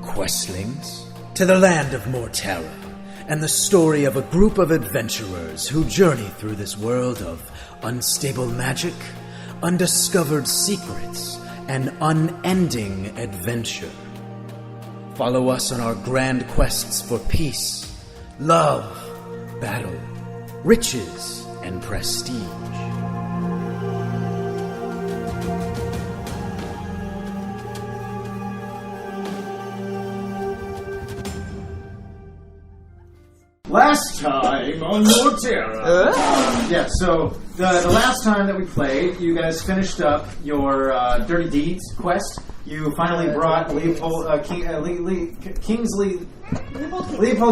questlings, to the land of Mortera, and the story of a group of adventurers who journey through this world of unstable magic, undiscovered secrets, and unending adventure. Follow us on our grand quests for peace, love, battle, riches, and prestige. Last time on Mortera. So the last time that we played, you guys finished up your Dirty Deeds quest. You finally brought Leopold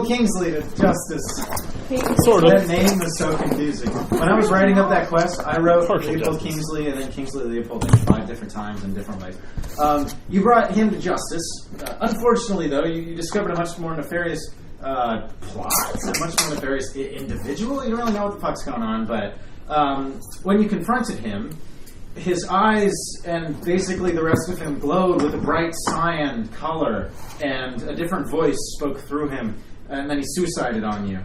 Kingsley to justice. Sort of. That name was so confusing. When I was writing up that quest, I wrote Leopold Kingsley and then Kingsley Leopold like 5 different times in different ways. You brought him to justice. Unfortunately, though, you discovered a much more nefarious plot, a much more nefarious individual. You don't really know what the fuck's going on, but when you confronted him, his eyes and basically the rest of him glowed with a bright cyan color, and a different voice spoke through him, and then he suicided on you.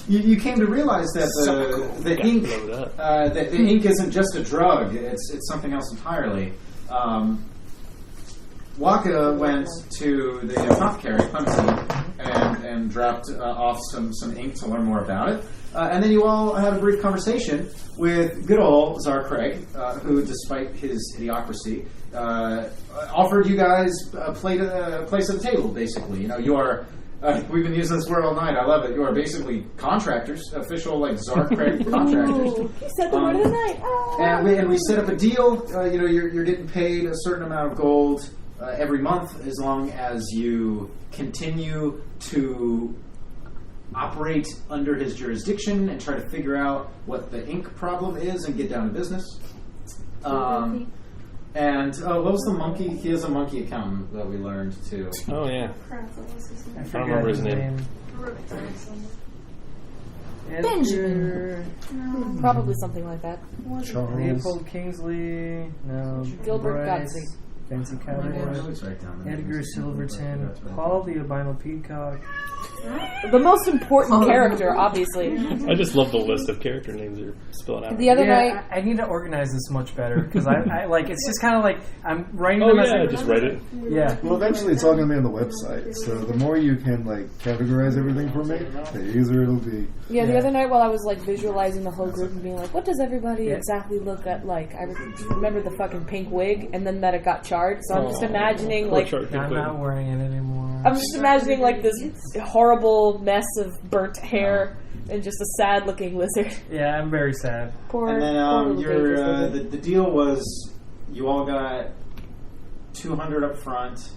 You came to realize that the ink isn't just a drug; it's something else entirely. Waka went to the apothecary, and dropped off some ink to learn more about it. And then you all had a brief conversation with good old Czar Craig, who, despite his idiocracy, offered you guys a place at the table, basically. You know, you are... we've been using this word all night. I love it. You are basically contractors, official, like, Czar Craig contractors. You said the word of the night. And we set up a deal. You're getting paid a certain amount of gold every month, as long as you continue to operate under his jurisdiction and try to figure out what the ink problem is and get down to business. And what was the monkey? He has a monkey accountant that we learned too. Oh yeah. I don't remember his name. Benjamin. No. Probably something like that. Charles. Leopold Kingsley. No. Gilbert Bryce, Gutsy. Fancy Cowboy. Edgar Silverton. Paul the Albino Peacock. The most important character, obviously. I just love the list of character names you're spelling out. The other night, I need to organize this much better because I like it's just kind of like I'm writing them as just write it. Yeah. Well, eventually it's all going to be on the website. So the more you can like categorize everything for me, the easier it'll be. Yeah, the other night while I was like visualizing the whole group and being like, what does everybody exactly look at like? I remember the fucking pink wig and then that it got charred. So I'm just imagining like I'm not wearing it anymore. I'm just imagining like this horrible mess of burnt hair and just a sad looking lizard. Yeah, I'm very sad. Poor. And then the deal was you all got 200 up front,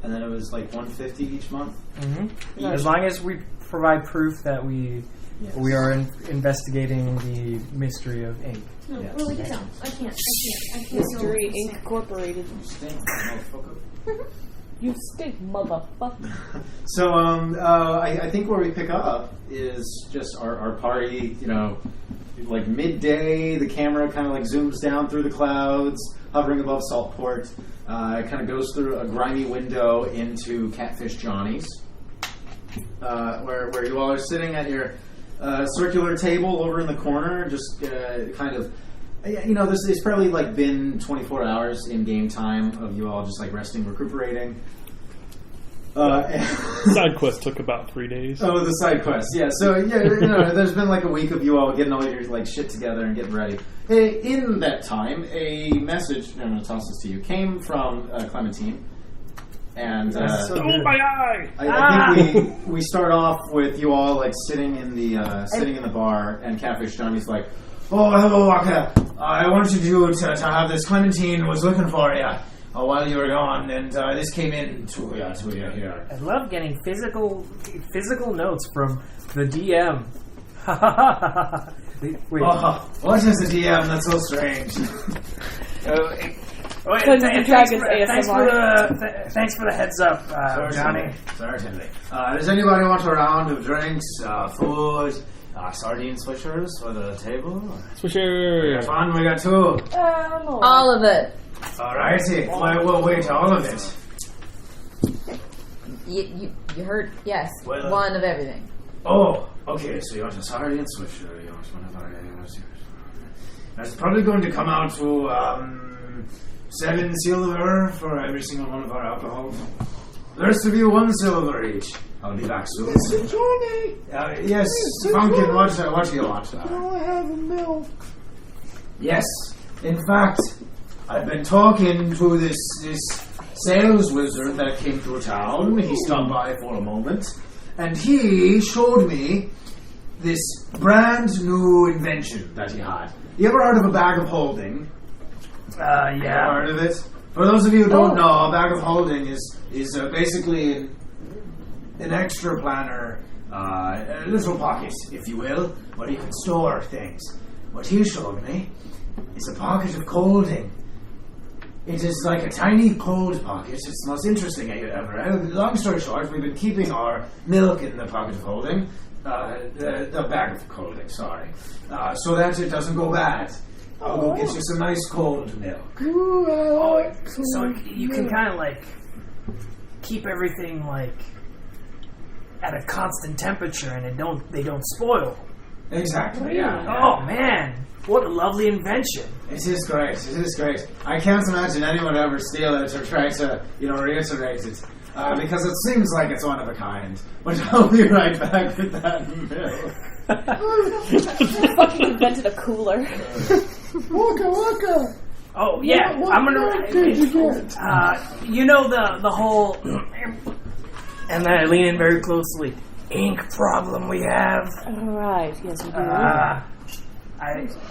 and then it was like 150 each month. Mm-hmm. As long as we provide proof that we are investigating the mystery of ink. No, really don't. I can't. Mystery Incorporated. You stink, motherfucker. So, I think where we pick up is just our party, like midday, the camera kind of like zooms down through the clouds, hovering above Saltport. It kind of goes through a grimy window into Catfish Johnny's, where you all are sitting at your circular table over in the corner, just kind of... this has probably like been 24 hours in game time of you all just like resting, recuperating. Side quest took about 3 days. Oh, the side quest, yeah. So there's been like a week of you all getting all your like shit together and getting ready. In that time, a message, I'm going to toss this to you, came from Clementine. And my eye! I think we start off with you all like sitting in the bar, and Catfish Johnny's like, "Oh, hello, Waka. I wanted you to have this. Clementine was looking for you while you were gone, and this came in to you here." I love getting physical notes from the DM. Wait. Oh, what is the DM? That's so strange. Thanks for the heads up, Johnny. Certainly. Does anybody want a round of drinks, food? Sardine swishers for the table? Swishers. Fun, we got 2. All of it. Alrighty, well, we'll wait all of it. You heard? Yes. Well, one of everything. Oh, okay, so you want a Sardian Swiss, you want one of our... That's probably going to come out to 7 silver for every single one of our alcohols. The rest of you, 1 silver each. I'll be back soon. Mr. Johnny! Yes, Funkin, what do you want? Can I have a milk? Yes, in fact, I've been talking to this sales wizard that came through town. He stopped by for a moment, and he showed me this brand new invention that he had. You ever heard of a bag of holding? Yeah. Heard of it? For those of you who don't know, a bag of holding is basically an extra planner, a little pocket, if you will, where you can store things. What he showed me is a pocket of colding. It is like a tiny cold pocket. It's the most interesting I ever. Long story short, we've been keeping our milk in the pocket of holding, the bag of holding, sorry, so that it doesn't go bad. We'll get you some nice cold milk. So you can kind of like keep everything like at a constant temperature, and they don't spoil. Exactly. Yeah. Oh man, what a lovely invention! It is great. It is great. I can't imagine anyone ever steal it or try to, reiterate it, because it seems like it's one of a kind. But I'll be right back with that milk. Fucking invented a cooler. Waka! Oh yeah, I'm gonna. Did you get? The whole. And then I lean in very closely. Ink problem we have. Right, yes, we do.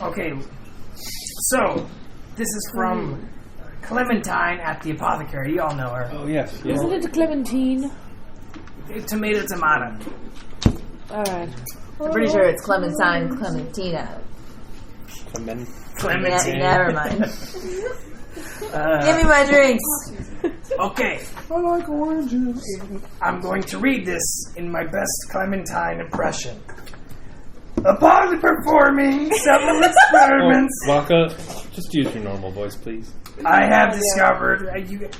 Okay. So, this is from Clementine at the apothecary. You all know her. Oh, yes. Isn't it Clementine? Tomato. Alright. I'm pretty sure it's Clementina. Clementine. Never mind. Give me my drinks. Okay. I like oranges. I'm going to read this in my best Clementine impression. Upon performing several experiments, Waka, just use your normal voice, please. I have discovered I wanted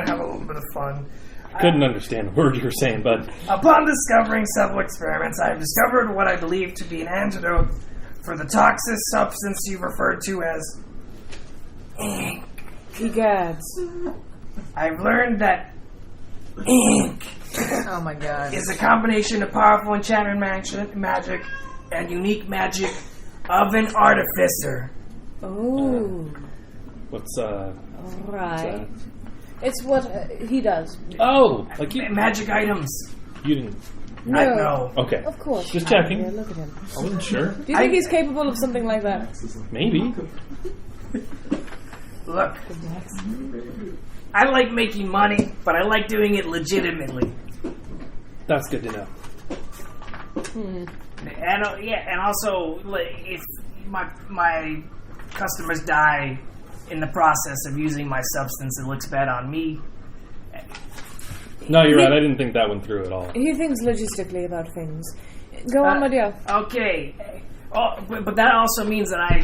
to have a little bit of fun. Couldn't understand a word you were saying, but Upon discovering several experiments, I have discovered what I believe to be an antidote for the toxic substance you referred to as ink. Egads. I've learned that ink Oh my god. is a combination of powerful enchantment magic and unique magic of an artificer. Oh. what's Right. It's what he does. Oh, like you Magic items. didn't. No. I know. Okay. Of course. Just Yeah, checking. look at him. I wasn't sure. Do you think he's capable of something like that? Maybe. Look, I like making money, but I like doing it legitimately. That's good to know. And also, like, if my customers die in the process of using my substance, it looks bad on me. No, you're right. I didn't think that one through at all. He thinks logistically about things. Go on, my dear. Okay. Oh, but that also means that I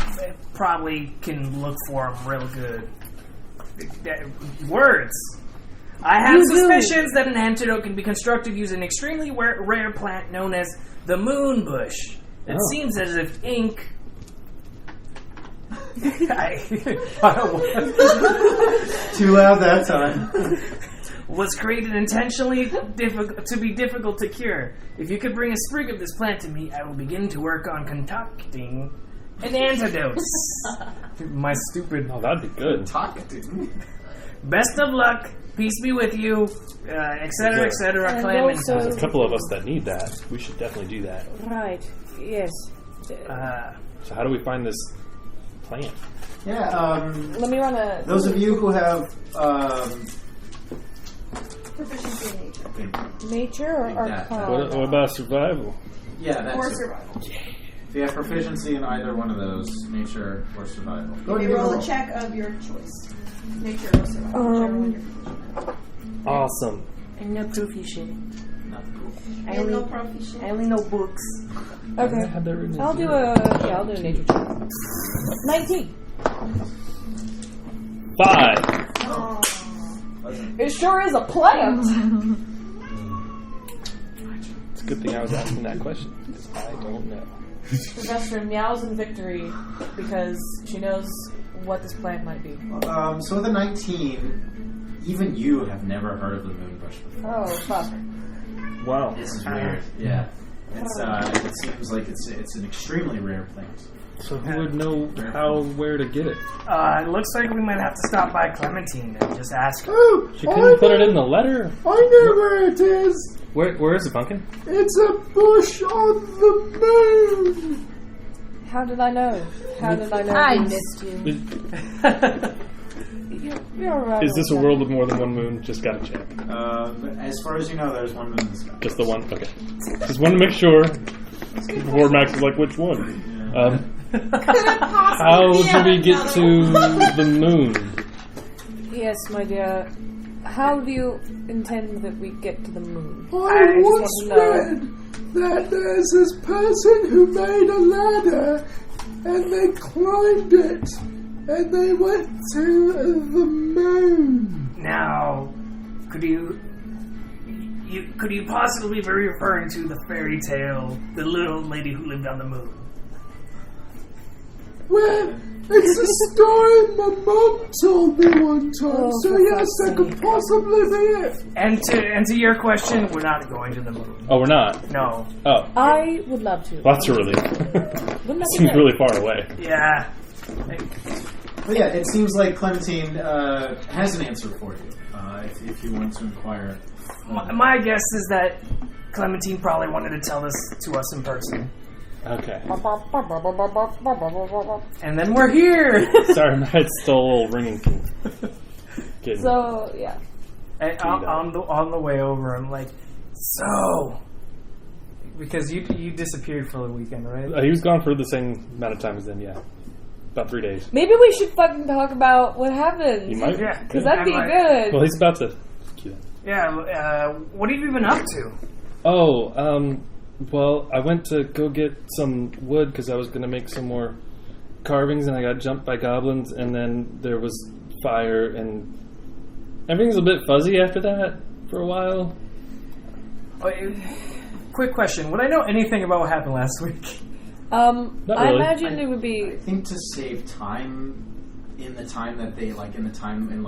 probably can look for them real good. Words. I have suspicions that an antidote can be constructed using an extremely rare plant known as the moon bush. It seems as if ink... Too loud that time. was created intentionally to be difficult to cure. If you could bring a sprig of this plant to me, I will begin to work on concocting an antidote. My stupid... Oh, that'd be good. Best of luck. Peace be with you. Etc. etc. And Clement. also- There's a couple of us that need that. We should definitely do that. Right. Yes. So how do we find this plant? Yeah, Let me run a... those of you who have Proficiency in nature. Nature or Arcana? What about survival? yeah, that's Or it. survival. If you have proficiency in either one of those, nature or survival. Go ahead and You give it a roll roll. a check of your choice. Nature or survival. Whichever one you're proficient. Awesome. I'm no proficient. I And no only, proficient. I only know books. Okay. Had that written I'll in do zero. a nature check. 19. 5. It sure is a plant. It's a good thing I was asking that question, because I don't know. Professor meows in victory because she knows what this plant might be. So with a 19, even you have never heard of the moonbush before. Oh, fuck. Wow. This is weird. Yeah. It seems like it's an extremely rare plant. So who would know where to get it? It looks like we might have to stop by Clementine and just ask her. Oh, She couldn't put it in the letter. I know where it is. Where is it, Pumpkin? It's a bush on the moon. How did I know? How did I know? I this? missed you. You're right. Is this a world with more than one moon? Just gotta check. As far as you know, there's one moon in the sky. Just the one? Okay. Just want to make sure. Before Max is like, which one? How do we get to the moon? Yes, my dear. How do you intend that we get to the moon? I once read that there's this person who made a ladder and they climbed it and they went to the moon. Now, could you possibly be referring to the fairy tale, the little lady who lived on the moon? Well, it's a story my mum told me one time, so yes, that could possibly be it. And to your question, we're not going to the moon. Oh, we're not? No. Oh. I would love to. Well, that's a relief. Wouldn't that be Seems great? really far away. Yeah. But yeah, it seems like Clementine has an answer for you if you want to inquire. My guess is that Clementine probably wanted to tell this to us in person. Okay. And then we're here! Sorry, my head's still a little ringing. Kidding. So, yeah. And on the way over, I'm like, so... Because you disappeared for the weekend, right? He was gone for the same amount of time as them, yeah. About 3 days. Maybe we should fucking talk about what happened. You might. Yeah. Because that'd be I'm like- good. Well, he's about to. Yeah, what have you been up to? Oh, well, I went to go get some wood because I was going to make some more carvings, and I got jumped by goblins, and then there was fire, and everything's a bit fuzzy after that for a while. Quick question. Would I know anything about what happened last week? I really. imagine it would be... I think to save time in the time that they, like, in the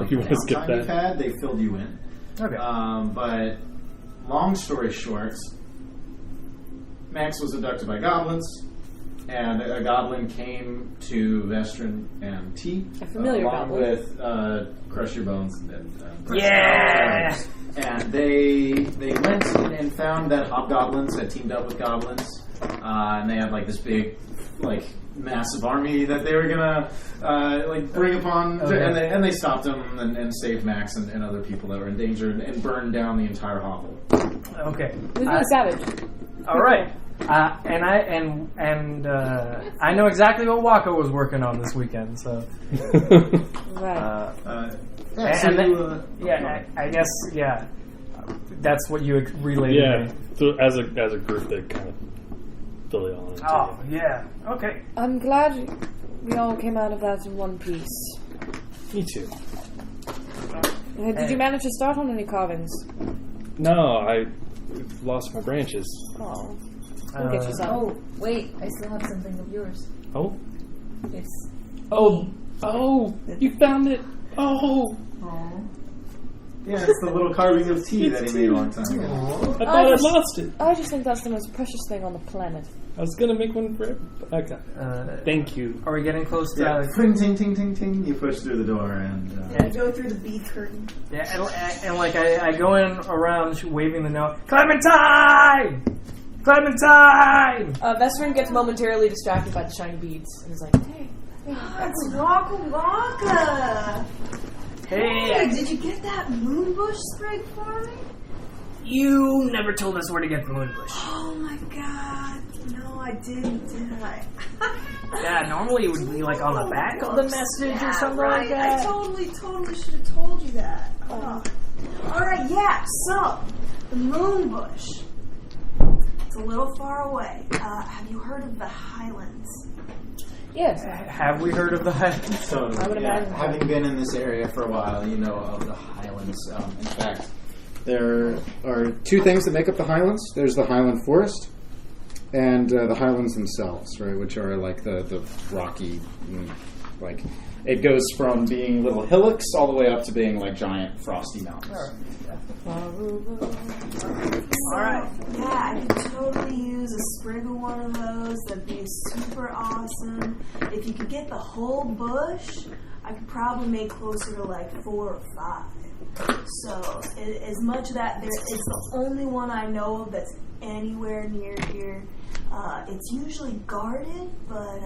You wanna skip downtime that? you've had, they filled you in. Okay. But long story short, Max was abducted by goblins, and a goblin came to Vestrin and T, A familiar along goblin. with Crush Your Bones and Yeah! And they went and found that hobgoblins had teamed up with goblins, and they had like this big, like, massive army that they were gonna bring upon, and they stopped them and saved Max and other people that were in danger and burned down the entire hovel. Okay. It was really savage. All right. I know exactly what Waka was working on this weekend, so... Right. I guess, that's what you relayed to Yeah. me. So as a group, they kind of fill it all in. Oh, yeah. Okay. I'm glad we all came out of that in one piece. Me too. Did you manage to start on any carvings? No, I lost my branches. Oh. We'll get you some. Oh, wait, I still have something of yours. Oh? It's... Oh, you found it. Oh. Yeah, it's the little carving of tea that he made a long time ago. I thought I lost it. I just think that's the most precious thing on the planet. I was going to make one for everybody. Okay. Thank you. Are we getting close to... Yeah, ting, ting, ting, ting, ting. You push through the door and... I go through the bead curtain. Yeah, and like I go in around waving the note, Clementine! Clementine! Vestrin gets momentarily distracted by the shiny beads and is like, hey. It's Waka Waka! Hey, Did you get that moonbush sprig for me? you never told us where to get the moonbush. Oh my god. No, I didn't, did I? Yeah, normally it would be like on the back of the message or something right. like that. I totally should have told you that. Alright, yeah, so, the moonbush. It's a little far away. Have you heard of the Highlands? Yes. Have we heard of the Highlands? Totally. I would imagine so. Having been in this area for a while, you know of the Highlands. In fact, there are two things that make up the Highlands. There's the Highland Forest and the Highlands themselves, right, which are like the rocky, like it goes from being little hillocks all the way up to being like giant frosty mountains. Alright. Yeah, I could totally use a sprig of one of those. That'd be super awesome. If you could get the whole bush, I could probably make closer to like 4 or 5. So, as much of that, it's the only one I know of that's anywhere near here. It's usually guarded, but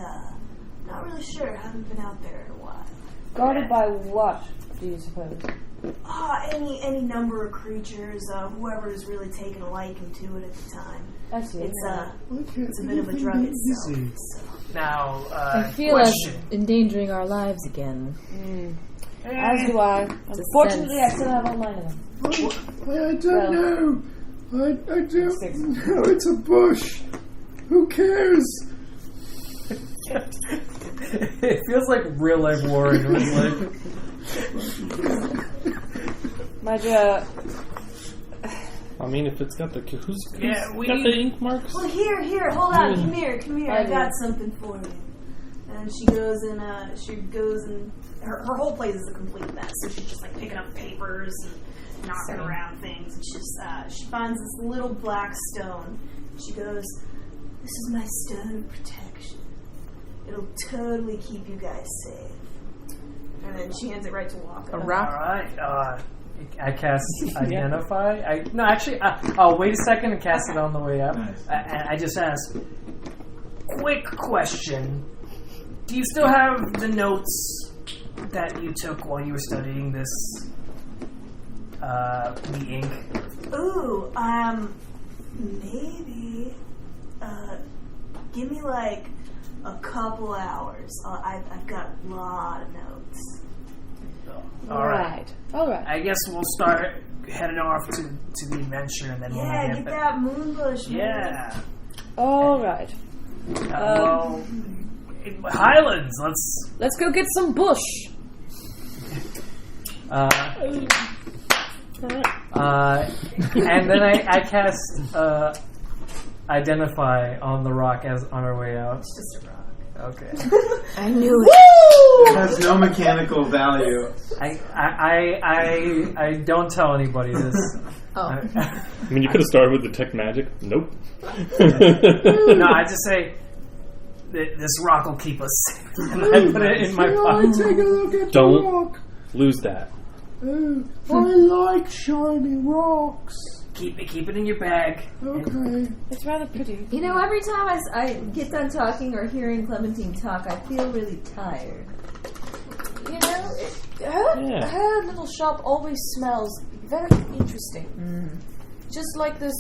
not really sure. Haven't been out there in a while. Guarded by what, do you suppose? Any number of creatures, whoever is really taking a liking to it at the time. I see. It's a bit of a drug itself. So. Now, I feel question. us endangering our lives again. As do I. Unfortunately, I still have all 9 of them. I don't know. I don't know. It's a bush. Who cares? It feels like real life war. It was like. I mean, if it's got the who's got the ink marks? Well, here, hold on, come here. I got something for you. And she goes and her whole place is a complete mess. So she's just like picking up papers and knocking around things. And she finds this little black stone. She goes, "This is my stone of protection. It'll totally keep you guys safe." And then she hands it right to Walker. A rock? Alright, I cast Identify. I'll wait a second and cast it on the way up. Nice. I just ask, quick question. Do you still have the notes that you took while you were studying this, the ink? Ooh, maybe. Give me like a couple hours. I've got a lot of notes. All right. I guess we'll start heading off to the adventure, and then Yeah, we'll get that moonbush, man. Yeah. All right. Well, Highlands. Let's go get some bush. And then I cast Identify on the rock as on our way out. It's just a rock. Okay. I knew it. It has no mechanical value. I don't tell anybody this. Oh. I mean, you could have started with detect magic. Nope. No, I just say this rock will keep us safe. And I put it in my pocket. Take a look at the Don't rock. lose that. I like shiny rocks. Keep it in your bag. Okay. It's rather pretty. You know, every time I get done talking or hearing Clementine talk, I feel really tired. You know, her little shop always smells very interesting. Just like this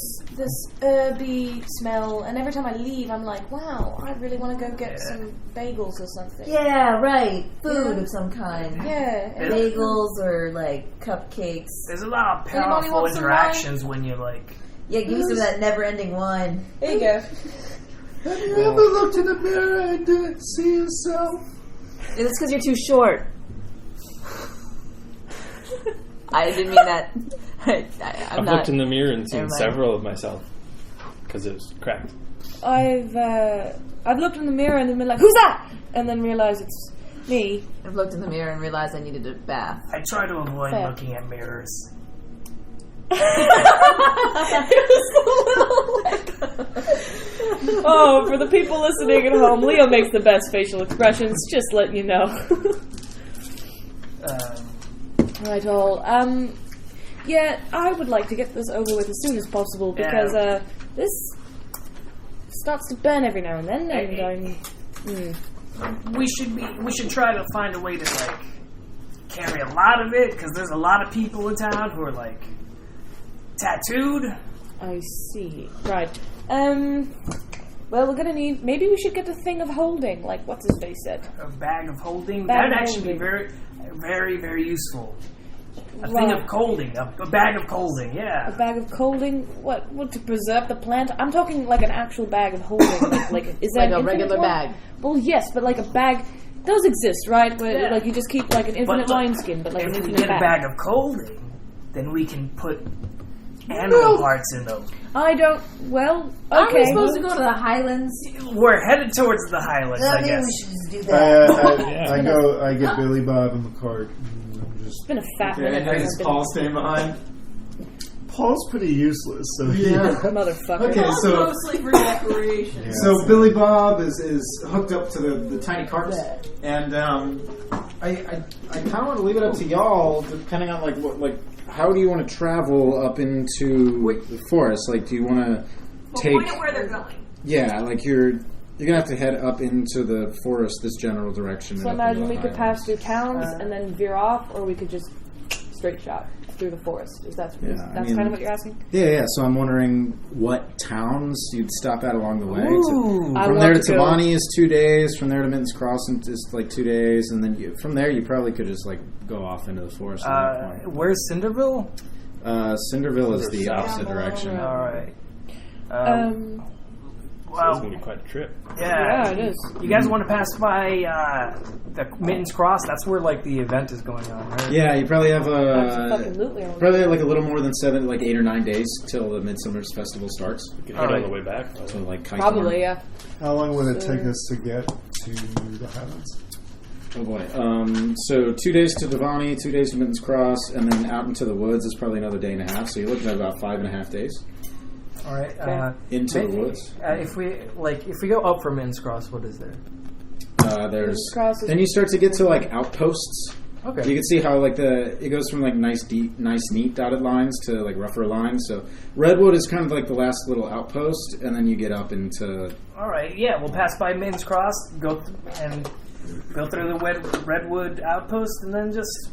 herby smell, and every time I leave, I'm like, wow, I really want to go get some bagels or something. Yeah, right. Food of some kind. Yeah. Bagels or like cupcakes. There's a lot of Anybody powerful want some interactions when you like. Yeah, give me some of that never-ending wine. There you go. Have you ever looked in the mirror and didn't see yourself? It's because you're too short. I didn't mean that. I've looked in the mirror and seen several of myself because it was cracked. I've looked in the mirror and then been like, "Who's that?" and then realized it's me. I've looked in the mirror and realized I needed a bath. I try to avoid Fair. looking at mirrors. Oh, for the people listening at home, Leo makes the best facial expressions. Just letting you know. Right, all. Yeah, I would like to get this over with as soon as possible because this starts to burn every now and then, and We should try to find a way to like carry a lot of it because there's a lot of people in town who are like tattooed. I see. Right. Well, we're gonna need. Maybe we should get a thing of holding, like what's his face said. A bag of holding. Bag That'd of actually be holding. very, very, very useful. A thing of colding, a bag of colding, A yeah. bag of colding? What to preserve the plant? I'm talking like an actual bag of holding. like is that Like a an regular infinite one? bag. Well, yes, but like a bag. Those exist, right? Where Yeah. like you just keep like an infinite look, wineskin, but like an If we infinite get a bag of colding, then we can put animal parts in them. I don't. Well, Aren't we okay. supposed to go to the Highlands? We're headed towards the Highlands, I Maybe guess. we should just do that. I get Billy Bob in the cart. And I'm just It's been a fat Okay, minute. and is Paul staying behind? Paul's pretty useless, so Motherfucker. Okay, so Mostly for decoration. Yeah. so Billy Bob is hooked up to the tiny carts, and I kind of want to leave it up to y'all, depending on what how do you want to travel up into the forest? Like, do you want to take? Point at where they're going. Yeah, like you're gonna have to head up into the forest, this general direction. So and up into imagine the we could highlands. pass through towns and then veer off, or we could just straight shot through the forest. Is that Yeah, that's I mean- kind of what you're asking? Yeah. So I'm wondering what towns you'd stop at along the way. Ooh. I From want there to to go- Tabani is 2 days. From there to Minton's Crossing is like 2 days, and then from there you probably could just like go off into the forest. At that point. Where's Cinderville? Cinderville is the South. opposite direction. All right. So it's going to be quite a trip. Yeah, it is. You guys want to pass by the Minton's Cross? That's where like the event is going on, right? Yeah, you probably have Absolutely. probably have, like a little more than 8 or 9 days till the Midsummer's Festival starts. You can head on the way back. So like Kite Probably, Farm. yeah. How long would it take us to get to the Highlands? Oh boy. So 2 days to Devani, 2 days to Minton's Cross, and then out into the woods is probably another day and a half. So you're looking at about 5.5 days All right. into the woods. If we go up from Minton's Cross, what is there? There's Cross is- then you start to get to like outposts. Okay. You can see how like it goes from like nice neat dotted lines to like rougher lines. So Redwood is kind of like the last little outpost, and then you get up into. All right. Yeah, we'll pass by Minton's Cross, go through the Redwood outpost, and then just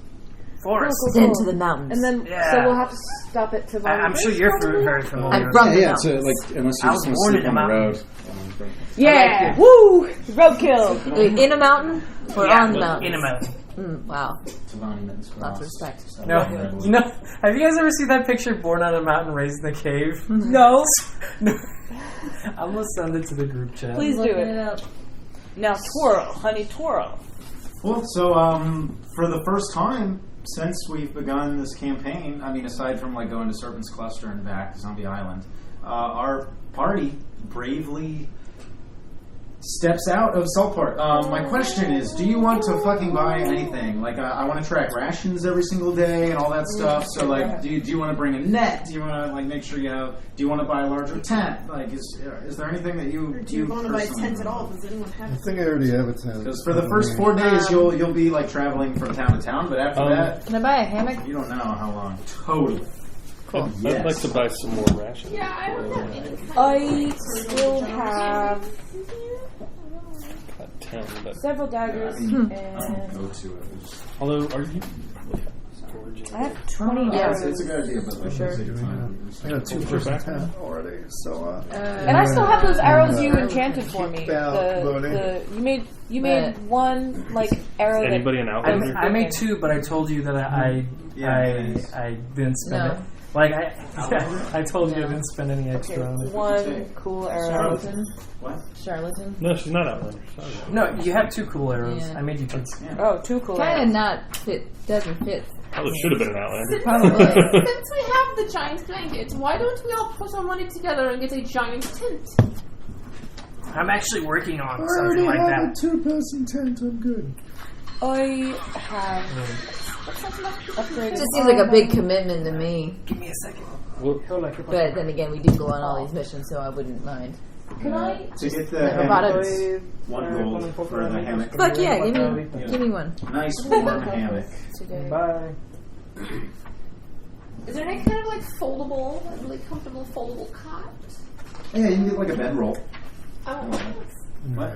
forest. Cool. Into the mountains. And then, Yeah. so we'll have to stop at Tavani. I'm sure you're very familiar. I'm with from it. the Yeah, so mountains. like unless you I just was want to born sleep in on a the mountain. road. Yeah! Woo! Roadkill! Wait, in a mountain or Yeah, on the mountain? in a mountain. Wow. Tavani, Minton's Cross. Lots of respect. No, Redwood. you know, have you guys ever seen that picture, Born on a Mountain, Raised in a Cave? No. No. I'm gonna send it to the group chat. Please do Looking it. up. Now twirl, honey, twirl. Well, so for the first time since we've begun this campaign, I mean, aside from like going to Serpent's Cluster and back to Zombie Island, our party bravely steps out of Saltport. My question is, do you want to fucking buy anything? Like, I want to track rations every single day and all that stuff. So, like, do you want to bring a net? Do you want to like make sure you have? Do you want to buy a larger tent? Like, is there anything that you Do you want to buy personally tents at want? all? Does anyone have I think I already have a tent. Because for the first 4 days, you'll be like traveling from town to town, but after that, Can I buy a hammock? you don't know how long. Totally. Cool. Yes. I'd like to buy some more rations. Yeah, I don't have any. I still have Got 10, but several daggers I mean, and go to it. Just- although are you foraging? I have 20 Yeah, arrows. it's a good idea, but like, Sure. take your time. I got a two-person tent already, so And I still have those arrows you enchanted for me. About loading. You made one like arrow. Anybody an outlander? I made 2, but I told you that I didn't spend No. it. Like I told you I didn't spend any extra on it. One cool arrow. Charlatan. What? Charlatan. No, she's not outlander. Sorry. No, you have 2 cool arrows. Yeah. I made you 2. Oh, two cool Kind arrows. of not fit. Doesn't fit. Probably should have been an outlander. Probably. Since we have the giant blanket, why don't we all put our money together and get a giant tent? I'm actually working on I something already like have that. a two-person tent. I'm good. I have upgraded. Just seems like a big commitment to me. Give me a second. Well, But then again, we do go on all these missions, so I wouldn't mind. Can I? To get the Never hammock, bought it. it's 1 gold for the hammock. Fuck yeah, give me one. Nice warm hammock. Today. Bye. Is there any kind of like foldable, like really comfortable foldable cot? Yeah, you can get like a bedroll. I don't know. What?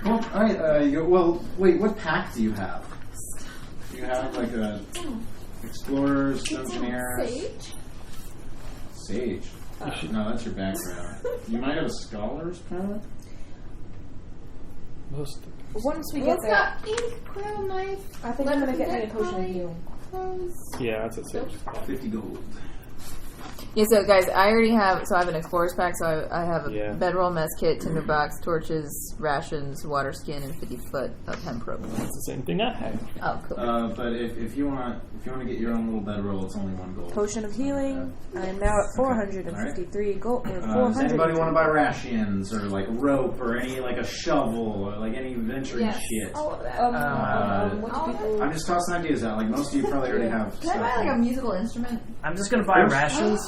Cool. All right. Well, wait. What pack do you have? Do you have like a explorers, dungeoneers, Sage? sage? No, that's your background. You might have a scholar's pack. most Once we Well, get it's there, got ink, quill, knife. I think I'm gonna get me a potion of healing. suppose? Yeah, that's a safe spot. 50 gold. Yeah, so guys, I already have. So I have an explorer's pack. So I have a Yeah. bedroll, mess kit, tinderbox, torches, rations, water skin, and 50 foot of hemp rope. That's the same thing I have. Oh, cool. But if you want to get your own little bedroll, it's only 1 gold. Potion of healing. I am now at 453 gold. Or Does 400. anybody want to buy rations or like rope or any like a shovel or like any adventuring shit? All of that. What do people? I'm just tossing ideas out. Like most of you probably already have. Can I buy like a musical instrument? I'm just gonna buy rations.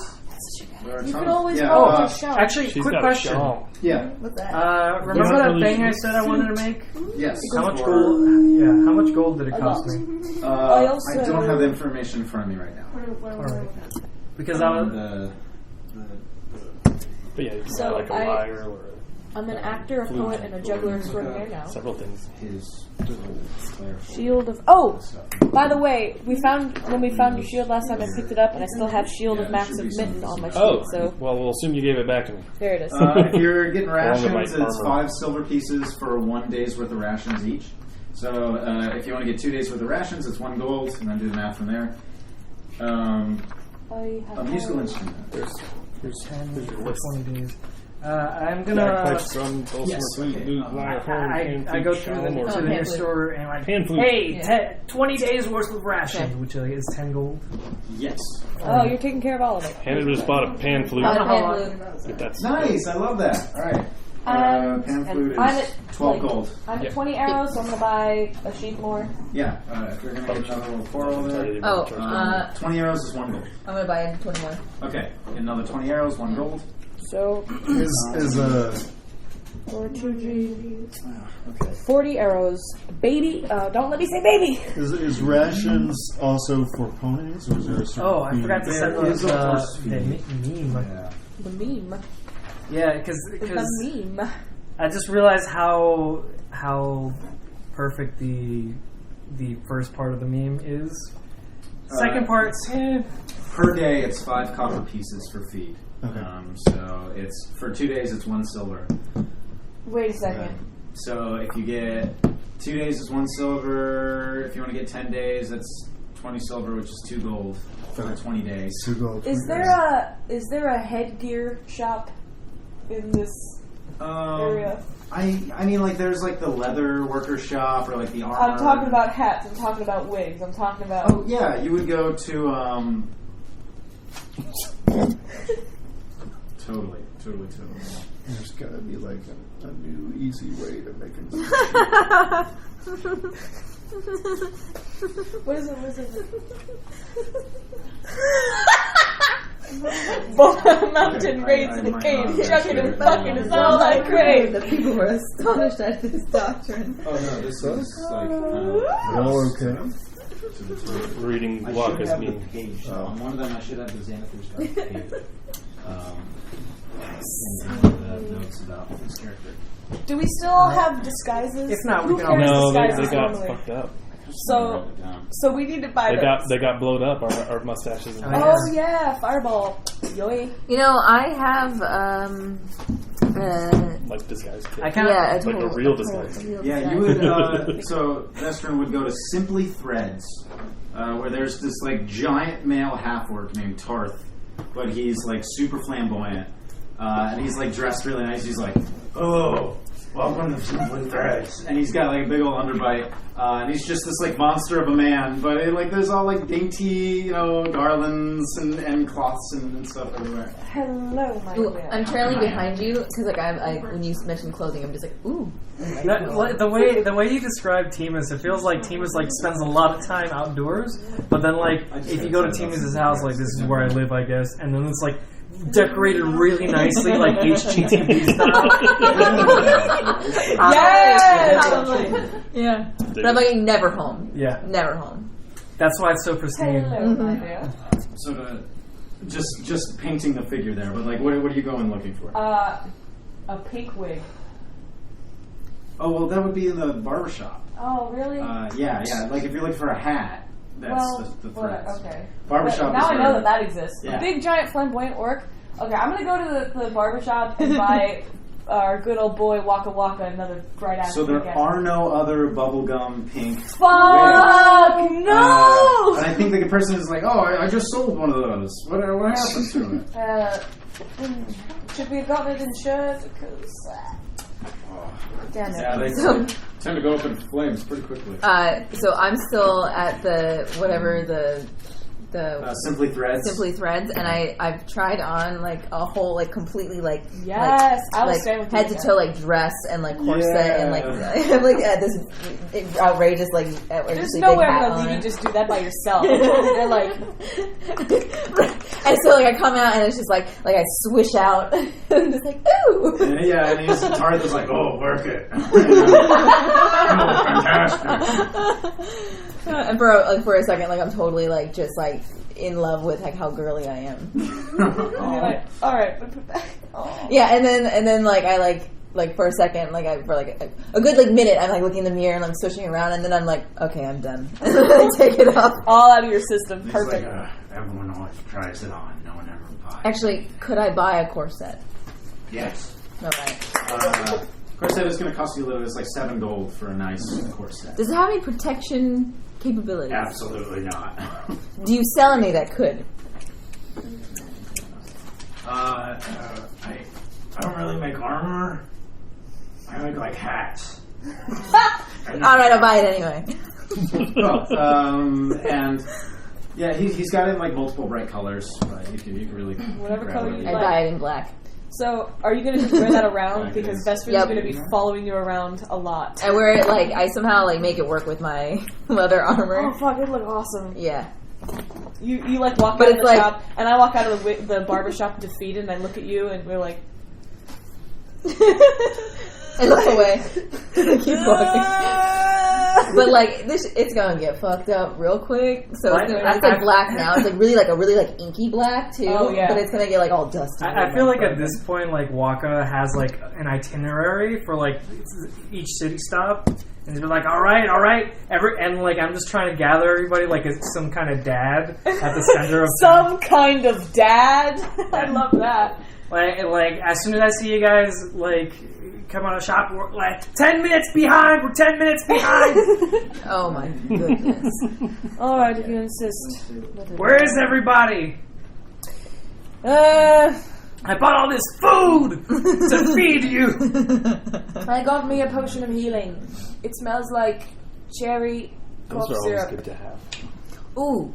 You can always yeah, roll a shop. Actually, She's quick got question. a shawl. Yeah. What's that? Remember not that really thing I said I wanted to make? Yes. How much for- gold? Yeah, how much gold did it cost me? I I also- don't have the information in front of me right now. Because I was. But yeah, you can So buy like a I- lyre or I'm an actor, a poet, and a juggler extraordinaire now. several things. His Shield of. Oh! By the way, when we found your shield last time, I picked it up, and I still have Shield of Max of Mitten on my shield, so well, we'll assume you gave it back to me. there it is. If you're getting Along with my rations, it's armor. 5 silver pieces for 1 day's worth of rations each. So if you want to get 2 days worth of rations, it's 1 gold, and then do the math from there. I have A musical instrument. Here's your list. 20 days. I'm Bagpipes, gonna. drum, dulcimer, Yes, flute, okay. lute, lyre, horn, pan, I flute, go through shalom, or to the pan near flute. store and like, Pan flute. hey, Yeah. 20 days worth of rations, Okay. which is 10 gold. Yes. Oh, you're taking care of all of it. Hannah just bought a pan flute. Buy a how pan long- flute. Get that Nice, I love that. All right. And Pan flute I'm is at 12 gold. I'm Yep. at 20 arrows, so I'm gonna buy a sheep more. Yeah, if you're going to get another little 4 over there. Oh, 20 arrows is 1 gold. I'm gonna buy 21. Okay, get another 20 arrows, 1 gold. So or 2G. Okay. 40 arrows. Baby, don't let me say baby. Is rations also for ponies, or is there a certain Oh, I fee? forgot to set There is a horse the fee. meme. Yeah. The meme. Yeah, because The meme. I just realized how perfect the first part of the meme is. Second part, Per day, it's 5 copper pieces for feed. Okay. So it's for 2 days, it's 1 silver. Wait a second. So if you get 2 days, it's 1 silver. If you want to get 10 days, that's 20 silver, which is 2 gold for 20 days. 2 gold. Is there a headgear shop in this area? I mean, like, there's like the leather worker shop or like the armor. I'm talking about hats. I'm talking about wigs. I'm talking about. Oh yeah, you would go to Totally. There's got to be like a new easy way to make it. What is it? Mountain raids in the cave, chucking and fucking is all I crave. The people were astonished at this doctrine. Oh no, this is like. Oh, okay. reading I should Waka's have the meme. page. On one of them, I should have the Xanathar's Dark page. And the notes about this character. Do we still have disguises? If not, we Who can carries No, they disguises got normally? fucked up. So we need to buy those. They got blowed up. Our mustaches. And Oh yeah, fireball. Yoy. You know, I have like disguise kit. I kinda- yeah, like a real disguise. Yeah, you would. So Vestron would go to Simply Threads, where there's this like giant male half-orc named Tarth, but he's like super flamboyant, and he's like dressed really nice. He's like, "Oh, welcome to Simply Threads," and he's got like a big old underbite, and he's just this like monster of a man. But like there's all like dainty, garlands and cloths and stuff everywhere. Hello, my Ooh, man. I'm trailing behind you because, like, I when you mentioned clothing, I'm just like, ooh. The way you describe Timus, it feels like Timus like spends a lot of time outdoors, but then like if you go to Timus's house, like this is where I live, I guess, and then it's like decorated really nicely, like HGTV style. Yes! Probably. Yeah. But I'm like never home. Yeah, Never home. that's why it's so pristine. Hello, my man. So to just painting the figure there, but like what are you going looking for? A pink wig. Oh well, that would be in the barbershop. Oh, really? Yeah. Like if you're looking for a hat, that's the well, threads. okay. Barbershop. Now is I know where- that exists. Yeah. A big, giant, flamboyant orc. Okay, I'm gonna go to the barbershop and buy our good old boy Waka Waka another bright ass So there weekend. are no other bubblegum pink. Fuck no! And I think the person is like, oh, I just sold one of those. What happened to it? Should we have gotten it insured? Because damn it. Yeah, they tend to go up in flames pretty quickly. So I'm still at the whatever the Simply Threads. Simply Threads, and I've tried on like a whole like completely like yes, I was like staying with head you to again. toe like dress and like corset and like I'm like this outrageous like there's no way I'm gonna leave you just do that by yourself. They're like and so like I come out and it's just like I swish out and I'm just like ooh and he's Tarzan's like, oh, work it. Fantastic. And for a second, like I'm totally like just like in love with like how girly I am. and you're like, all right, but yeah, and then like I like for a second, like for like a good like minute, I'm like looking in the mirror and I'm swishing around, and then I'm like, okay, I'm done. And then I take it off, all out of your system. Perfect. Like, everyone always tries it on. No one ever buys. Actually, could I buy a corset? Yes. Okay. Corset is going to cost you a little. It's like $7 gold for a nice corset. Does it have any protection capabilities? Absolutely not. Do you sell any that could? I don't really make armor. I make like hats. All right, I'll buy it anyway. And yeah, he's got it in like multiple bright colors. But you can really whatever color you I like. buy it in black. So, are you going to just wear that around? Because Vesper's going to be following you around a lot. I wear it like I somehow like make it work with my leather armor. Oh fuck, it look awesome. Yeah. You like walk out of the shop, and I walk out of the barber shop defeated, and I look at you, and we're like. I look away. I keep walking. But like it's gonna get fucked up real quick. So it's like black now. It's like really like a really like inky black too. Oh, yeah. But it's gonna get like all dusty. I feel like at this point, like Waka has like an itinerary for like each city stop, and they're like, all right, and like I'm just trying to gather everybody like it's some kind of dad at the center of some kind of dad. I love that. Like as soon as I see you guys like come out of shop, we're like 10 minutes behind. We're 10 minutes behind. Oh my goodness! All right, if you insist. Where is everybody? I bought all this food to feed you. I got me a potion of healing. It smells like cherry cough Those are always syrup. good to have. Ooh,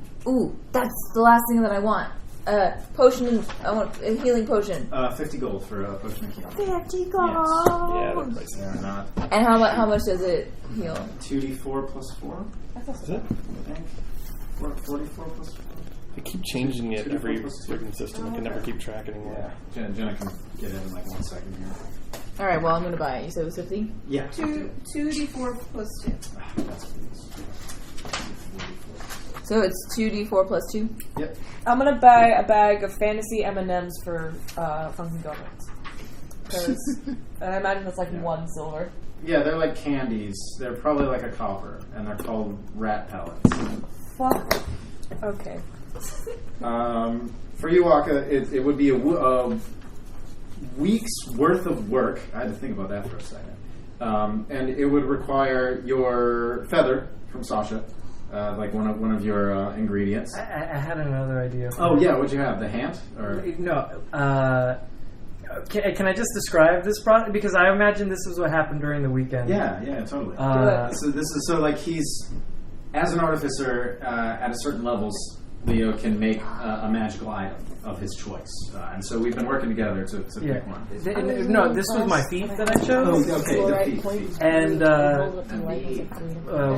that's the last thing that I want. Potion. I want a healing potion. 50 gold for a potion of healing. 50 gold. Yeah, they're pricey. They're not. And how much does it heal? 2d4 plus 4. Is it? I think. 44 plus 4. They keep changing it every freaking system. I can never keep track anymore. Yeah. Jenna can get it in like 1 second here. All right. Well, I'm gonna buy it. You said it was 50. Yeah. 2d4 plus 2. That's So it's 2d4 plus 2. Yep. I'm gonna buy a bag of fantasy M&Ms for Funky Goblins. And I imagine that's like 1 silver. Yeah, they're like candies. They're probably like a copper, and they're called rat pellets. Fuck. Okay. For you, Waka, it would be a week's worth of work. I had to think about that for a second. And it would require your feather from Sasha, like one of your ingredients. I had another idea. Oh yeah, what'd you have? The hand? Or No. Can I just describe this product? Because I imagine this is what happened during the weekend. yeah, totally. So this is like he's as an artificer at a certain levels. Leo can make a magical item of his choice, and so we've been working together to pick one. No, this was my thief that I chose. Okay, the thief. And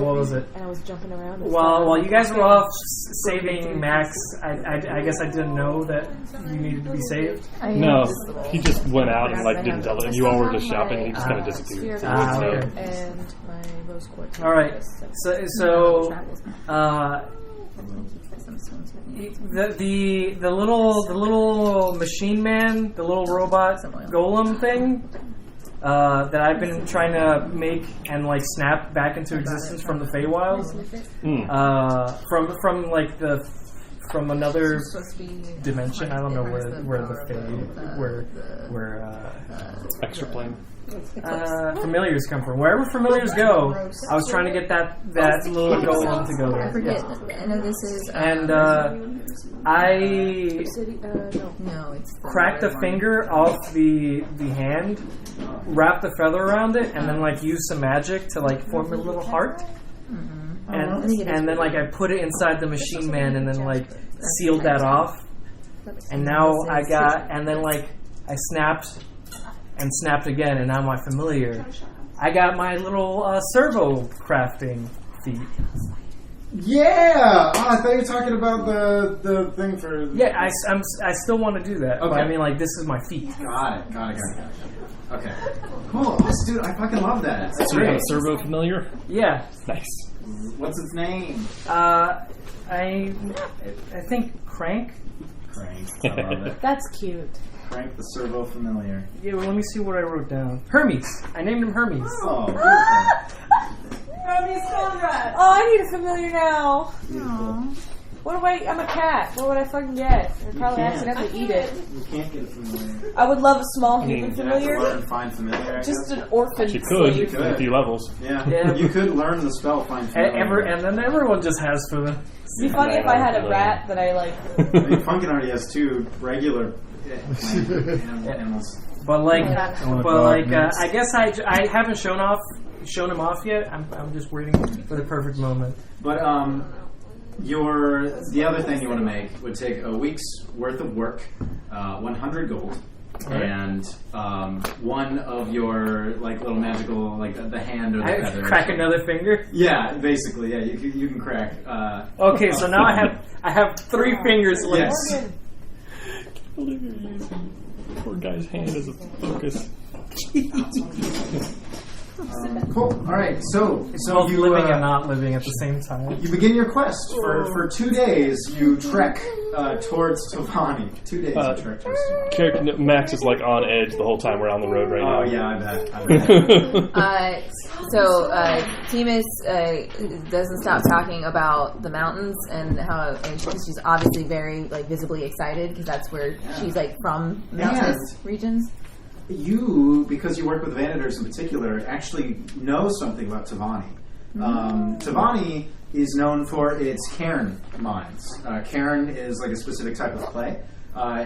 what was it? And I was jumping around. While you guys were off saving Max, I guess I didn't know that you needed to be saved. No, he just went out and like didn't tell it. And you all were just shopping, and he just kind of disappeared. So Okay. And my rose quartz. All right. So the little machine man, the little robot golem thing that I've been trying to make and like snap back into existence from the Feywilds, from from another supposed to be dimension. I don't know where Extra plane. familiars come from. Wherever familiars go, I was trying to get that little golem to go there. I forget. Yes. I know this is. And I No, it's cracked a finger off the hand, wrapped the feather around it, and then like used some magic to like form a little heart. And then like I put it inside the machine man, and then like sealed that off. And now I got, and then like I snapped and snapped again, and now my familiar. I got my little servo crafting feat. Yeah! Oh, I thought you were talking about the thing for... Yeah, I still want to do that. Okay. But I mean, like, this is my feat. Got it. Okay. Cool. Oh, dude, I fucking love that. That's So you have great. a servo familiar? Yeah. Nice. What's its name? I think Crank. Crank. I love it. That's cute. Crank the servo familiar. Yeah, well, let me see what I wrote down. Hermes. I named him Hermes. Oh, beautiful. Oh, I need a familiar now. What do I'm a cat. What would I fucking get? I'd probably accidentally eat it. You can't get a familiar. I would love a small human You have to familiar. learn Find Familiar. I Just guess. an orphan You could, slave. could. a few levels. Yeah. You could learn the spell Find Familiar. And then everyone just has for them. It'd be funny if I had a rat that I like. I think Funkin already has 2 regular animals. But like, dog I guess I haven't shown him off yet. I'm just waiting for the perfect moment. But the other thing you want to make would take a week's worth of work, 100 gold, and one of your like little magical like the hand or the feather. Crack another finger. Yeah, basically. Yeah, you can crack. Okay, so now I have 3 fingers left. Yes. You're using poor guy's hand as a focus. Cool. All right. So Both you living and not living at the same time. You begin your quest for 2 days. You trek towards Tovani. 2 days. You trek towards Tovani. Max is like on edge the whole time we're on the road right now. Oh yeah, I bet. So Timus doesn't stop talking about the mountains and how she's obviously very like visibly excited because that's where she's like from mountainous regions. You, because you work with Vanaders in particular, actually know something about Tovani. Tovani is known for its cairn mines. Cairn is like a specific type of clay.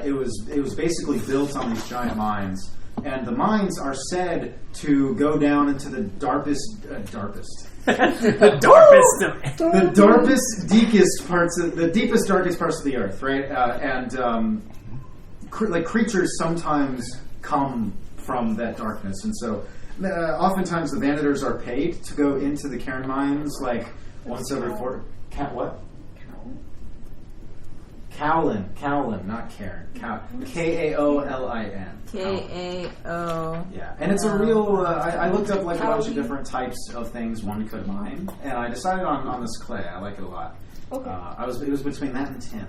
It was basically built on these giant mines, and the mines are said to go down into the darkest, deepest, darkest parts of the earth, right? Like creatures sometimes come from that darkness, and so oftentimes the Vanaders are paid to go into the cairn mines like once every 4. Cowlin, not Cairn. Kaolin. Kao. Yeah, and it's a real. I looked up like a bunch of different types of things one could mine, and I decided on this clay. I like it a lot. Okay. It was between that and tin.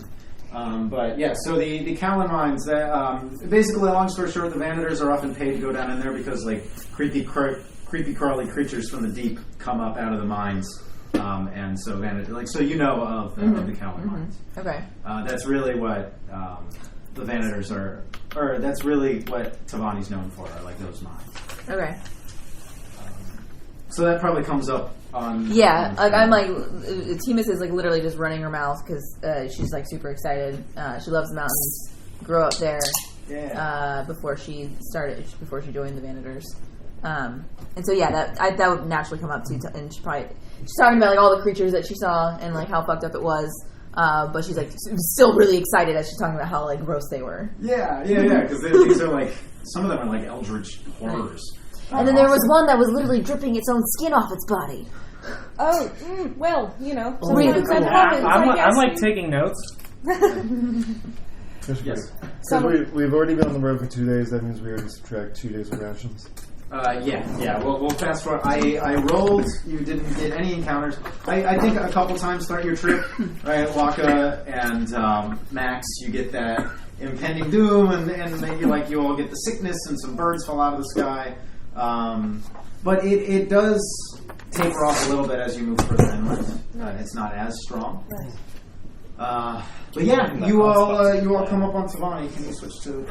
But yeah, so the Cowlin mines, basically, long story short, the Vanaders are often paid to go down in there because like creepy crawly creatures from the deep come up out of the mines, and so so you know of the Cowlin mines. Okay. That's really what the Vanaders are, or that's really what Tovani's known for, are like those mines. Okay. So that probably comes up on. Yeah, like I'm like Timus is like literally just running her mouth because she's like super excited. She loves the mountains. Grew up there. Yeah. Before she joined the Vanaders. And so yeah, that would naturally come up too. And she's talking about like all the creatures that she saw and like how fucked up it was. But she's like still really excited as she's talking about how like gross they were. Yeah, because these are like, some of them are like eldritch horrors. And then there was one that was literally dripping its own skin off its body. Oh, well, you know. Really cool. I'm like taking notes. Yes. So we've already been on the road for 2 days. That means we already subtract 2 days of rations. Yeah. We'll fast forward. I rolled. You didn't get any encounters. I think a couple times throughout your trip, right? Waka and Max, you get that impending doom, and maybe like you all get the sickness, and some birds fall out of the sky. But it does taper off a little bit as you move further inland. It's not as strong. But yeah, you all come up on Tavani. Can you switch to?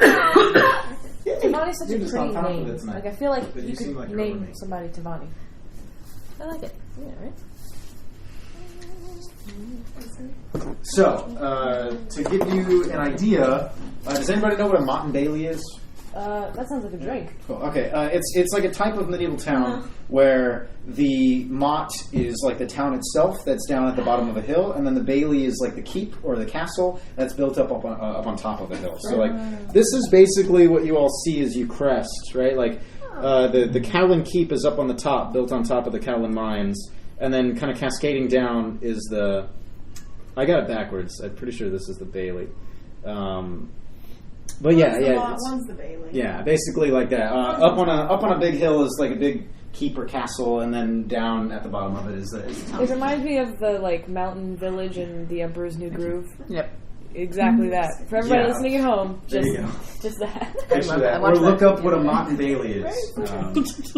Tavani's such a You're just pretty on top of name. it tonight. Like I feel like But you seem could like a name roommate. somebody Tavani. I like it. Yeah, right. So, to give you an idea, does anybody know what a Motte and Bailey is? That sounds like a drink. Cool. Okay, it's like a type of medieval town where the motte is like the town itself that's down at the bottom of a hill, and then the bailey is like the keep or the castle that's built up on top of a hill. So like this is basically what you all see as you crest, right? Like the Cowlin Keep is up on the top, built on top of the Cowlin Mines, and then kind of cascading down is the. I got it backwards. I'm pretty sure this is the bailey. But One's the Bailey. yeah, basically like that. Up on a big hill is like a big keep or castle, and then down at the bottom of it is the town. It reminds me of the like mountain village in The Emperor's New Groove. Yep. Exactly that. For everybody Yeah. listening at home, There just you go. just that. Actually, I that. watched Or look that. up what a Motte and Bailey is.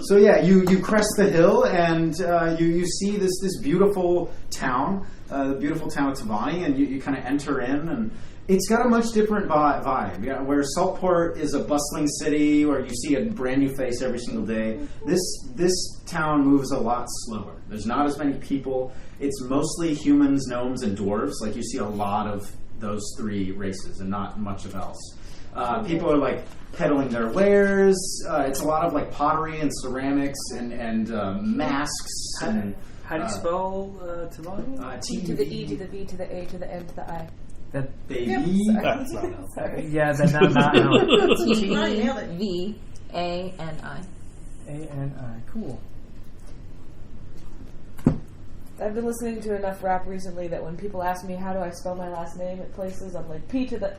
So yeah, you crest the hill and you see this beautiful town, the beautiful town of Tavani, and you kind of enter in, and it's got a much different vibe. Yeah, where Saltport is a bustling city where you see a brand new face every single day. This town moves a lot slower. There's not as many people. It's mostly humans, gnomes, and dwarves. Like you see a lot of those three races and not much of else. People are like peddling their wares. It's a lot of like pottery and ceramics and masks. And, How do you spell Tavani? T to the E to the V to the A to the N to the I. That baby. That's not how. Sorry. yeah, that not how. T-V-A-N-I. A-N-I. Cool. I've been listening to enough rap recently that when people ask me how do I spell my last name at places, I'm like P to the.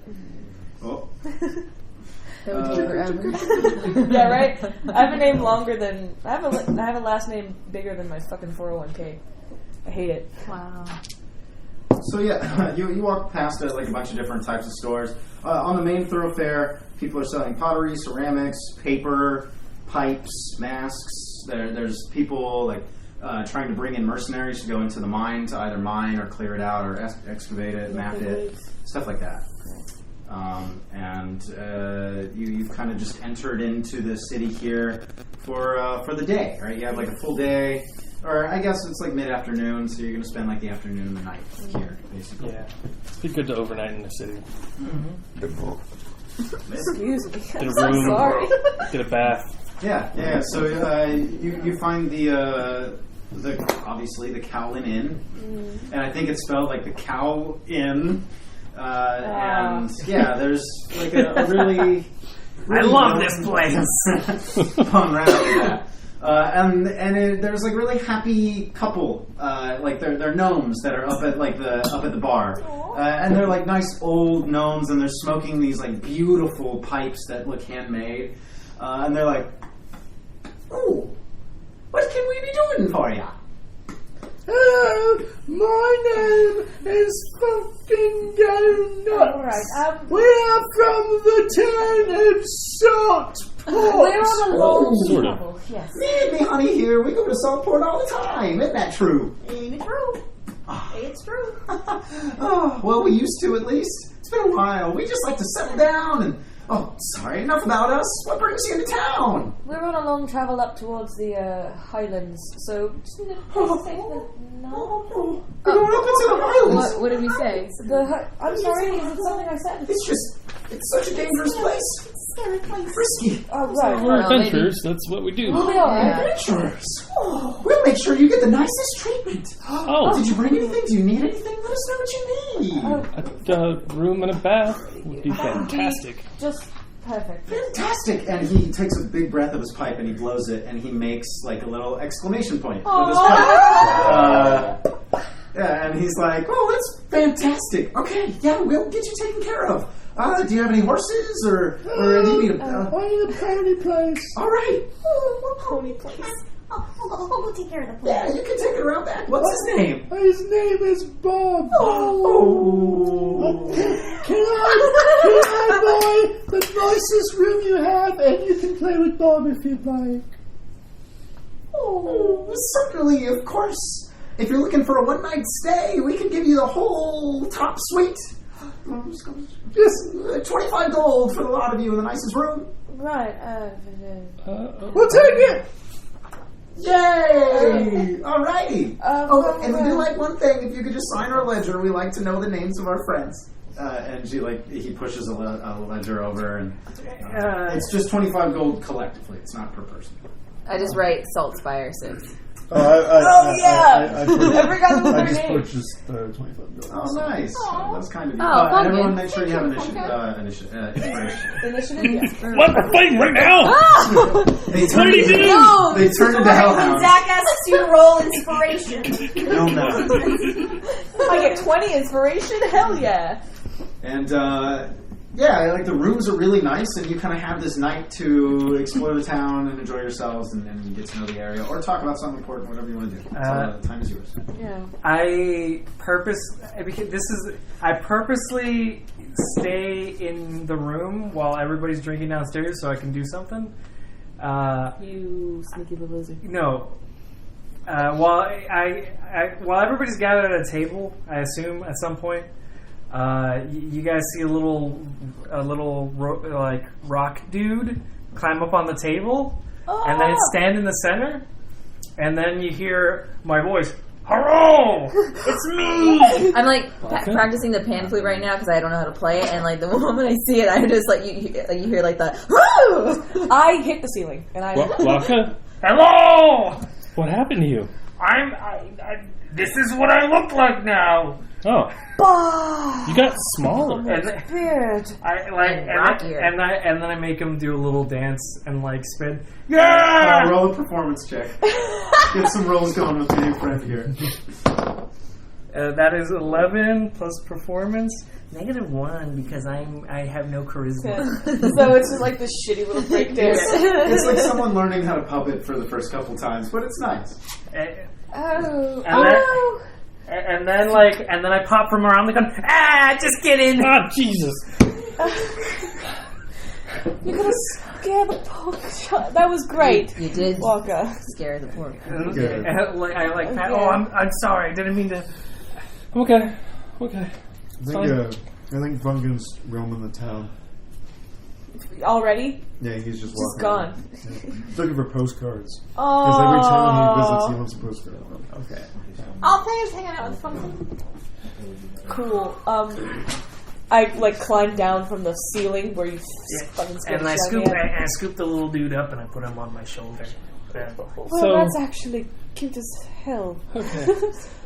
Oh. That would take forever. Yeah, right. I have a name longer than I have a last name bigger than my fucking 401k. I hate it. Wow. So yeah, you walk past like a bunch of different types of stores. On the main thoroughfare, people are selling pottery, ceramics, paper, pipes, masks. There's people like trying to bring in mercenaries to go into the mine to either mine or clear it out or excavate it, map it, stuff like that. You've kind of just entered into the city here for the day, right? You have like a full day. Or I guess it's like mid-afternoon, so you're going to spend like the afternoon and the night here, basically. Yeah. It'd be good to overnight in the city. Excuse me. Get a I'm so room. sorry. Get a bath. Yeah. So you find the obviously the Cowlin Inn, and I think it's spelled like the Cow Inn. And yeah, there's like a really I love this place. fun round with that. There's like really happy couple, like they're gnomes that are up at the bar, and they're like nice old gnomes, and they're smoking these like beautiful pipes that look handmade, and they're like, "Oh, what can we be doing for ya?" Hello, my name is fucking Go Nuts. Alright, We are from the town of Saltport. we're on a long Sort of. travel. Yes. Me and me honey here, we go to Saltport all the time. Isn't that true? Ain't it true? It's true. Oh, well, we used to at least. It's been a while. We just like to settle down and... Oh, sorry, enough about us. What brings you into town? We're on a long travel up towards the highlands, so just need a place to stay for the night. Oh, we're going up into the highlands. What did we say? I'm sorry, is it something I said? It's such a dangerous place. Scary place. Risky. Oh, right. We're Well, adventurers. That's what we do. We'll be alright. Adventurers. Oh, we'll make sure you get the nicest treatment. Oh. Did you bring anything? Do you need anything? Let us know what you need. A room and a bath would be fantastic. Just perfect. Fantastic! And he takes a big breath of his pipe and he blows it and he makes like a little exclamation point with his pipe. Yeah, and he's like, "Oh, that's fantastic! Okay, yeah, we'll get you taken care of. Do you have any horses or do you need a? I need a pony place. All right, What pony place? I'll go take care of the place. yeah, you can take it around back. What's his name? His name is Bob. Oh, Can I buy the nicest room you have, and you can play with Bob if you'd like. oh, certainly, of course. if you're looking for a one-night stay, we can give you the whole top suite. Just 25 gold for the lot of you in the nicest room. Right. We'll take it. Yay! Alrighty. And we do well. like one thing. If you could just sign our ledger, we like to know the names of our friends. And he pushes a ledger over, and it's just 25 gold collectively. It's not per person. I just write Salt Spire 6. I forgot about their just name. purchased 25 gold. Oh, nice. That's kind of you. Oh, And everyone pumpkin. make sure you have inspiration. Initiative? Yeah. What the thing right now? They turn What do you do? into, they turn into When hellhounds. Zach asks you to roll inspiration. No. I get 20 inspiration? Hell yeah. And yeah, like the rooms are really nice, and you kind of have this night to explore the town and enjoy yourselves and get to know the area, or talk about something important, whatever you want to do. So the time is yours. Yeah. I purposely stay in the room while everybody's drinking downstairs so I can do something. You sneaky little lizard. No. While everybody's gathered at a table, I assume at some point, you guys see a little like rock dude climb up on the table, and then stand in the center, and then you hear my voice. Hello, it's me. I'm like practicing the pan flute right now because I don't know how to play it, and like the moment I see it, I just like you hear like the. I hit the ceiling, and I. Waka? Hello. What happened to you? This is what I look like now. Oh. You got smaller. And Beard. and then I make him do a little dance and like spin. Yeah. Roll a performance check. Get some rolls going with your new friend here. That is 11 plus performance. -1 because I have no charisma. So it's just like this shitty little break dance. It's like someone learning how to puppet for the first couple times, but it's nice. And then I pop from around the corner. Just kidding. Ah, Jesus. You're gonna scare the pork shot. That was great. You did Waka. scare the pork. Good. I'm sorry. I didn't mean to. Okay. I think Funkin's roaming the town. Already? Yeah, he's just Just walking gone. around. Yeah. He's looking for postcards. Oh. Because every town he visits, he wants a postcard. Okay. I'll pay his hanging out with Funkin. Cool. I like climb down from the ceiling where you fucking scared And I the scoop shit out of me. I scoop the little dude up and I put him on my shoulder. Well, So- that's actually cute as hell. Okay.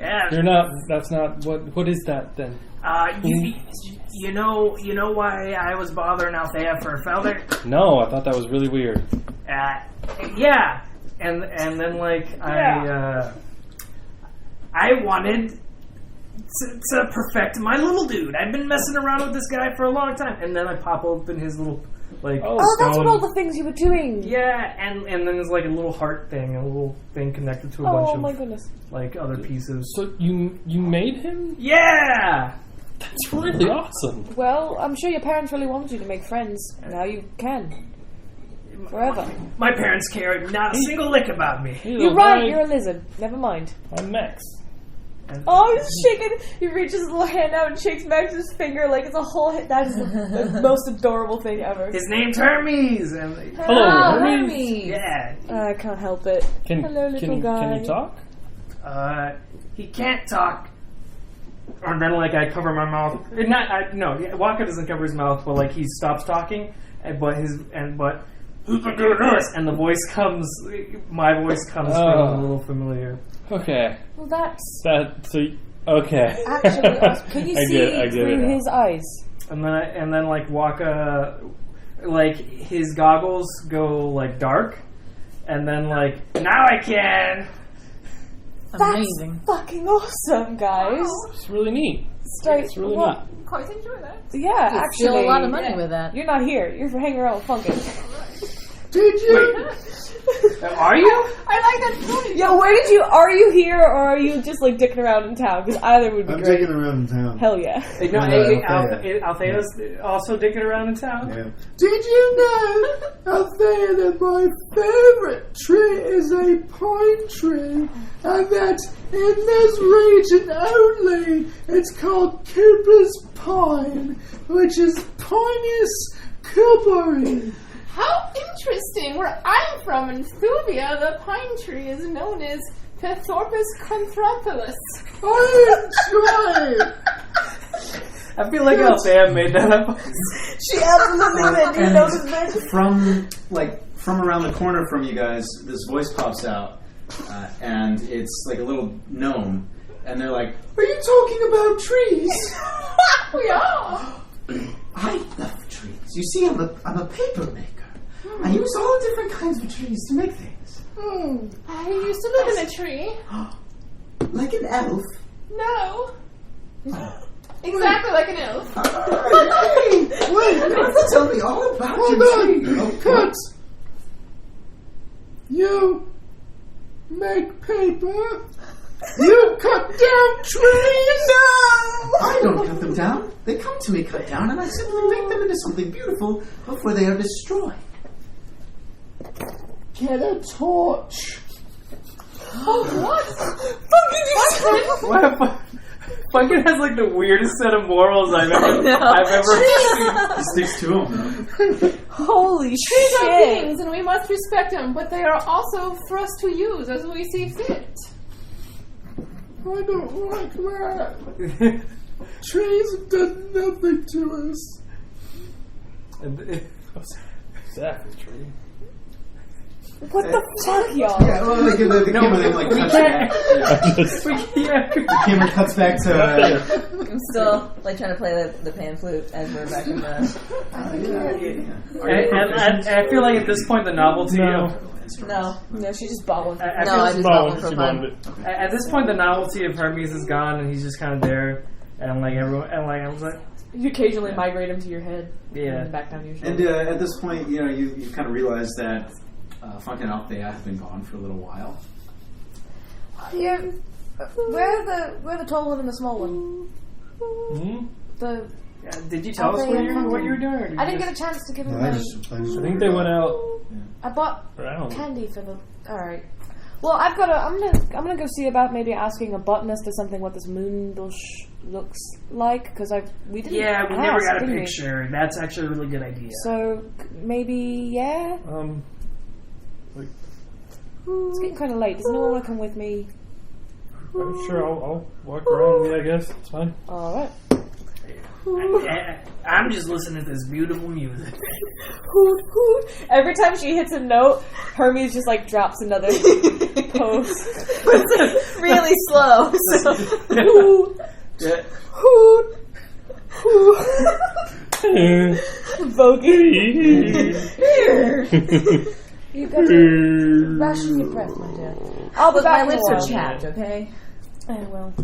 Yeah. You're not. That's not. What is that then? You know why I was bothering Althea for a felder? No, I thought that was really weird. Yeah. And then like I wanted to perfect my little dude. I've been messing around with this guy for a long time, and then I pop open his little like Oh, that's stone. what all the things you were doing. Yeah, and then there's like a little heart thing, a little thing connected to a bunch Oh of my goodness. like other pieces. So you made him? Yeah. That's really awesome. Well, I'm sure your parents really wanted you to make friends. Now you can. Forever. My parents cared not a single lick about me. You're right, you're a lizard. Never mind. I'm Max. Oh, he's shaking. He reaches his little hand out and shakes Max's finger like it's a whole hit. That is the most adorable thing ever. His name's Hermes. And Hello, Hermes. Hermes. yeah. I can't help it. Hello, little guy. Can you talk? He can't talk. And then like I cover my mouth. Waka doesn't cover his mouth, but like he stops talking, but who can do this? And the voice comes. My voice comes from a little familiar. Okay. Well, that's Okay. actually awesome. Can you see I get through it now. his eyes? And then like Waka, like his goggles go like dark, and then like now I can. Amazing. That's fucking awesome, guys. It's really neat. Straight. It's really what? neat. Quite enjoy that. Yeah, You actually. steal a lot of money with that. You're not here. You're hanging around with Funkin. Did you? Are you? I like that point. Yo, are you here or are you just like dicking around in town? Because either would be I'm great. dicking around in town. Hell yeah. Althea's also dicking around in town. Yeah. Did you know, Althea, that my favorite tree is a pine tree, and that in this region only it's called Cooper's Pine, which is Pinus Cooperi. How interesting. Where I'm from in Thuvia, the pine tree is known as Pithorpus conthropulus. I I feel like Althea made that up. She absolutely did. You know this bitch? From around the corner from you guys, this voice pops out, and it's like a little gnome, and they're like, "Are you talking about trees?" We are. I love trees. You see, I'm a paper maker. I use all different kinds of trees to make things. I used to live in a tree. Like an elf. No. Exactly like an elf. Hey, wait, you have to tell me all about your tree. Oh, cut! You make paper? You cut down trees? No! I don't cut them down. They come to me cut down, and I simply make them into something beautiful before they are destroyed. Get a torch. What? Funkin has like the weirdest set of morals I've ever seen. He sticks to them, Holy Trees are shit. beings and we must respect them, but they are also for us to use as we see fit. I don't like that. Trees have done nothing to us. Exactly true. What the fuck, y'all? Yeah, well, the camera like cuts back. The camera cuts back to. I'm still like trying to play the pan flute as we're back in the. And I feel like at this point the novelty of No, she just bought one. I just bought one for fun. At this point the novelty of Hermes is gone and he's just kind of there and like everyone and like I was like You occasionally migrate him to your head. Yeah. And back down to your And shoulder. at this point, you know, you kind of realize that Funk and Althea have been gone for a little while. Yeah. Where are the tall one and the small one? The. did you tell us what you were doing? Or did I you didn't just... get a chance to give him I money. think they went out. I bought Brown. candy for the. All right. Well, I'm gonna go see about maybe asking a botanist or something what this moon bush looks like because we didn't. Yeah, we never got a didn't we? picture. That's actually a really good idea. So maybe yeah. It's getting kind of late. Does anyone want to come with me? I'm sure I'll walk around with you, I guess. It's fine. All right. I'm just listening to this beautiful music. Hoot, hoot. Every time she hits a note, Hermes just like drops another post. Really slow. So. Hoot, hoot, hoot. Bogey. You got to ration your breath, my dear. I'll be Look, my back in a lips are while. chapped, okay? Oh, well.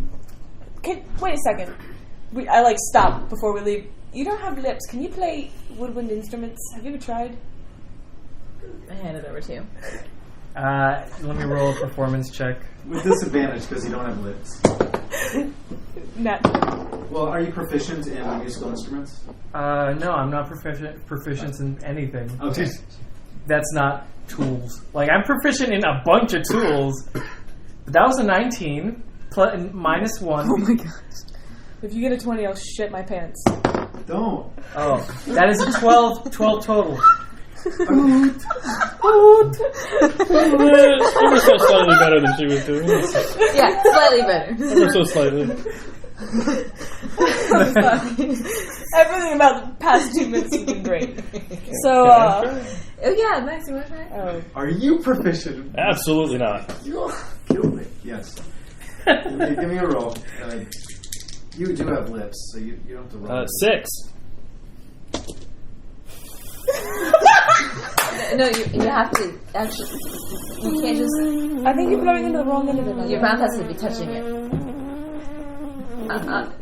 Wait a second. I like stop before we leave. You don't have lips. Can you play woodwind instruments? Have you ever tried? I hand it over to you. Let me roll a performance check. With disadvantage because you don't have lips. Natural. Well, are you proficient in musical instruments? No, I'm not proficient in anything. Okay. That's not tools. Like, I'm proficient in a bunch of tools. But that was a 19, minus 1. Oh my gosh. If you get a 20, I'll shit my pants. Don't. Oh, that is a 12 total. Ever so slightly better than she was doing. Yeah, slightly better. Ever so slightly. Everything about the past 2 minutes has been great. So, Oh yeah, Max, you want to try? Are you proficient? Absolutely not. You'll kill me. Yes. Give me a roll. You do have lips, so you don't have to roll. 6. No, you have to actually. You can't just. I think you're blowing into the wrong end of it. Your mouth has to be touching it.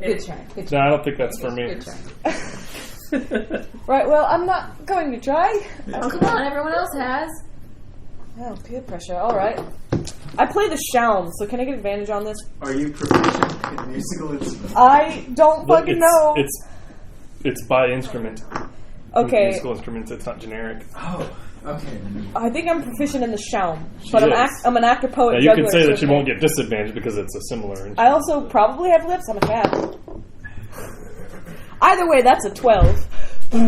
Good try. Good No, try. I don't think that's for me. Good try. Right, well, I'm not going to try. Oh, come on, everyone else has. Oh, peer pressure. All right. I play the Shaum, so can I get advantage on this? Are you proficient in musical instruments? I don't fucking know. It's by instrument. Okay. Musical instruments. It's not generic. Oh, okay. I think I'm proficient in the Shaum, She but is. I'm an actor, poet, Now, you juggler. could say that she so- won't get disadvantage because it's a similar instrument. I also probably have lips. I'm a cat. Either way, that's a 12. No, you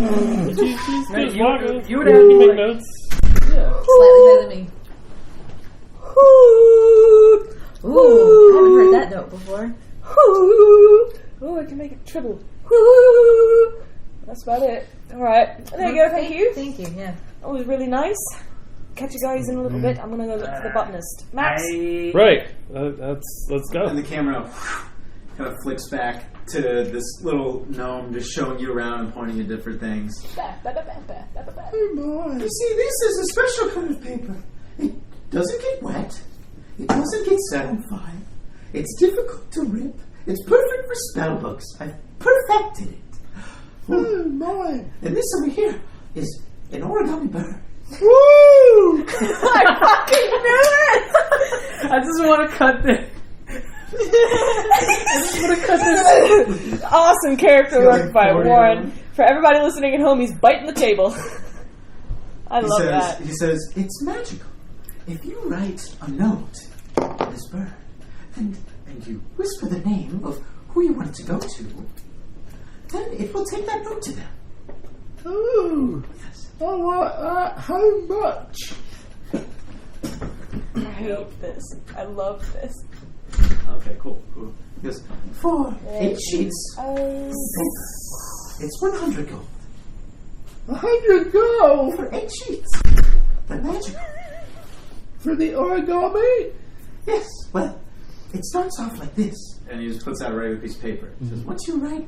would have make like, notes. Slightly better than me. Ooh, I haven't heard that note before. Ooh, I can make it triple. That's about it. Alright. There you go, thank you. Thank you, yeah. That was really nice. Catch you guys in a little bit. I'm gonna go look for the botanist. Max? Right. Let's go. And the camera kind of flicks back to this little gnome just showing you around and pointing at different things. Oh my. You see, this is a special kind of paper. It doesn't get wet. It doesn't get set on fire. It's difficult to rip. It's perfect for spell books. I've perfected it. Oh my. And this over here is an origami bird. Woo! I fucking knew it! I just want to cut this. Awesome character Feel work like by 40 Warren. of them. For everybody listening at home, he's biting the table. I love that. He says, it's magical. If you write a note to this bird, and you whisper the name of who you want it to go to, then it will take that note to them. Ooh. Yes. Oh, how much? I hate this. I love this. Okay, cool. He goes, for 8 sheets, it's 100 gold. 100 gold For 8 sheets. The magical. for the origami? Yes. Well, it starts off like this. And he just puts out a regular piece of paper. He says, once you write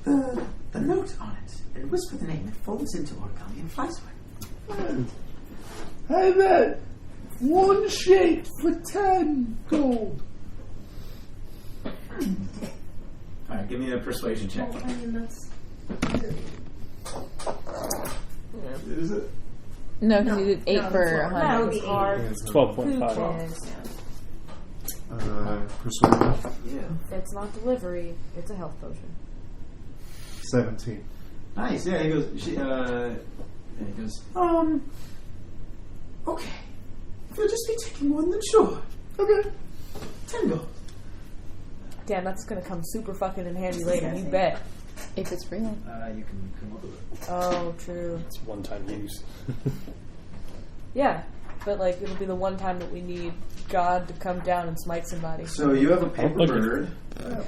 the note on it and whisper the name, it folds into origami and flies away. Hey then, 1 sheet for 10 gold. Alright, give me a persuasion check. Is it? No, because you did 8 for That 100. would be hard. It's 12.5. Persuasion. Yeah. It's not delivery. It's a health potion. 17. Nice. Yeah, he goes, okay. If you'll just be taking one, then sure. Okay. 10 gold. Damn, that's gonna come super fucking in handy later. You bet. If it's free. You can come up with it. Oh, true. It's one-time use. Yeah, but like it'll be the one time that we need God to come down and smite somebody. So you have a paper look at- bird.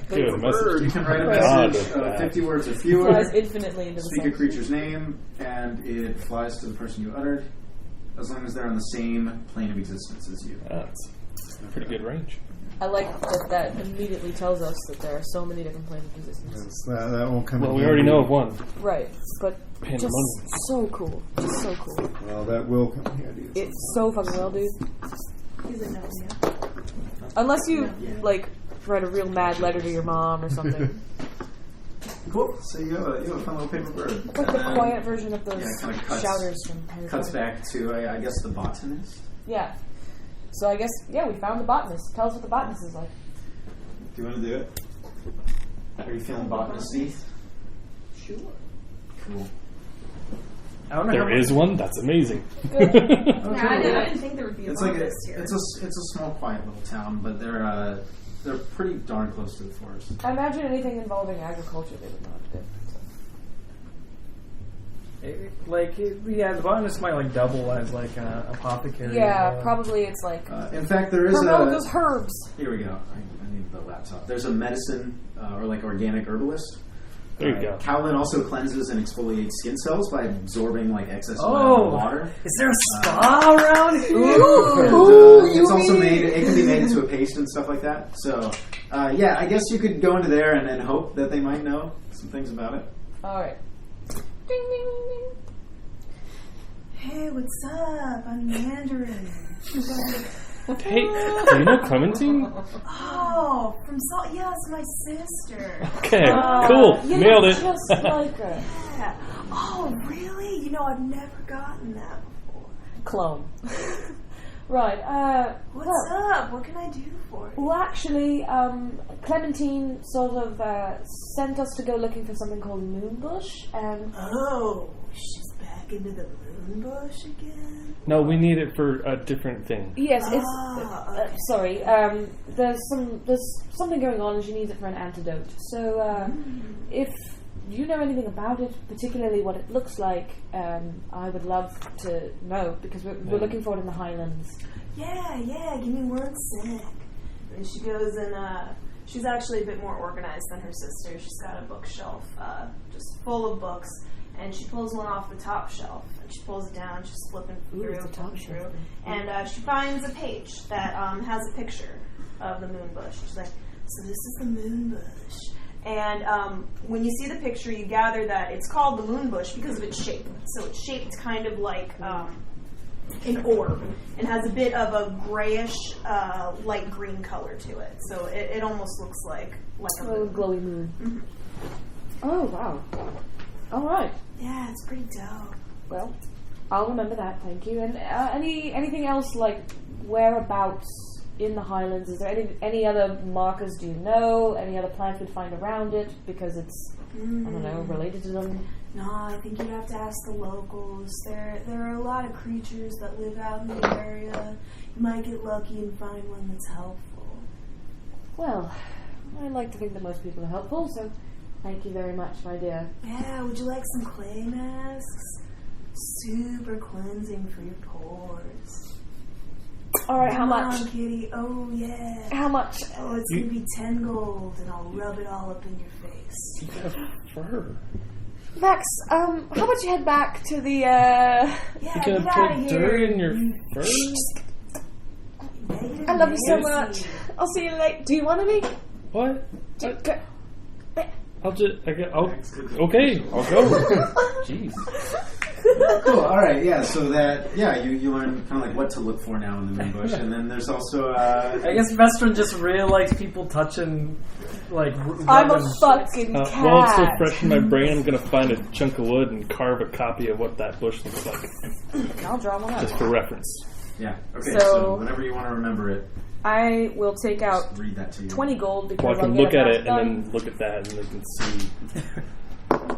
Give a message. You can write a God, message of that. 50 words or It fewer. flies infinitely into the Speak a sun. creature's name, and it flies to the person you uttered, as long as they're on the same plane of existence as you. That's a pretty good range. I like that immediately tells us that there are so many different planes of existence. Yes, that won't come Well, in we already handy. know of one. Right, but just Pandemonium. so cool. Just so cool. Well, that will come in handy. at It's some so fucking well, dude. He's a no, yeah. Unless you, like, write a real mad letter to your mom or something. Cool. So you have a fun little paper bird. It's like the quiet version of those Yeah, it kinda cuts- shouters from Harry Cuts Potter. back to, I guess, the botanist. Yeah. So I guess, yeah, we found the botanist. Tell us what the botanist is like. Do you want to do it? Are you feeling botanist-y? Sure. Cool. I don't know There is one? That's amazing. Yeah, I didn't think there would be a It's like botanist here. it's a small, quiet little town, but they're pretty darn close to the forest. I imagine anything involving agriculture they would not do. The botanist might like double as like an apothecary. Yeah, probably it's like In fact, there is her milk is a. herbs. Here we go. I need the laptop. There's a medicine or like organic herbalist. There you go. Cowlin also cleanses and exfoliates skin cells by absorbing like excess oil Oh, and water. is there a spa around here? And, it's also made. It can be made into a paste and stuff like that. So, yeah, I guess you could go into there and hope that they might know some things about it. All right. Ding ding ding. Hey, what's up? I'm Mandarin. Hey, do you know Clementine? Oh, from Salt. Yeah, it's my sister. Okay, cool. You Nailed look it. just like her. Yeah. Oh, really? You know, I've never gotten that before. Clone. Right. What's up? What can I do for you? Well, actually, Clementine sort of sent us to go looking for something called Moonbush, and Oh, she's back into the moonbush again? No, we need it for a different thing. yes, it's Okay. sorry. There's something going on, and she needs it for an antidote. So, if you know anything about it, particularly what it looks like, I would love to know, because we're looking for it in the Highlands. Yeah, give me 1 sec. And she goes and, she's actually a bit more organized than her sister. She's got a bookshelf just full of books, and she pulls one off the top shelf, and she pulls it down, she's flipping through, it's a top shelf. and she finds a page that has a picture of the moonbush. She's like, so this is the moonbush. And when you see the picture, you gather that it's called the moonbush because of its shape. So it's shaped kind of like an orb and has a bit of a grayish, light green color to it. So it almost looks like a Oh, moon. glowy moon. Mhm. Oh, wow. All right. Yeah, it's pretty dope. Well, I'll remember that. Thank you. And anything else, like whereabouts in the Highlands? Is there any other markers? Do you know any other plants we'd find around it? Because it's I don't know, related to them. No, I think you'd have to ask the locals. There are a lot of creatures that live out in the area. You might get lucky and find one that's helpful. Well, I like to think that most people are helpful, so thank you very much, my dear. Yeah, would you like some clay masks? Super cleansing for your pores. All right, how Come much? on, kitty. Oh, yeah. How much? Oh, it's going to be 10 gold, and I'll rub it all up in your face. You got fur. Max, how about you head back to the, Yeah, You get gonna out of put here. dirt in your fur? Negative I love you so Nancy. much. I'll see you later. Do you want any? What? Okay. Okay, I'll go. Jeez. Cool. All right. Yeah. So you learn kind of like what to look for now in the moonbush, and then there's also. I guess Vestron just really likes people touching, like. I'm a rubbing- fucking cat. While it's so fresh in my brain, I'm gonna find a chunk of wood and carve a copy of what that bush looks like, I'll draw one up. just for reference. Yeah. Okay. So- So whenever you want to remember it, I will take out just read that to you. 20 gold because Well, I can I'll get look at math it done. and then look at that, and they can see.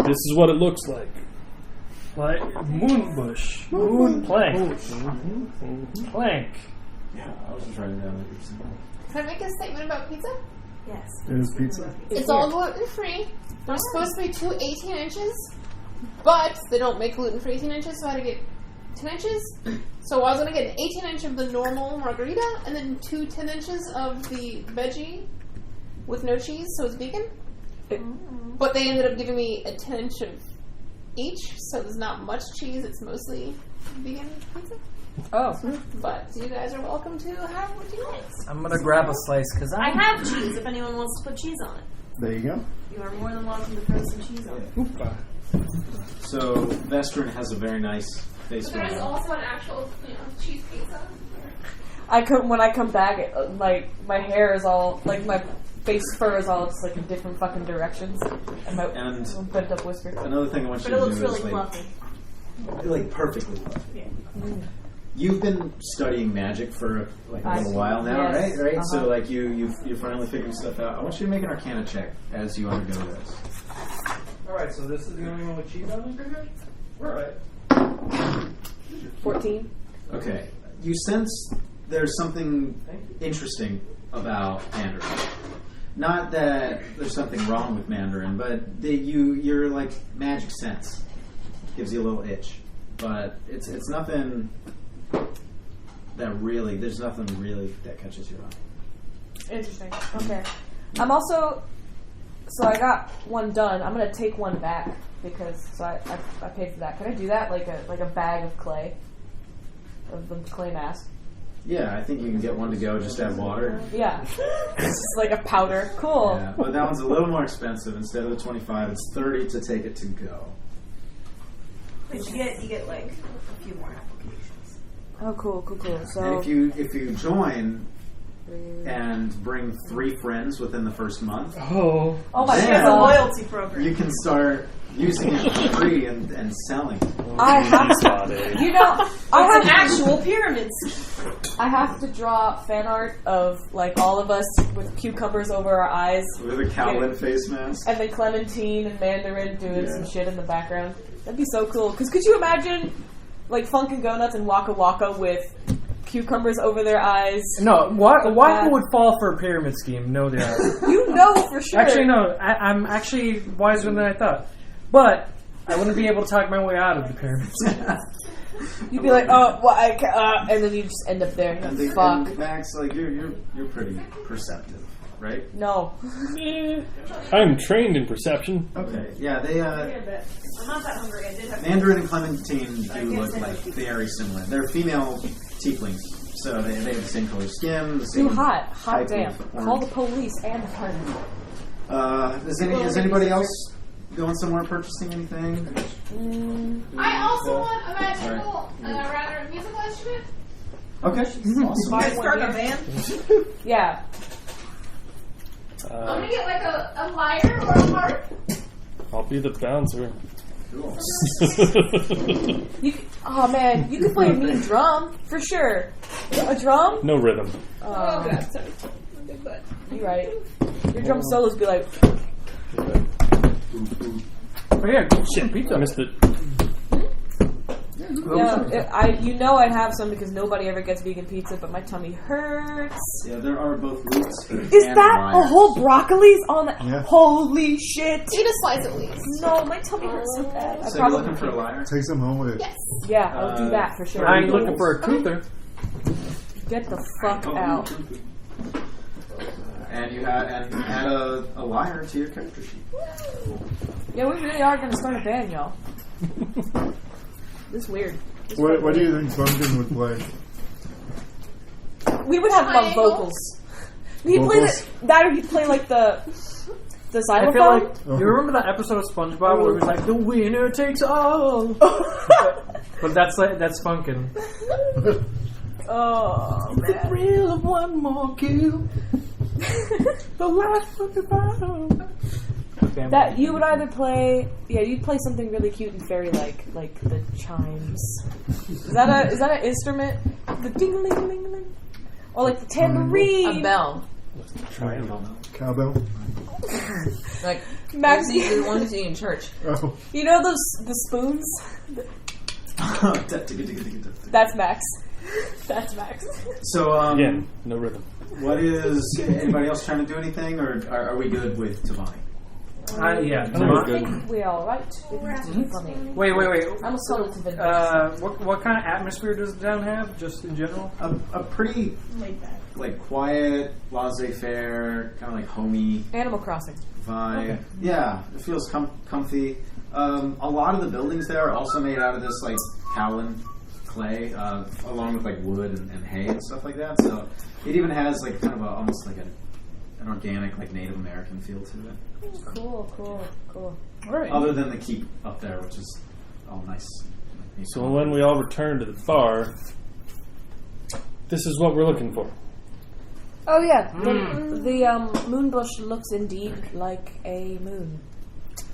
This is what it looks like. Like moonbush, moon plank, plank. Yeah. I was just writing down what you're saying. Can I make a statement about pizza? Yes. It is pizza. It's all gluten free. There's supposed to be 2 18 inches, but they don't make gluten free 18 inches, so I had to get 10 inches. So I was going to get an 18 inch of the normal margarita and then 2 10 inches of the veggie with no cheese, so it's vegan. But they ended up giving me a 10 inch of each, so there's not much cheese. It's mostly vegan pizza. Oh. But you guys are welcome to have what you like. I'm gonna grab a slice because I have cheese if anyone wants to put cheese on it. There you go. You are more than welcome to throw some cheese on it. So Vestron has a very nice face But for there's you. also an actual, cheese pizza. When I come back, like my hair is all like my face fur is all just like in different fucking directions, and my And bent up whiskers. another thing I want you But it to looks do really is fluffy. like perfectly fluffy. You've been studying magic for like a little while now, yes. right? So like you're finally figuring stuff out. I want you to make an Arcana check as you undergo this. Alright, so this is the only one with cheese on it? Alright. 14. Okay. You sense there's something interesting about Mandarin. Not that there's something wrong with Mandarin, but your like magic sense gives you a little itch. But it's nothing that really there's nothing really that catches your eye. Interesting. Okay. I'm also. So I got one done. I'm gonna take one back because I paid for that. Can I do that? Like a bag of clay, of the clay mask. Yeah, I think you can get one to go. Just add water. Yeah. It's just like a powder. Cool. Yeah, but that one's a little more expensive. Instead of the 25, it's 30 to take it to go. But you get like a few more applications. Oh, cool. So And if you join and bring 3 friends within the first month, Oh my then God. A loyalty program. you can start using it for free and selling. I have spotted. you know, It's an actual pyramid scheme. I have to draw fan art of like all of us with cucumbers over our eyes, With a Cowlin face mask. and then Clementine and Mandarin doing some shit in the background. That'd be so cool. Because could you imagine, like, Funk and Go Nuts and Waka Waka with cucumbers over their eyes? No, Waka would fall for a pyramid scheme, no doubt. You know for sure. Actually, no, I'm actually wiser than I thought. But I wouldn't be able to talk my way out of the pyramid scheme. You'd be like, oh, well, and then you just end up there. And Fuck. and Max, like you're pretty perceptive, right? No. I'm trained in perception. Okay, yeah, they I'm not that hungry. I did have Mandarin and Clementine do look like very similar. They're female tieflings, so they have the same color skin, the same Too hot. Hot type damn. of horn. Call the police and the firemen. Is anybody else going somewhere purchasing anything? I also want a magical, rather musical instrument. Okay, awesome. You guys start a band? Yeah. I'm gonna get like a lyre or a harp. I'll be the bouncer. Cool. Oh man, you could play a mean drum for sure. A drum? No rhythm. Oh god, sorry. You're right. Your drum solos be like. Oh yeah, shit, pizza. I missed it. Yeah, I'd have some because nobody ever gets vegan pizza, but my tummy hurts. Yeah, there are both roots. Is that a whole broccolis on that? Yeah. Holy shit! Eat a slice at least. No, my tummy hurts so bad. So you're looking for a lyre? Take some home with it. Yes. Yeah, I'll do that for sure. I ain't looking for a truther. Get the fuck out. And you add a lyre to your character sheet. Yeah, we really are gonna start a band, y'all. This is weird. What do you think Bumpkin would play? We would have him on vocals. He'd play that, or he'd play like the xylophone. I feel like you remember that episode of SpongeBob where it was like the winner takes all. But that's funkin'. Oh man. The thrill of one more kill. The last of the battle. That you would either play, you'd play something really cute and fairy-like, like the chimes. Is that an instrument? The ding-a-ling-a-ling-a-ling, or like the tambourine. A bell. Cowbell? Like, Max, the one you see in church. Oh. you know the spoons? That's Max. That's Max. So, Again, no rhythm. what is anybody else trying to do anything, or are we good with Tavani? Yeah. I think we're all right. Funny. Wait. I'm a solid to What kind of atmosphere does the town have, just in general? A pretty like quiet, laissez-faire, kind of like homey Animal Crossing vibe. Okay. Yeah, it feels comfy. A lot of the buildings there are also made out of this like Cowlin clay, along with like wood and hay and stuff like that. So it even has like kind of almost like an organic, like Native American feel to it. Cool. All right. Other than the keep up there, which is all nice. So when we all return to the bar, this is what we're looking for. Oh yeah, the moon bush looks indeed like a moon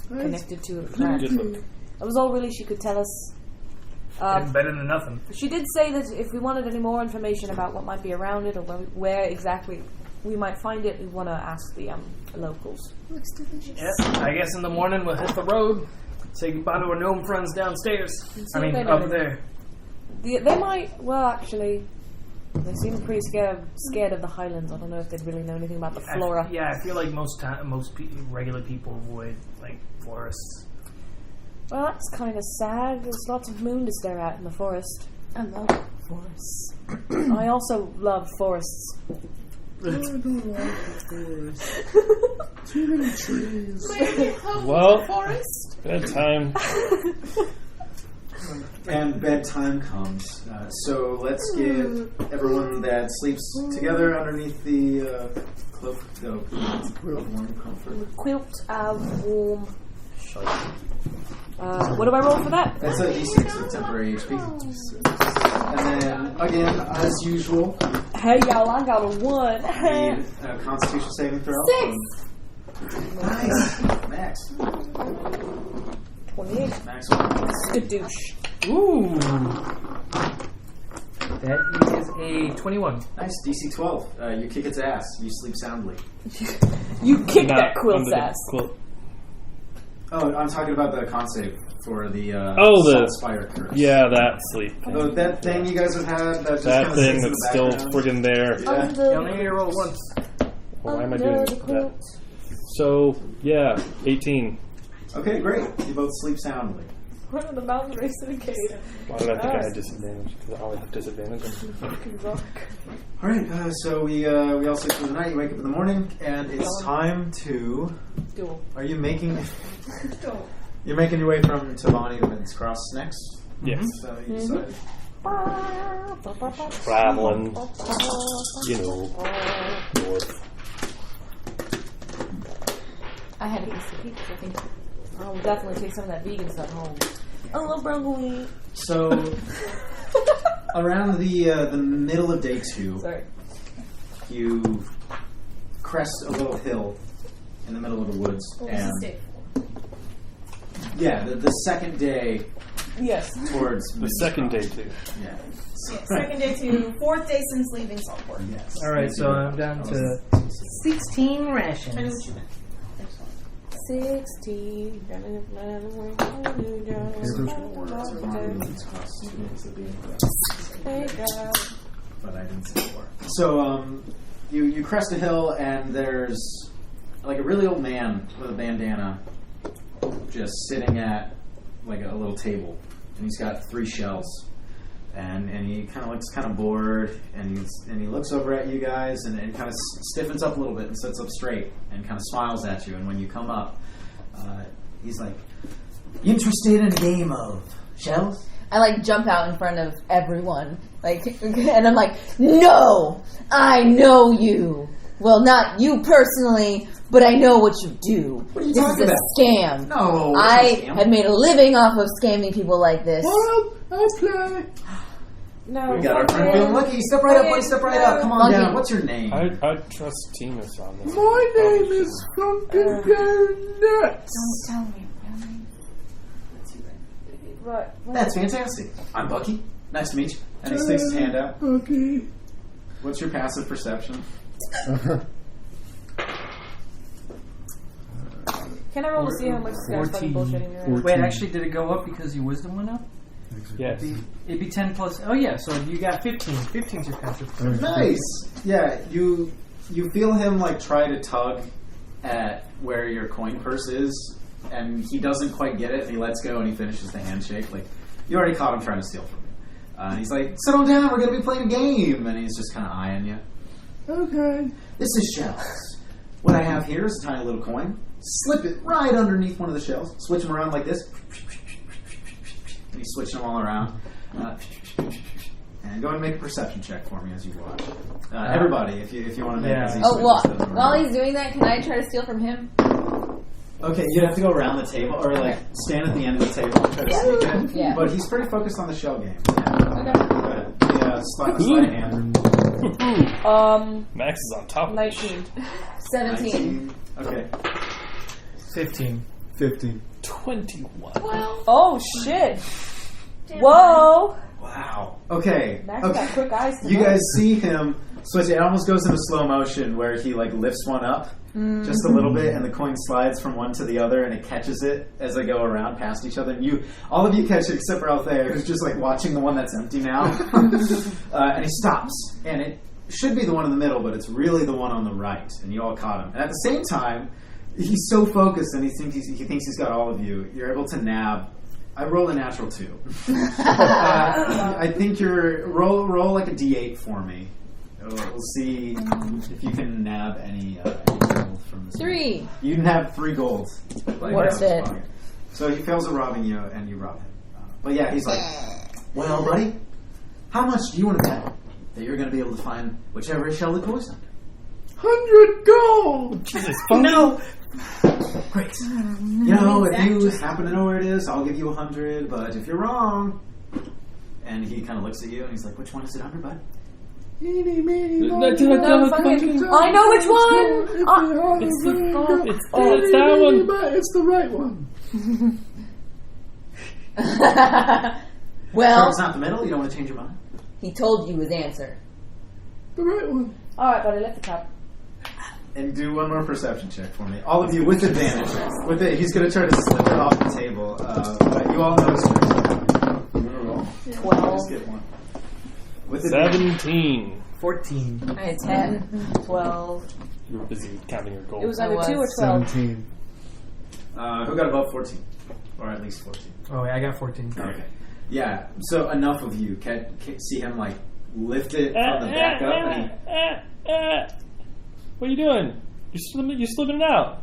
connected to a planet. Good look. That was all really she could tell us. It's better than nothing. She did say that if we wanted any more information about what might be around it or where exactly we might find it, we want to ask the locals. Looks delicious. Yes, I guess in the morning we'll hit the road, say goodbye to our gnome friends downstairs. See I mean, if they know up anything. there. They might. Well, actually, they seem pretty scared of the Highlands. I don't know if they'd really know anything about the flora. I feel like most regular people avoid like forests. Well, that's kind of sad. There's lots of moon to stare at in the forest. I love forests. I also love forests. I don't like the forest. Too many trees. Well, Forest. bedtime. And bedtime comes. So let's get everyone that sleeps together underneath the cloak, the warm comfort. Quilt of warm shape. What do I roll for that? That's a D6 of temporary HP. And then, again, as usual, Hey, y'all, I got a 1. need a Constitution saving throw. 6. Nice. Max. 28. Max. Skadoosh. Ooh. That is a 21. Nice. DC 12. You kick its ass. You sleep soundly. You kicked Not that quilt's under the ass. quilt. Oh, I'm talking about the con save for the the Spire curse. Yeah, that sleep. That thing you guys have had. That, just That kinda thing sits in that's the still background. friggin' there. Yeah. You only need to roll once. Why am I doing that? So, yeah, 18. Okay, great. You both sleep soundly. Run on the mountain race in a cave. Why did I think I had disadvantage? Because I always have disadvantage. All right, so we all sleep through the night. You wake up in the morning, and it's time to. Duel. Are you making? You're making your way from Tabani to Vince Cross next. Yes. So you decide. Traveling, north. I had a piece of pizza, I think. I'll definitely take some of that vegan stuff home. I love broccoli. So around the middle of day 2, Sorry. you crest a little hill in the middle of the woods, and yeah, the second day Yes. towards The second day, too. Yeah. Second day to 4th day since leaving Saltport. Yes. Alright, so I'm down to 16 rations. I knew what you meant. 16. But I didn't say more. So you crest a hill, and there's like a really old man with a bandana just sitting at like a little table, and he's got 3 shells, and he kind of looks kind of bored, and he looks over at you guys, and kind of stiffens up a little bit and sits up straight and kind of smiles at you. And when you come up, he's like, "You interested in a game of shells?" I like jump out in front of everyone, like, and I'm like, "No, I know you. Well, not you personally, but I know what you do. What are you this talking is a about? scam. No, I it's not a scam. have made a living off of scamming people like this." Well, I play. No. We got our friend feeling lucky. Step right up, buddy. Step right up. Come on Monkey. down. What's your name? I trust Timus on this. My name is Funkin' Go Nuts. Don't tell me. Right. That's fantastic. I'm Bucky. Nice to meet you. And he sticks his hand out. Okay. What's your passive perception? Can I roll to see how much this guy's fucking 14. bullshitting me right now? Wait, actually, did it go up because your wisdom went up? Yes. It'd be 10 plus. Oh, yeah, so you got 15. 15's your passive. Nice. Yeah, you feel him like try to tug at where your coin purse is, and he doesn't quite get it, and he lets go, and he finishes the handshake. Like, you already caught him trying to steal from you. And he's like, "Settle down, we're going to be playing a game." And he's just kind of eyeing you. Okay. This is shells. What I have here is a tiny little coin. Slip it right underneath one of the shells. Switch them around like this. And he's switching them all around. And go ahead and make a perception check for me as you watch. Everybody, if you want to make as he Oh, well, switches them while around. he's doing that, can I try to steal from him? Okay, you'd have to go around the table, or like stand at the end of the table and try to sneak in. Yeah. But he's pretty focused on the shell game. Okay. Go ahead. Yeah, slide a hand. Max is on top of this 19. 17. 19. Okay. 15. 15. 21. Oh, shit. Whoa. Wow. Okay. Max Okay. got quick eyes You tonight. guys see him switch. It almost goes into slow motion where he like lifts one up just a little bit, and the coin slides from one to the other, and it catches it as they go around past each other. And all of you catch it except for Althea, who's just like watching the one that's empty now. And he stops, and it should be the one in the middle, but it's really the one on the right, and you all caught him. And at the same time, he's so focused, and he thinks he's got all of you. You're able to nab. I rolled a natural 2. I think you're roll like a D8 for me. We'll see if you can nab any gold from this. 3. You can have 3 gold. Like, Worth it. So he fails at robbing you, and you rob him. But yeah, he's like, "Well, buddy, how much do you want to bet that you're going to be able to find whichever shell the toy's under?" 100 gold. Jesus, No. Great. You know, if you happen to know where it is, I'll give you 100. But if you're wrong, And he kind of looks at you, and he's like, "Which one is it under, bud?" I I know which one. It's that one. It's the right one. Well, So it's not the middle. You don't want to change your mind. he told you his answer. The right one. All right, buddy, lift the cup. And do one more perception check for me. All of you with advantage. With it, he's going to try to slip it off the table. But you all know it's true. You're going to roll. 12. Just get one. With advantage. 17. 14. I had 10, 12. You were busy counting your gold. It was I either was 2 or 12. 17. Who got above 14? Or at least 14. Oh, wait, I got 14. Okay. Yeah, so enough of you can see him, like, lift it from the back up. And What are you doing? You're slipping it out.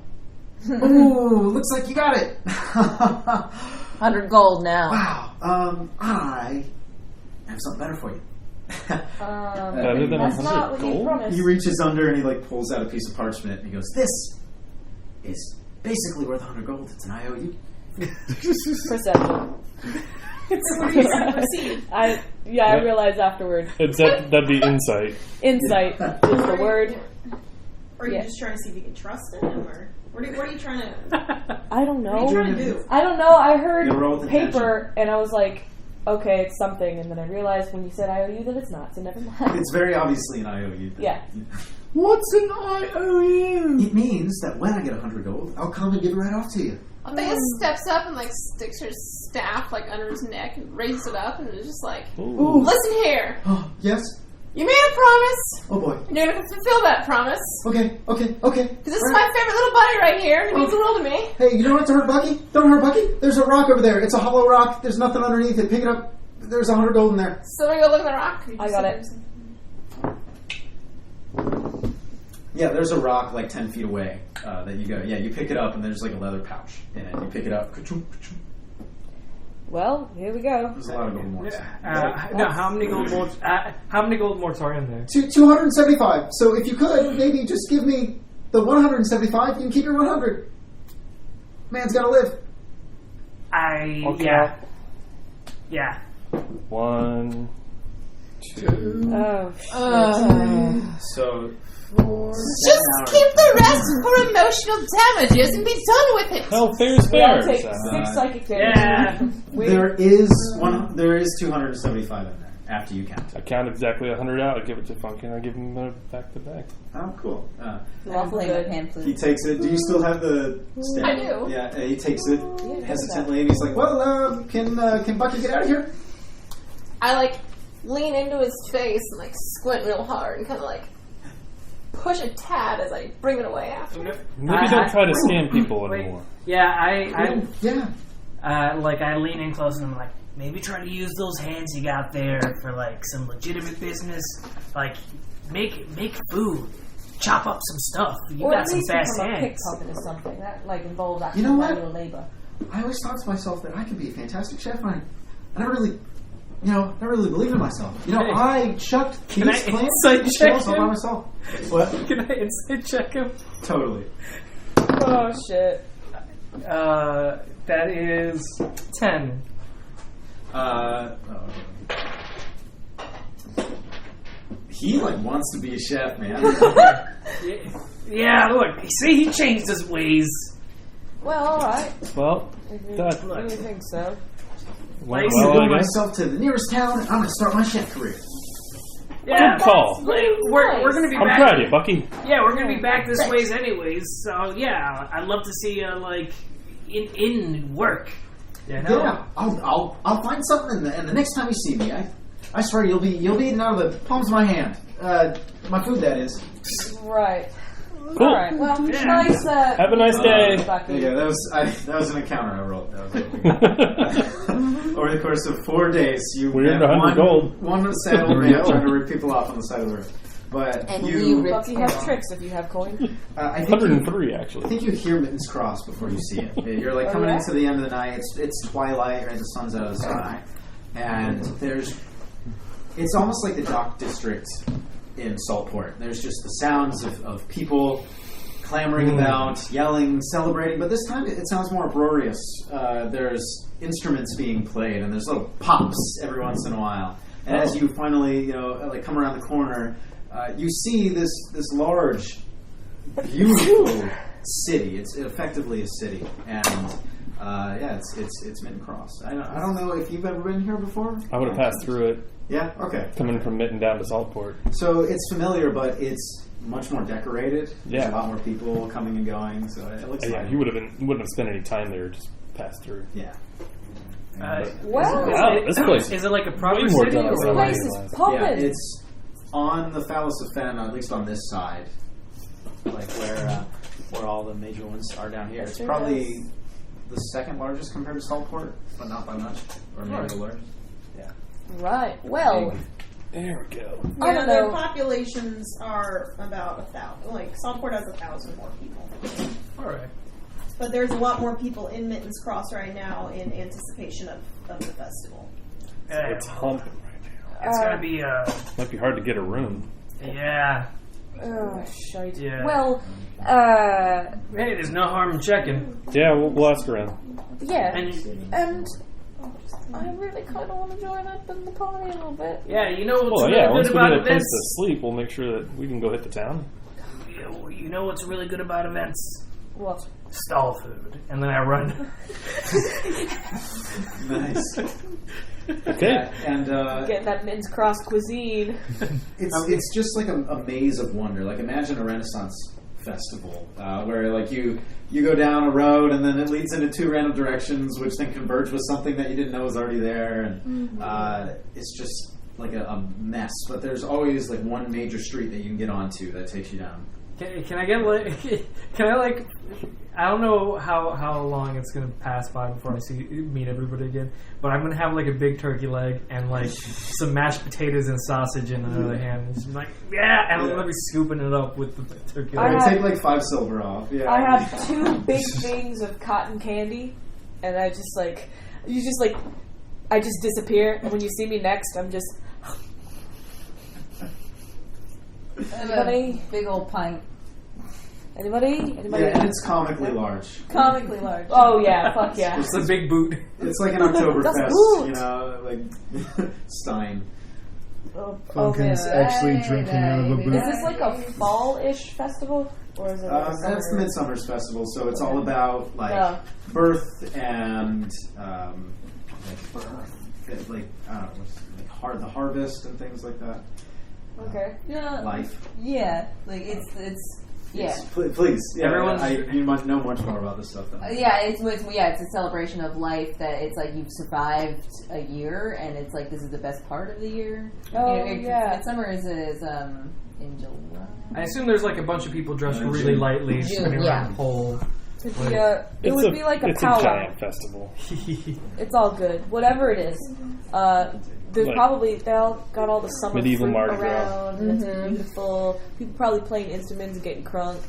ooh, looks like you got it. 100 gold now. Wow. I have something better for you. Better than That's 100 not what you gold? promised. He reaches under and he like pulls out a piece of parchment and he goes, "This is basically worth 100 gold. It's an IOU." Perception. I realized afterward. That'd be insight. Insight is the word. Or are you Yeah. just trying to see if you can trust him, or what are you trying to? I don't What are you know. trying to do? I don't know. I heard You'll roll with paper, and I was like, okay, it's something. And then I realized when you said IOU that it's not, so never mind. It's very obviously an IOU. Yeah. What's an IOU? It means that when I get 100 gold, I'll come and give it right off to you. Althea steps up and like sticks her staff like under his neck and raises it up and is just like, Ooh. "Listen here, Oh, yes? you made a promise, Oh boy. and you're gonna fulfill that promise. Okay. Because this is my favorite little buddy right here, and it means the world to me." Hey, you don't have to hurt Bucky. Don't hurt Bucky. There's a rock over there. It's a hollow rock. There's nothing underneath it. Pick it up. There's 100 gold in there. So we go look at the rock. I got it. Yeah, there's a rock like 10 feet away that you go. Yeah, you pick it up and there's like a leather pouch in it. You pick it up. Ka-choom, ka-choom. Well, here we go. There's a lot of gold morts. No, how many gold morts? How many gold morts are in there? 275. So if you could, maybe just give me the 175. You can keep your 100. Man's got to live. Yeah. Yeah. 1, 2. Oh, So Just keep the rest for emotional damages and be done with it. No, fair's yeah, fair. I'll take so. 6 psychic damage. Yeah. there is 275 in there after you count. I count exactly 100 out. I give it to Funky and I give him the back to back. Oh, cool. Lawfully my pan He flute. takes it. Do you still have the stick? I do. Yeah, he takes it hesitantly and he's like, "Well, can Bucky get out of here?" I like lean into his face and like squint real hard and kind of like push a tad as I bring it away after. Maybe don't try to scam people anymore. Yeah, I lean in close and I'm like, maybe try to use those hands you got there for like some legitimate business. Like make food, chop up some stuff. You Or got at some least fast become a hands. pickpocket or something that like involves actual You know what? manual labor. I always thought to myself that I could be a fantastic chef. I never really believed in myself. Hey, I chucked these Can I plants insight and check shells all by him? myself. What? Can I insight check him? Totally. Oh shit! That is 10. He wants to be a chef, man. Yeah, look, see, he changed his ways. Well, all right. Well, that What do you think so? went I'm gonna well, go I guess. myself to the nearest town and I'm gonna start my chef career. Yeah, Good call. we're gonna be I'm back. proud of you, Bucky. Yeah, we're gonna be back this ways anyways. So yeah, I'd love to see in work. You know? Yeah, I'll find something and the next time you see me, I swear you'll be eating out of the palms of my hand. My food, that is. Right. Cool. All right. Well, Yeah. nice. Have a nice day. Bucky. Yeah, that was an encounter I rolled. That was over the course of 4 days, you We earned met 100 gold. one saddle man trying to rip people off on the side of the road. But And you, we ripped Bucky has tricks if you have coin. I think 103, I actually. think you hear Mittens Cross before you see it. You're like coming into the end of the night. It's twilight, right? The sun's out of the sky, and it's almost like the dock district in Saltport. There's just the sounds of people clamoring about, yelling, celebrating. But this time it sounds more uproarious. There's instruments being played, and there's little pops every once in a while. And as you finally, like come around the corner, you see this large, beautiful city. It's effectively a city, and it's Mitten Cross. I don't know if you've ever been here before. I would have passed through it. Yeah. Okay. Coming from Mitten down to Saltport. So it's familiar, but it's much more decorated. Yeah. There's a lot more people coming and going. So it looks like you wouldn't have spent any time there. Just passed through. Yeah. This place is it like a proper way more city? done Or outside This than place I is realized. popping. Yeah, it's on the Phallus of Fen, at least on this side, like where all the major ones are down here. It's probably the second largest compared to Saltport, but not by much, or maybe the largest. Yeah. Right. Well, there we go. I Yeah, don't their know. populations are about 1,000. Like, Southport has 1,000 more people. Alright. But there's a lot more people in Mittens Cross right now in anticipation of the festival. It's humping right now. It's gonna be Might be hard to get a room. yeah. Oh, shite. Yeah. Well, Hey, there's no harm in checking. Yeah, we'll ask around. yeah. And And I really kind of want to join up in the party a little bit. yeah, you know what's Well, really yeah, once good we about get a place events? to sleep, we'll make sure that we can go hit the town. You know what's really good about events? What? Stall food. And then I run. Nice. Okay. And Getting that Mittens Cross cuisine. it's just like a maze of wonder. Like imagine a Renaissance festival where like you go down a road and then it leads into two random directions, which then converge with something that you didn't know was already there, and it's just like a mess. But there's always like one major street that you can get onto that takes you down. Can I get like I don't know how long it's gonna pass by before I meet everybody again, but I'm gonna have like a big turkey leg and like some mashed potatoes and sausage in another hand, and just be like and I'm gonna be scooping it up with the turkey leg. I take like 5 silver off. Yeah. I have 2 big things of cotton candy, and I just I just disappear, and when you see me next, I'm just. Anybody? Big old pint. Anybody? Yeah, and it's comically large. Comically large. Oh yeah, fuck yeah. It's a big boot. It's like an Oktoberfest, boot. you know, like Stein. Funkin's actually drinking out of a boot. Is this like a fall-ish festival, or is it? Like a That's the summer? Midsummer's Festival, so it's all about like birth and like I don't know, like the harvest and things like that. Okay. Yeah. Life. Yeah. Like it's yeah. Yes, please. Yeah, Everyone's- you must know much more about this stuff than I do. It's a celebration of life that it's like you've survived a year, and it's like this is the best part of the year. Oh, yeah. Midsummer is in July. I assume there's like a bunch of people dressed really lightly, spinning around the pole. It would be like a It's powwow. a giant festival. It's all good. Whatever it is. There's Like probably they all got all the summer medieval fruit Mardi Gras. around. And it's beautiful. People probably playing instruments and getting crunk.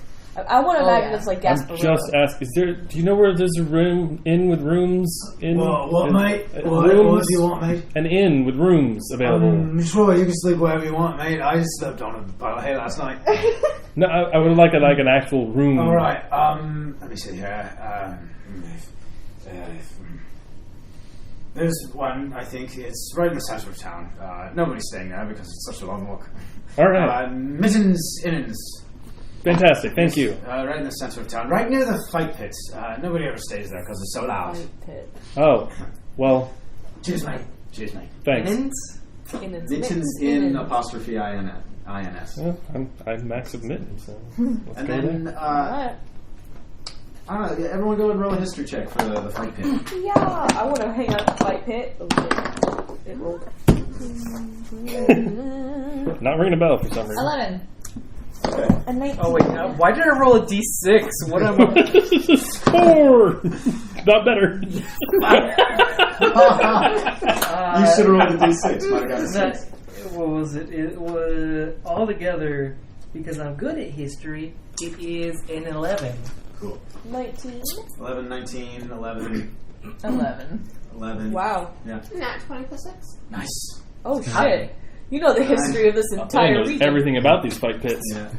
I want to imagine it's like I'm Gasparilla. just asking. Do you know where there's a inn with rooms? What, mate? What Rooms, do you want, mate? An inn with rooms available. Sure, you can sleep wherever you want, mate. I just slept on a pile of hay last night. No, I would like an actual room. All right. Let me see here. There's one. I think it's right in the center of town. Nobody's staying there because it's such a long walk. All right. Mittens Innings. Fantastic. Thank you. Right in the center of town, right near the fight pit. Nobody ever stays there because it's so loud. Pit. Oh, well. Cheers, mate. Cheers, mate. Thanks. Mittens in apostrophe INS. Well, I'm Max of Mittens, so let's And go then there. I don't know. Everyone go and roll a history check for the fight pit. Yeah, I want to hang out the fight pit. Oh shit! It rolled. Not ringing a bell for some reason. 11. Okay. A 19. Oh wait, why did I roll a d6? What am I? 4. Not better. You should have rolled a d6. Might have got a 6. What was it? It was altogether, because I'm good at history, it is an 11. Cool. 19. 11, 19, 11, 11. 11. Wow. Yeah. Nat 20 plus 6. Nice. Oh shit! You know the history of this entire knows region. everything about these fight pits. Yeah.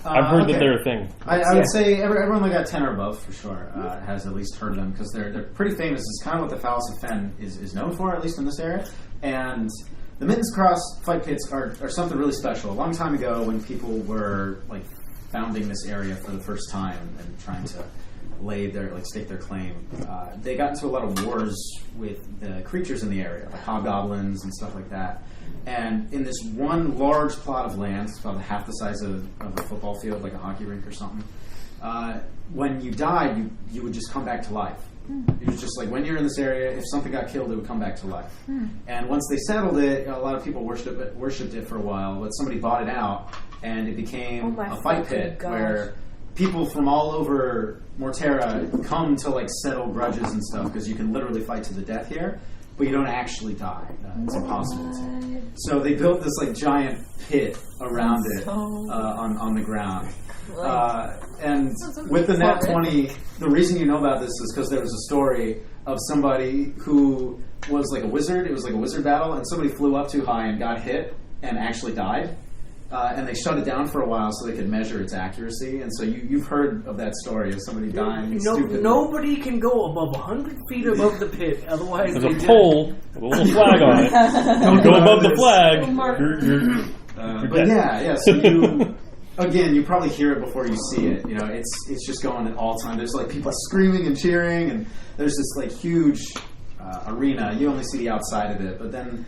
I've heard that they're a thing. I would say everyone that got 10 or above, for sure, has at least heard of them, because they're pretty famous. It's kind of what the Phallus of Fen is known for, at least in this area. And the Mittens Cross fight pits are something really special. A long time ago, when people were like founding this area for the first time and trying to stake their claim, they got into a lot of wars with the creatures in the area, like hobgoblins and stuff like that. And in this one large plot of land, it's about half the size of a football field, like a hockey rink or something, when you died, you would just come back to life. It was just like, when you're in this area, if something got killed, it would come back to life. And once they settled it, a lot of people worshipped it for a while, but somebody bought it out, and it became a fight pit where people from all over Mortera come to like settle grudges and stuff, because you can literally fight to the death here, but you don't actually die. It's impossible to. So they built this like giant pit around it on the ground. And with the Nat 20, the reason you know about this is because there was a story of somebody who was like a wizard. It was like a wizard battle, and somebody flew up too high and got hit and actually died. And they shut it down for a while so they could measure its accuracy. And so you've heard of that story of somebody dying. Nobody can go above 100 feet above the pit, otherwise there's a pole with a little flag on it. Don't go above the flag. You're but yeah. So you probably hear it before you see it. You know, it's just going at all time. There's like people screaming and cheering, and there's this like huge arena. You only see the outside of it, but then.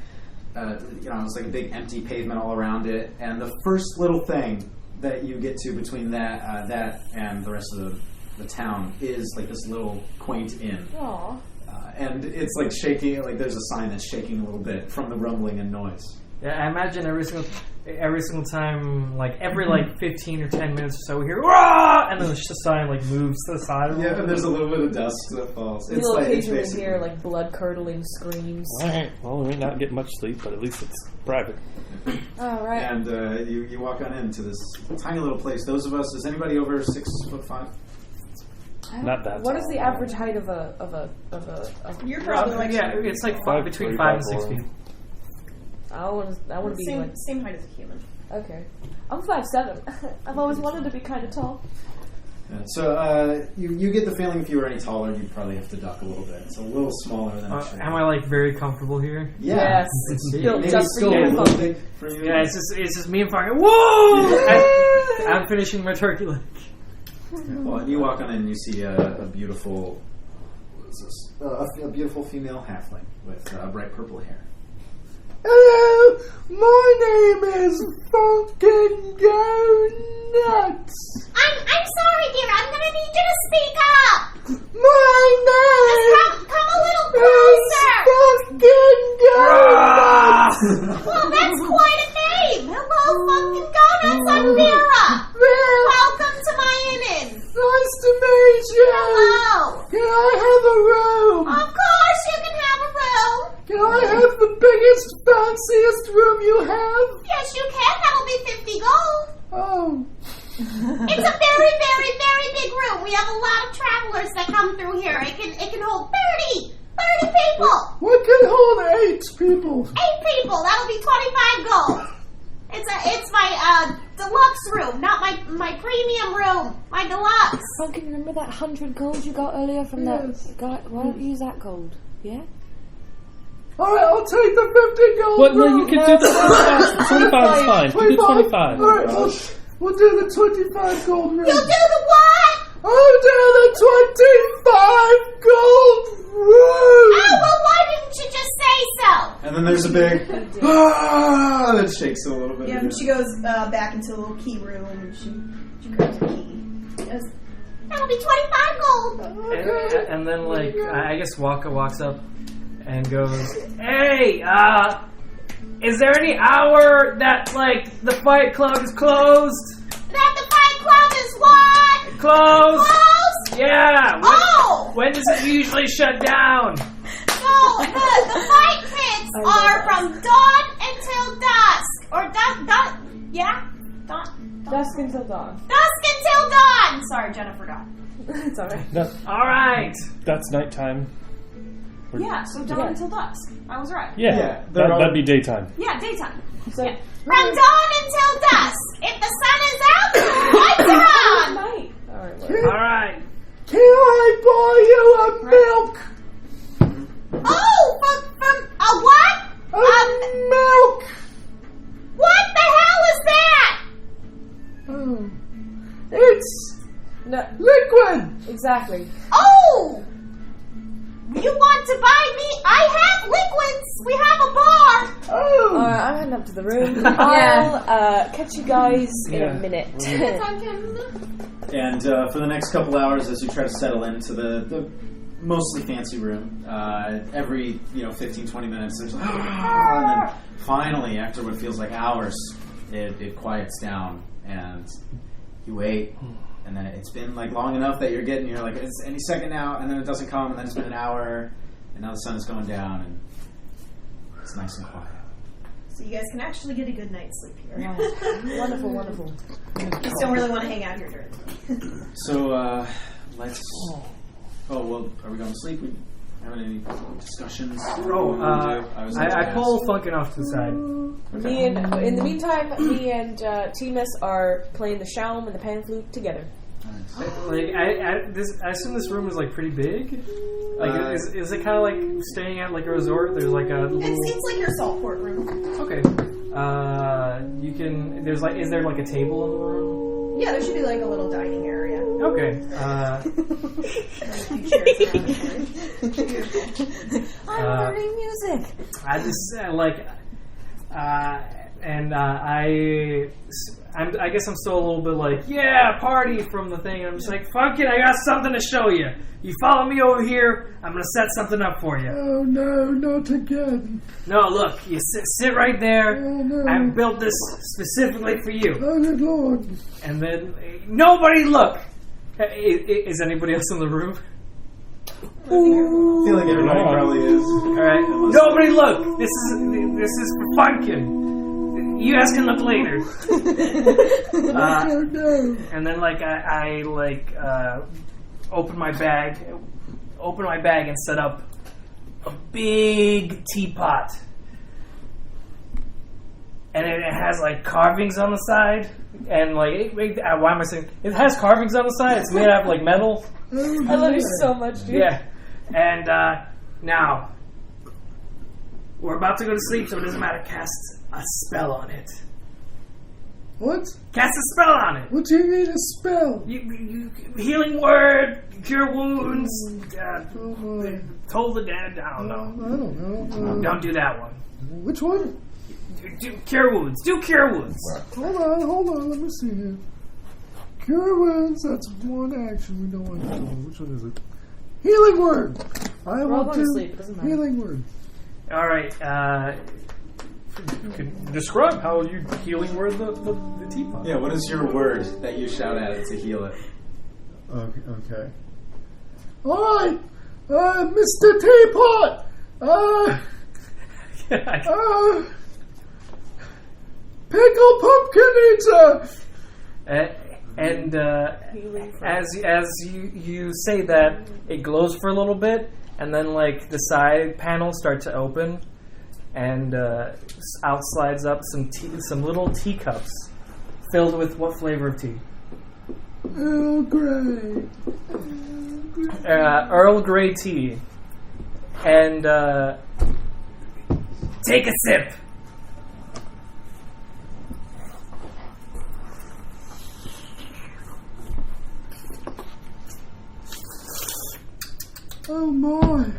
It's like a big empty pavement all around it, and the first little thing that you get to between that and the rest of the town is like this little quaint inn. And it's like shaking, like there's a sign that's shaking a little bit from the rumbling and noise. Yeah, I imagine every single time, like every 15 or 10 minutes or so, we hear "Wah!" and then the sign like moves to the side of it. Yeah, and there's a little bit of dust that falls. You'll occasionally hear like blood-curdling screams. All right. Well, we may not get much sleep, but at least it's private. All right. And you walk on into this tiny little place. Those of us, is anybody over 6'5"? Not that. What is the average height of a? You're probably like it's like between 5 and 6 feet. I want to be same height as a human. Okay, I'm 5'7". I've always wanted to be kind of tall. Yeah, so you get the feeling if you were any taller, you'd probably have to duck a little bit. It's a little smaller than it should. Am I very comfortable here? Yeah. Yes. Maybe still a little big for you. Yeah, it's just me and fucking whoa! I'm finishing my turkey leg. Well, and you walk on in and you see a beautiful, what is this? A beautiful female halfling with bright purple hair. Hello, my name is Funkin' Go Nuts. I'm sorry, dear. I'm gonna need you to speak up. My name Come a little closer. Funkin' Go Nuts. Well, that's quite a name. Hello, Funkin' Go Nuts. I'm Vera. Welcome to my inn. Nice to meet you. Hello. Can I have a room? Of course, you can have a room. Can I have the biggest, fanciest room you have? Yes, you can. That'll be 50 gold. Oh. It's a very, very, very big room. We have a lot of travelers that come through here. It can hold 30 people. What can hold 8 people? 8 people. That'll be 25 gold. It's my deluxe room, not my premium room. My deluxe. Funky, remember that 100 gold you got earlier from that guy? Why don't you use that gold? Yeah. Alright, I'll take the 50 gold. What? No, you can do the 25 is fine. You do 25. Alright, we'll do the 25 gold room. You'll do the what? I'll do the 25 gold room. Oh, well, why didn't you just say so? And then there's a big that shakes a little bit. Yeah, and she goes back into the little key room and she grabs the key. Yes. That'll be 25 gold. And then I guess Waka walks up and goes, "Hey, is there any hour that the Fight Club is closed?" That the Fight Club is what? Closed. Closed? Yeah. When does it usually shut down? So the fight pits are from dawn until dusk, or Dusk until dawn. Dusk until dawn. Sorry, Jenna forgot. It's alright. All right. That's nighttime. Yeah, so dawn until dusk. I was right. Yeah, that'd be daytime. Yeah, daytime. So, From dawn until dusk. If the sun is out, the lights are on. night. All right. Can I buy you a milk? Oh, from a what? Milk. What the hell is that? Oh, it's No, liquid. exactly. Oh, you want to buy me? I have liquids. We have a bar. Oh, I'm heading up to the room. I'll catch you guys in a minute. And for the next couple hours, as you try to settle into the mostly fancy room, every 15-20 minutes, there's and then finally, after what feels like hours, it quiets down, and you wait. And then it's been like long enough that you're like, it's any second now, and then it doesn't come, and then it's been an hour, and now the sun is going down, and it's nice and quiet. So you guys can actually get a good night's sleep here. Wonderful, wonderful. You just don't really want to hang out here during the day. So let's. Oh well, are we going to sleep? We having any discussions? I pull Funkin' off to the side. In the meantime, me and Timus are playing the shaum and the pan flute together. Like I assume this room is like pretty big. Like is it kind of like staying at like a resort? There's like a little... It's like your Saltport room. Okay. You can. Is there like a table in the room? Yeah, there should be like a little dining area. Okay. I'm learning music. I just I guess I'm still a little bit like, yeah, party from the thing. And I'm just like, fuck it, I got something to show you. You follow me over here, I'm going to set something up for you. Oh, no, not again. No, look, you sit right there. Oh, no. I built this specifically for you. Oh, good Lord. And then, nobody look. Is anybody else in the room? I feel like everybody probably is. All right, nobody look. This is for Funkin'. You guys can look later. And then I open my bag and set up a big teapot, and it has like carvings on the side, and why am I saying it has carvings on the side? It's made out of like metal. I love you so much, dude. Yeah, and now we're about to go to sleep, so it doesn't matter. Cast a spell on it. What? Cast a spell on it. What do you mean a spell? You healing word, cure wounds, toll the dead. I don't know. I don't know. Don't do that one. Which one? Do cure wounds. Do cure wounds. Hold on. Let me see here. Cure wounds. That's one action we don't want to do. Which one is it? Healing word. I will do sleep. It doesn't matter. healing word. All right. Describe how you healing word the teapot. Yeah, what is your word that you shout at it to heal it? Okay. All right, Mr. Teapot. Pickle pumpkin eater. And as you say that, it glows for a little bit, and then like the side panels start to open, and out slides up some little teacups filled with what flavor of tea? Earl Grey. Earl Grey tea. And take a sip. Oh my.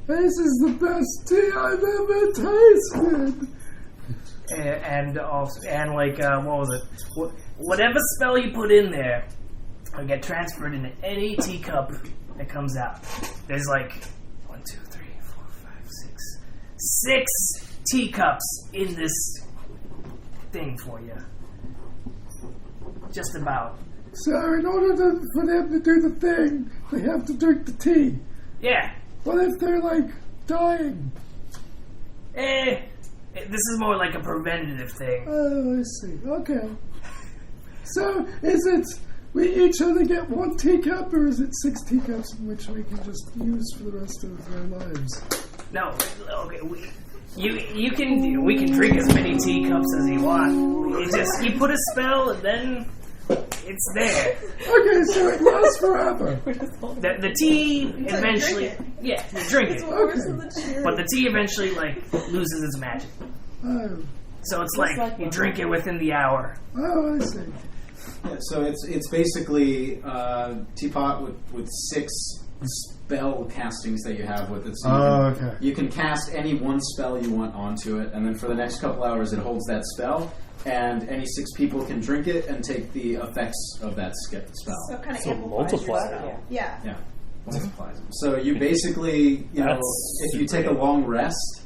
This is the best tea I've ever tasted. What was it? Whatever spell you put in there will get transferred into any teacup that comes out. There's 6 teacups in this thing for you. Just about. So in order for them to do the thing, they have to drink the tea. Yeah. What if they're dying? This is more like a preventative thing. Oh, I see. Okay. So, is it we each only get 1 teacup, or is it 6 teacups in which we can just use for the rest of our lives? No, okay, we can drink as many teacups as you want. You put a spell and then it's there. Okay, so it lasts forever. The tea eventually, you drink it. Okay. But the tea eventually loses its magic. Oh. So it's like you drink it within the hour. Oh, I see. Yeah, so it's basically a teapot with 6 spell castings that you have with it. So you can cast any one spell you want onto it, and then for the next couple hours it holds that spell, and any 6 people can drink it and take the effects of that spell. So kind of multiplies your it. spell. Yeah. Yeah, multiplies it. So you basically, if you take a long rest,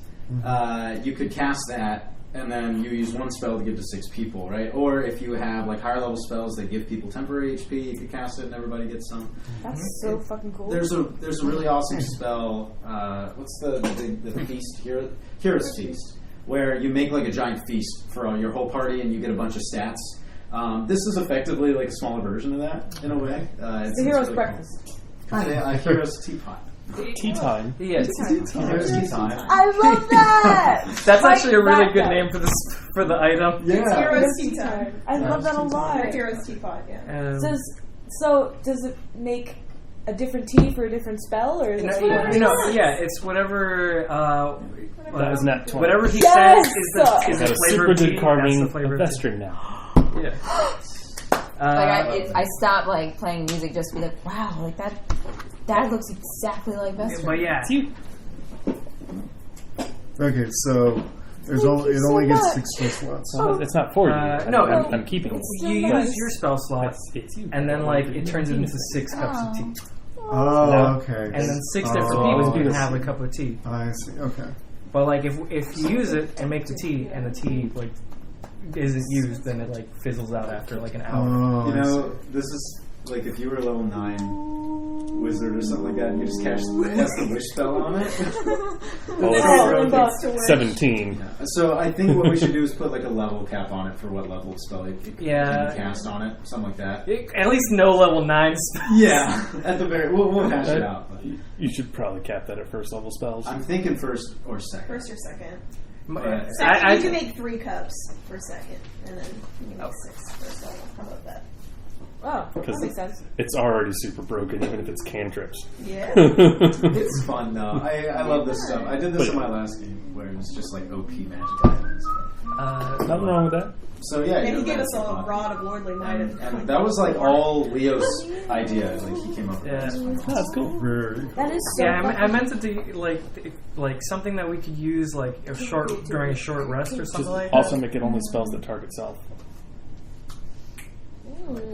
you could cast that, and then you use one spell to give to 6 people, right? Or if you have higher level spells that give people temporary HP, you could cast it and everybody gets some. That's so fucking cool. There's a really awesome spell. What's the feast? Hero's Feast, where you make a giant feast for your whole party and you get a bunch of stats. This is effectively a smaller version of that in a way. It's the hero's breakfast. A hero's teapot. Tea time. Yes. Hero's tea time. I love that. That's actually a really good name for the item. Yeah. Hero's tea time. I love that a lot. Hero's teapot. Yeah. Does it make a different tea for a different spell, or is it it's whatever. That was nat 20. Whatever he says is Got the a flavor super of tea. good carving That's the flavor of of Vestrin now. Yeah. I stopped playing music just to be like, wow, that looks exactly like Vestrin. But yeah, Okay, so it only gets 6 spell slots. Well, it's not for you. I'm keeping it. you use your spell slot, and then it turns it into 6 cups of tea. Oh, okay. And then 6 different people can have a cup of tea. I see. Okay. But if you use it and make the tea, and the tea isn't used, then it fizzles out after an hour. Oh, This is if you were a level 9 wizard or something like that, and you just cast the wish spell on it. Well, 17. Yeah. So I think what we should do is put a level cap on it for what level of spell you can cast on it, something like that. At least no level 9 spells. Yeah, at the very we'll hash it out. But You should probably cap that at first level spells. I'm thinking first or second. First or second. But Second, you can make 3 cups for second, and then you can make 6 first level. How about that? Oh, that makes sense. It's already super broken, even if it's cantrips. Yeah. It's fun though. I love this stuff. I did this in my last game where it was just OP magic items. Nothing wrong with that. So yeah, And he gave us a rod of lordly might. And that was all Leo's idea. He came up with this. Oh, that's cool. That is so I meant it to something that we could use during a short rest or something like that. Also make it only spells that target self.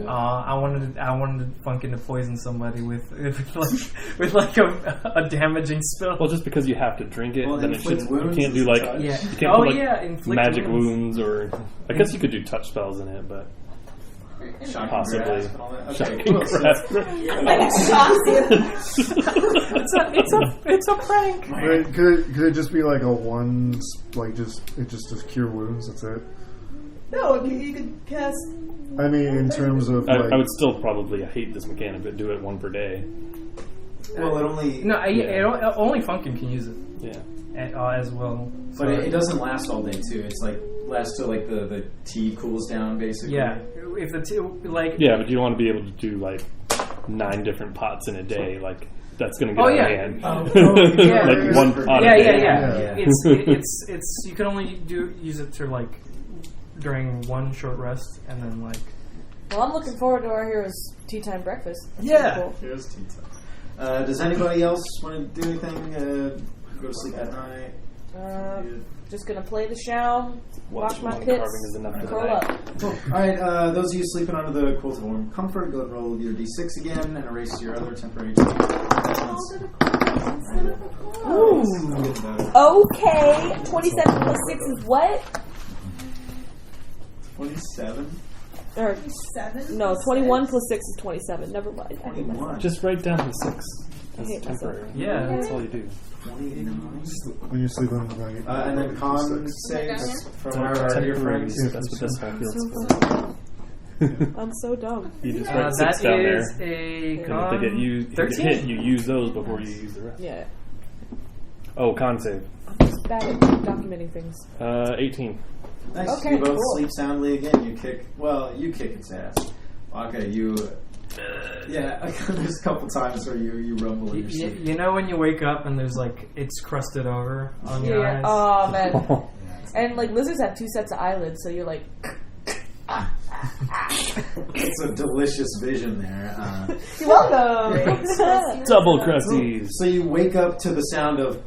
I wanted to funk into poison somebody with a damaging spell. Well, just because you have to drink it, then it shouldn't. You wounds can't do is you can't put magic wounds. or I guess you could do touch spells in it, but Shocking possibly grasp and all that. Okay, shocking cool. grasp. It's a prank. Right, could it just be a one, it just does cure wounds? That's it. No, you could cast. I mean, in terms of I would still probably hate this mechanic, but do it 1 per day. Well, it only only Funkin can use it. Yeah, as well. But it doesn't last all day too. It's lasts till the tea cools down basically. Yeah, if the tea yeah, but you don't want to be able to do 9 different pots in a day. That's going to get out of hand. Yeah. One pot a day. Yeah. It's you can only use it to during one short rest and then Well, I'm looking forward to our hero's tea time breakfast. That's Yeah. cool. Here's tea time. Does anybody else want to do anything? Go to sleep at night? Just gonna play the show, wash my one pits, carving is enough for the curl night. up. Cool. Alright, those of you sleeping under the quilt of warm comfort, go and roll your d6 again and erase your other temporary Okay, 27 plus 6 is what? 27? Or 7? no, 21 plus 6 is 27. Never mind. 21. Just write down the 6 as hate myself. temporary. Yeah. That's all you do. 29. when you sleep on the night. And then con saves from our dear friends. That's what this whole feels. I'm so dumb. You just write 6 that down there. is a And con if they get 13. hit, you use those before you use the rest. Yeah. Oh, con save. I'm just bad at documenting things. 18. Nice. Okay, You both cool. sleep soundly again. You kick its ass. Okay, you. There's a couple times where you rumble in your sleep. You know when you wake up and there's like it's crusted over on your eyes. Oh man. And like lizards have 2 sets of eyelids, so you're like. It's a delicious vision there. You're welcome. Double crusties. So you wake up to the sound of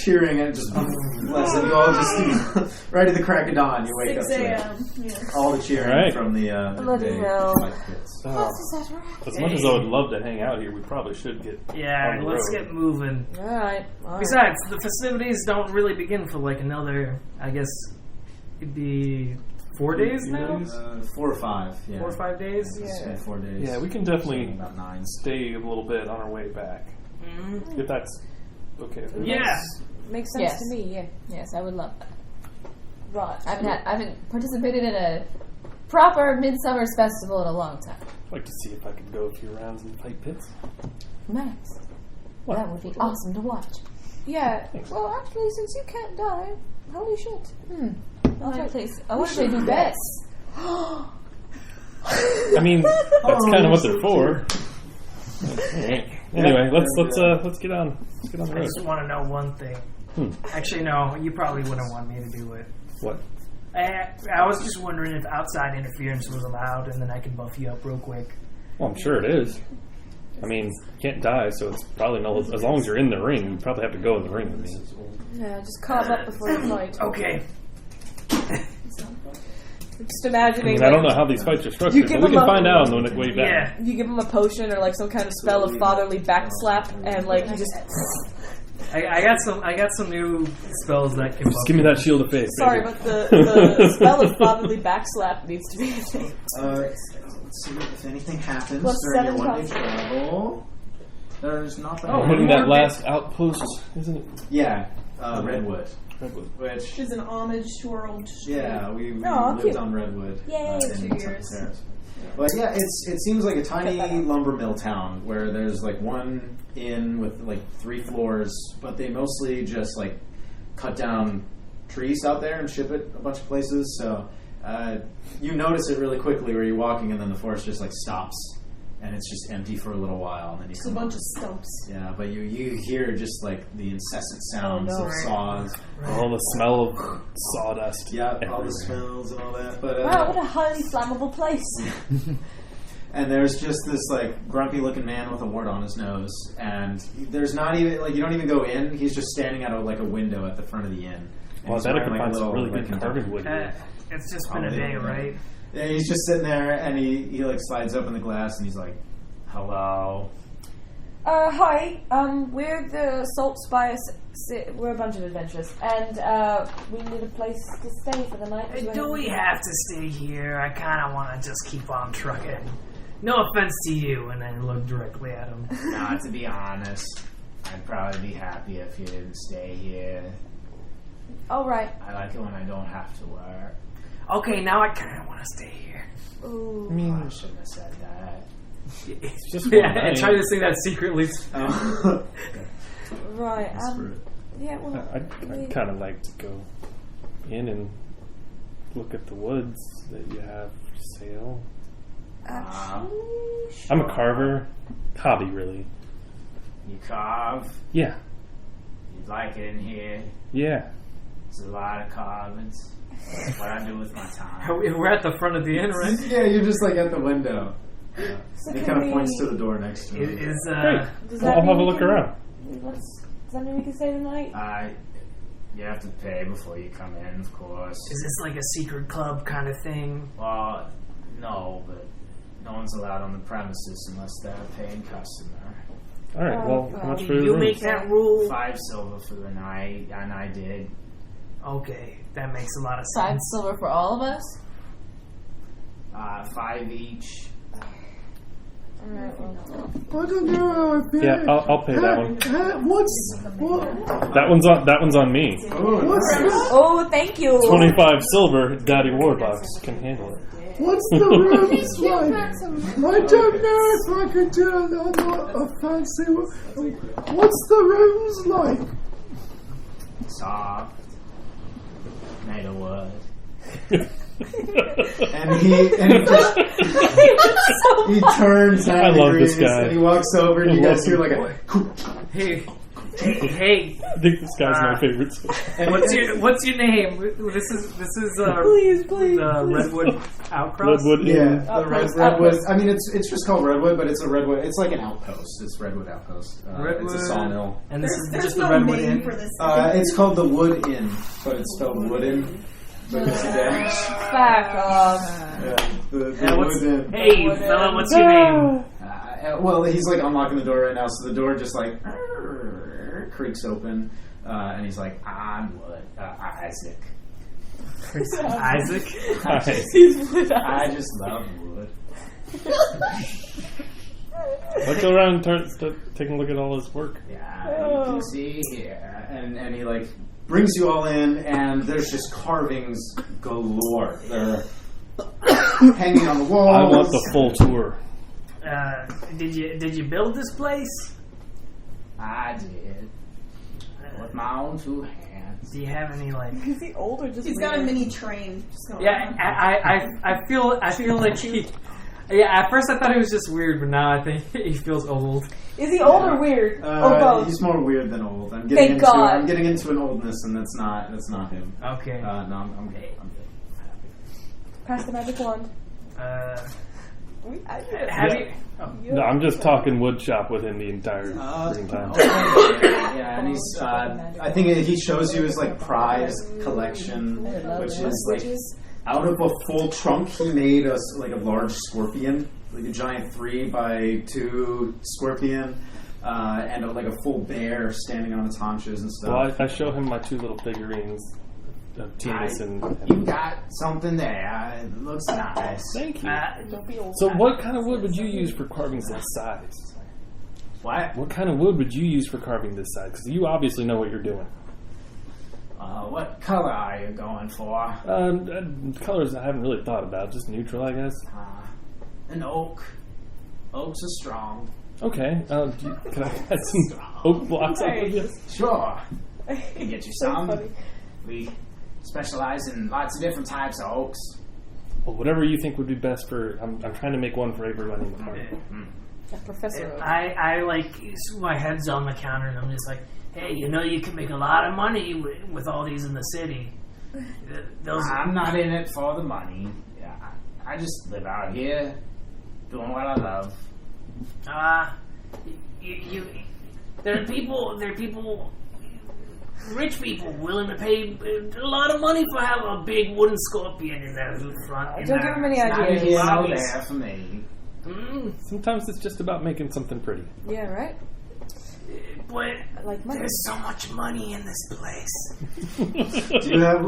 cheering and just less, and you all just right at the crack of dawn. You wake 6 up to a.m. Yeah. all the cheering Right. from the Bloody day hell. light pits. As much as I would love to hang out here, we probably should get Yeah, on the let's road. get moving. Alright. Besides, the festivities don't really begin for like another, I guess, it'd be 4 days now? 4 or 5. Yeah. 4 or 5 days? Spend 4 days. Yeah, we can definitely about 9. stay a little bit on our way back. Mm-hmm. If that's okay. Yeah. Makes sense to me, yeah. Yes, I would love that. Right. I haven't participated in a proper Midsummer's festival in a long time. I'd like to see if I could go a few rounds in the fight pits. Max, What? that would be awesome to watch. Yeah. Well, actually, since you can't die, holy shit. I wonder if they do bets. I mean, that's kind of what they're for. Anyway, let's get on. Let's get on the I road. just want to know one thing. Actually, no, you probably wouldn't want me to do it. What? I was just wondering if outside interference was allowed, and then I could buff you up real quick. Well, I'm sure it is. I mean, you can't die, so it's probably no. As long as you're in the ring, you probably have to go in the ring with me. Yeah, just calm up before you fight. Okay. Just imagining. I mean, I don't know how these fights are structured, but we can find out on the way back. Yeah. You give him a potion or like some kind of spell of fatherly backslap, and like you just. I got some new spells that can. Just give me that shield of faith. Sorry, baby. but the spell of fatherly backslap needs to be. Let's see if anything happens Plus during your 7 one-day plus- travel. There's nothing. Hitting that last outpost, isn't it? Yeah, Redwood. Redwood. Which is an homage to our old street. Yeah, we Aw, lived cute. on Redwood. Yay. In 2 years. Terrace. But yeah, it seems like a tiny lumber mill town where there's like one inn with like 3 floors, but they mostly just like cut down trees out there and ship it a bunch of places. So you notice it really quickly where you're walking, and then the forest just like stops. And it's just empty for a little while, and then you It's a bunch of stumps. Yeah, but you hear just like the incessant sounds of saws. All the smell of sawdust. Yeah, all everywhere. the smells and all that. But Wow, what a highly flammable place. and there's just this like grumpy looking man with a wart on his nose, and there's not even like you don't even go in. He's just standing at a window at the front of the inn. And Well, I he's bet I wearing, can like, find a some little, really good like, carving wood here. It's just been a day, right? Yeah, he's just sitting there, and he like slides open the glass, and he's like, "Hello." Hi. We're the Salt Spire. We're a bunch of adventurers, and we need a place to stay for the night. Do we have to stay here? I kind of want to just keep on trucking. No offense to you, and then look directly at him. Nah, to be honest, I'd probably be happy if you didn't stay here. All right. I like it when I don't have to work. Okay, now I kind of want to stay here. Ooh. I mean, I shouldn't have said that. it's just Yeah, one I night. tried to say that secretly. Right. Yeah. Well, I'd kind of like to go in and look at the woods that you have for sale. actually, I'm a carver. Hobby, really. You carve. Yeah. You'd like it in here. Yeah. It's a lot of carvings. That's what I do with my time. We're at the front of the inn, right? Yeah, you're just like at the window. So He can kind of we- points to the door next to him. Great. Does I'll that have mean a we look can- around. Does that mean we can stay tonight? You have to pay before you come in, of course. Is this like a secret club kind of thing? Well, no, but no one's allowed on the premises unless they're a paying customer. All right. Well, how much for the You room? make that rule? 5 silver for the night, and I did. Okay, that makes a lot of 5 sense. silver for all of us? 5 each. Alright, well. I don't know. Yeah, I'll pay that one. What? That one's on me. Oh, thank you. 25 silver. Daddy Warbox can handle it. What's the rooms like? I don't know if I could do it. I'm not a fancy one. What's the rooms like? Soft. Made of wood. and he turns 90 I love degrees this guy. and he walks over and you guys hear like a Hey. I think this guy's my favorite. And what's your name? This is please. Redwood Outcross. The Redwood. I mean, it's just called Redwood, but it's a Redwood. It's like an outpost. It's Redwood Outpost. Redwood, it's a sawmill. And this is There's just no the Redwood name Inn. for this. It's called the Wood Inn, but it's spelled Wooden. But it's a dash. Fuck off. Yeah, the Wood Inn. Hey, fella, what's your name? Well, he's like unlocking the door right now, so the door just like creaks open, and he's like, "I'm Wood, Isaac." Isaac? I just love wood. Let's go around and start taking a look at all his work. Yeah, you can see here, and he like brings you all in, and there's just carvings galore. They're hanging on the walls. I want the full tour. Did you build this place? I did. With my own 2 hands. Do you have any like? Is he old or just? He's got a mini train. Just going Yeah, I feel like he. Yeah, at first I thought he was just weird, but now I think he feels old. Is he old or weird? Or both? He's more weird than old. I'm Thank God. I'm getting into an oldness, and that's not him. Okay. No, I'm good. Pass the magic wand. Have you? No, I'm just talking wood shop with him the entire freaking time. Yeah, and he's. I think he shows you his like prize collection, which is like out of a full trunk. He made a large scorpion, like a giant 3x2 scorpion, and like a full bear standing on its haunches and stuff. Well, I show him my 2 little figurines of Timus and you got something there. It looks nice. Thank you. Don't be old. So, what kind of wood would you use for carvings this size? What? What kind of wood would you use for carving this size? Because you obviously know what you're doing. What color are you going for? Colors I haven't really thought about. Just neutral, I guess. An oak. Oaks are strong. Okay. Can I add some oak blocks up with you? Sure. Can get you some. funny. We specialize in lots of different types of oaks. Well, whatever you think would be best for. I'm trying to make one for everyone in the party. Professor. I like my head's on the counter and I'm just like, hey, you can make a lot of money with all these in the city. I'm not in it for the money. Yeah, I just live out here doing what I love. There are people, rich people willing to pay a lot of money for having a big wooden scorpion in their front. Don't give him any Not ideas. out there for me. Sometimes it's just about making something pretty. Yeah, right? But like money. There's so much money in this place. Do you have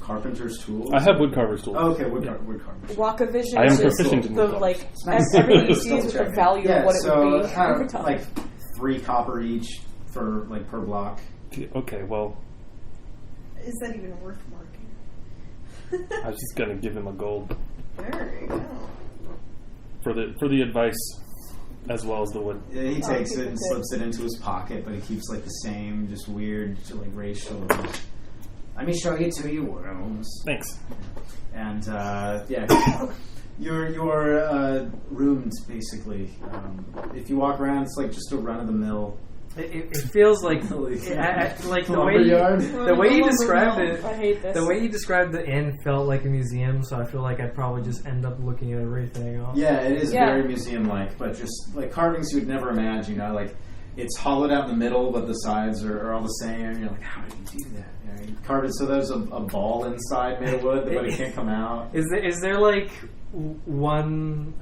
carpenter's tools? I have woodcarver's tools. Oh, okay, woodcarver's. Walk of vision. I am is proficient in the everything you see is with the value of what it would be every time. Like 3 copper each for per block. Okay, well, Is that even worth marking? I was just gonna give him a gold There you go. for the advice as well as the wood. Yeah, he takes it and slips it into his pocket, but he keeps the same, just weird, racial. Let me show you to your rooms. Thanks. And your rooms basically. If you walk around, it's just a run of the mill. It feels like the way you described it. I hate this. The way you described the inn felt like a museum, so I feel like I'd probably just end up looking at everything else. Yeah, it is very museum-like, but just carvings you would never imagine. It's hollowed out in the middle, but the sides are all the same. And you're like, how did you do that? You carve it so there's a ball inside made of wood, but it can't come out. Is there one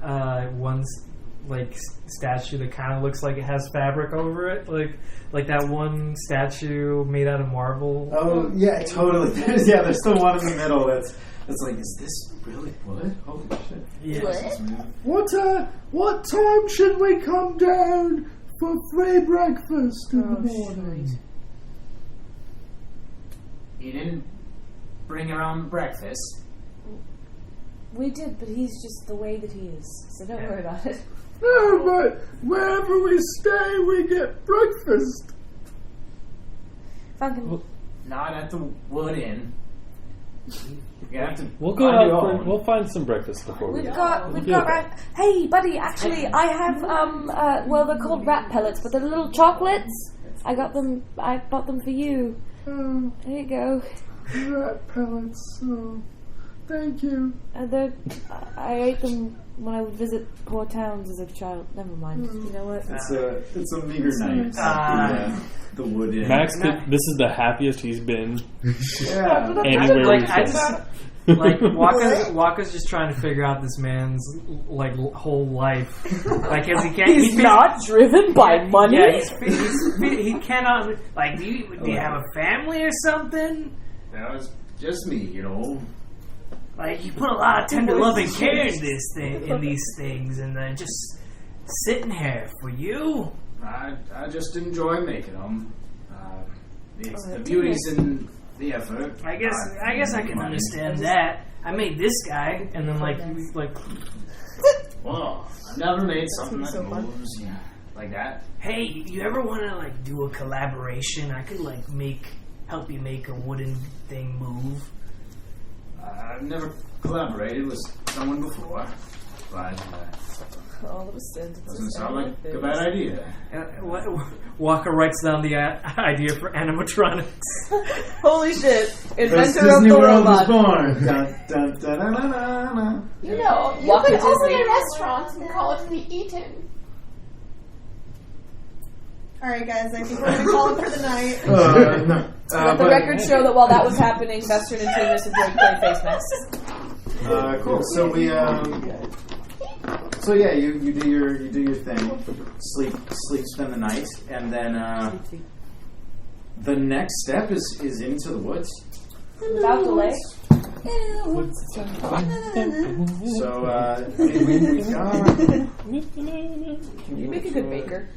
statue that kind of looks like it has fabric over it, like that one statue made out of marble? Oh yeah, totally. There's the one in the middle that's like, is this really wood? Holy shit! Yes. What time should we come down for free breakfast in the morning? You didn't bring your own breakfast. We did, but he's just the way that he is. So don't worry about it. No, but wherever we stay, we get breakfast. Funkin'. Not at the Wood Inn. You have to. We'll go out. We'll find some breakfast before we. We've got rat. Hey, buddy. Actually, I have well, they're called rat pellets, but they're little chocolates. I got them. I bought them for you. There you go. Rat pellets. Oh, thank you. I ate them when I would visit poor towns as a child. Never mind. You know what? It's a meager night. The Wood Inn. Max, this is the happiest he's been. Yeah. Anywhere we've I been. just like Waka's just trying to figure out this man's like whole life. Like, as he can't. He's not driven by money. Yeah, he cannot. Like, do you have a family or something? That was just me, you know. Like, you put a lot of tender love and care in these things, and then just sitting here for you. I just enjoy making them. The beauty's in the effort. I guess I can understand that. I made this guy, and then like. Well, I've never made something that moves like that. Hey, you ever want to like do a collaboration? I could like help you make a wooden thing move. I've never collaborated with someone before, but All of a sudden, doesn't sound like a bad idea. Waka writes down the idea for animatronics. Holy shit! Inventor Disney of the World robot. was born. Dun, dun, dun, dun, dun, dun, dun. You know, you Walk could to open Disney. a restaurant and call it the Eaton. Alright, guys, I think we're going to call it for the night. No. Let the record show that while that was happening, Vestern and Tunis enjoyed playing face masks. Cool. So we so yeah, you do your thing. Sleep, spend the night, and then the next step is into the woods. Without delay. So we You make a good baker.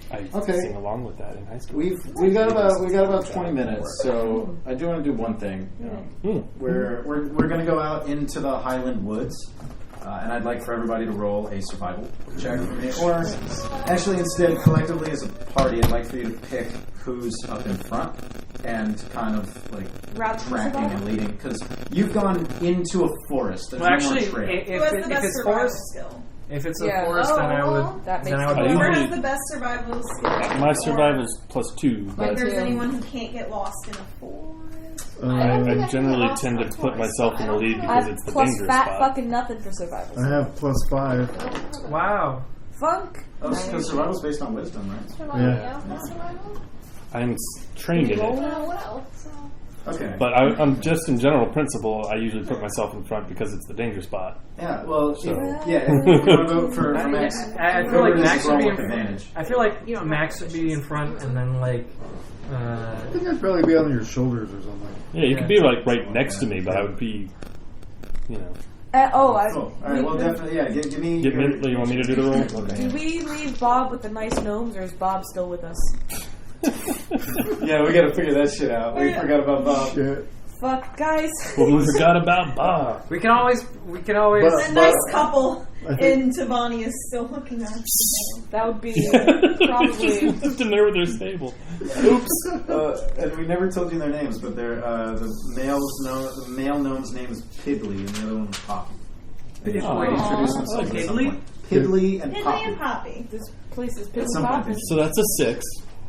I used to sing along with that in high school. we got about 20 minutes, so I do want to do one thing. We're going to go out into the Highland Woods, and I'd like for everybody to roll a survival check for me, or actually instead collectively as a party, I'd like for you to pick who's up in front and kind of like tracking and leading, because you've gone into a forest. There's Well, no actually, more trail. Who has the best it's survival forest, skill? if it's a forest, then I would. That makes Whoever usually- has the best survival skill? My survival's +2. Like, But there's anyone who can't get lost in a forest? I generally tend to put myself in the lead I because have it's the plus dangerous fat spot. fucking nothing for survival. I have +5. Wow. Funk. Oh, because survival's based on wisdom, right? Yeah. I'm trained in it. What else? Okay. But I'm just in general principle, I usually put myself in front because it's the danger spot. Yeah, well, So- if you want to vote for Max, I feel like Max should be in with front. advantage. I feel like Max should be in front, and then like. I think I'd probably be on your shoulders or something. Yeah, you could be like right next to me, but I would be, you know. Cool. All right. Well, definitely. Yeah. Give me. You want me to do the roll? Okay. Did we leave Bob with the nice gnomes, or is Bob still with us? Yeah, we got to figure that shit out. We forgot about Bob. Shit. Fuck, guys. Well, we forgot about Bob. We can always. The nice couple in Tavani is still hooking up. That would be probably. Just in there with their stable. Oops. And we never told you their names, but they're the male gnome's name is Piddly, and the other one was Poppy. They introduce themselves at some point. Piddly and Poppy. Piddly and Poppy. This place is At Piddly some Pop. point. So that's a 6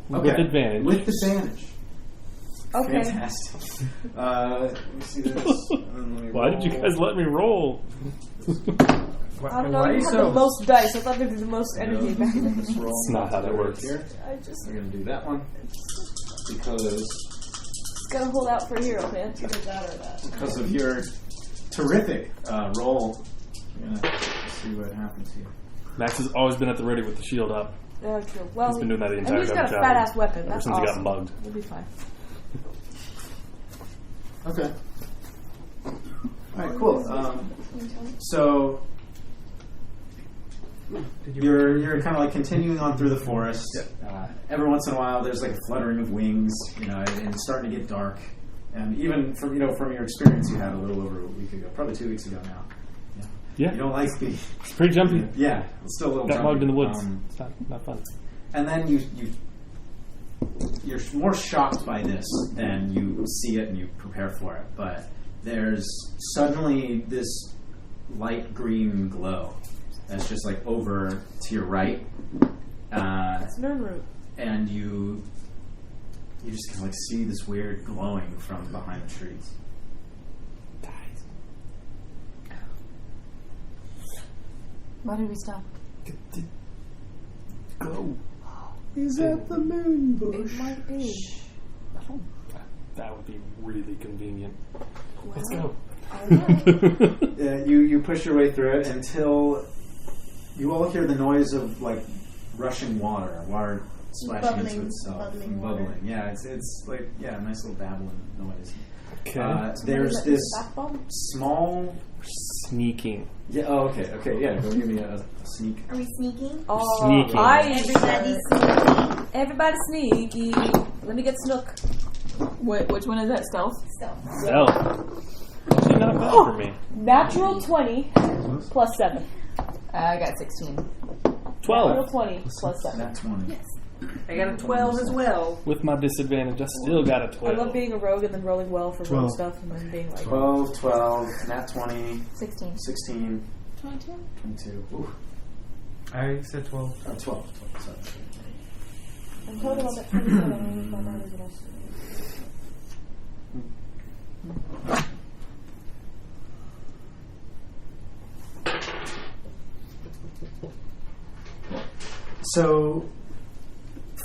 with advantage. With advantage. Okay. Fantastic. Let me see this. Why did you guys let me roll? I don't know. You had the most dice. I thought there'd be the most energy back there. That's not how that works. Here. We're going to do that one because Gotta hold out for a hero, man. Either that or that. because of your terrific roll. We're going to see what happens here. Max has always been at the ready with the shield up. Oh, true. Well, He's been doing that the and entire he's time. got a fat ass weapon. Ever That's since awesome. he got mugged. We'll be fine. Okay. All right. Cool. So you're kind of like continuing on through the forest. Every once in a while, there's like a fluttering of wings, and it's starting to get dark. And even from your experience, you had a little over a week ago, probably 2 weeks ago now. Yeah. You don't like the. It's pretty jumpy. Yeah, it's still a little. Got jumpy. mugged in the woods. It's not fun. And then you're more shocked by this than you see it and you prepare for it. But there's suddenly this light green glow that's just like over to your right. It's Nernroot. And you just kind of like see this weird glowing from behind the trees. Why did we stop? Glow. Is that the moon bush? It might be. That would be really convenient. Let's go. You push your way through it until you all hear the noise of like rushing water splashing into itself and bubbling. Yeah, it's like a nice little babbling noise. Okay. There's this small sneaking. Yeah. Oh, okay. Yeah. Go give me a sneak. Are we sneaking? Sneaking. Everybody sneaky. Let me get Snook. Which one is that? Stealth? Stealth. Actually, not bad for me. Natural 20 plus 7. I got 16. 12. Natural 20 plus 7. Nat 20. Yes. I got a 12 as well. With my disadvantage, I still got a 12. I love being a rogue and then rolling well for 12. rogue stuff and then being like 12, Nat 20, 16. 16, 22. 22. Ooh. I said 12. 12. Sorry. I'm told about that 27. My mind is an estimate. So,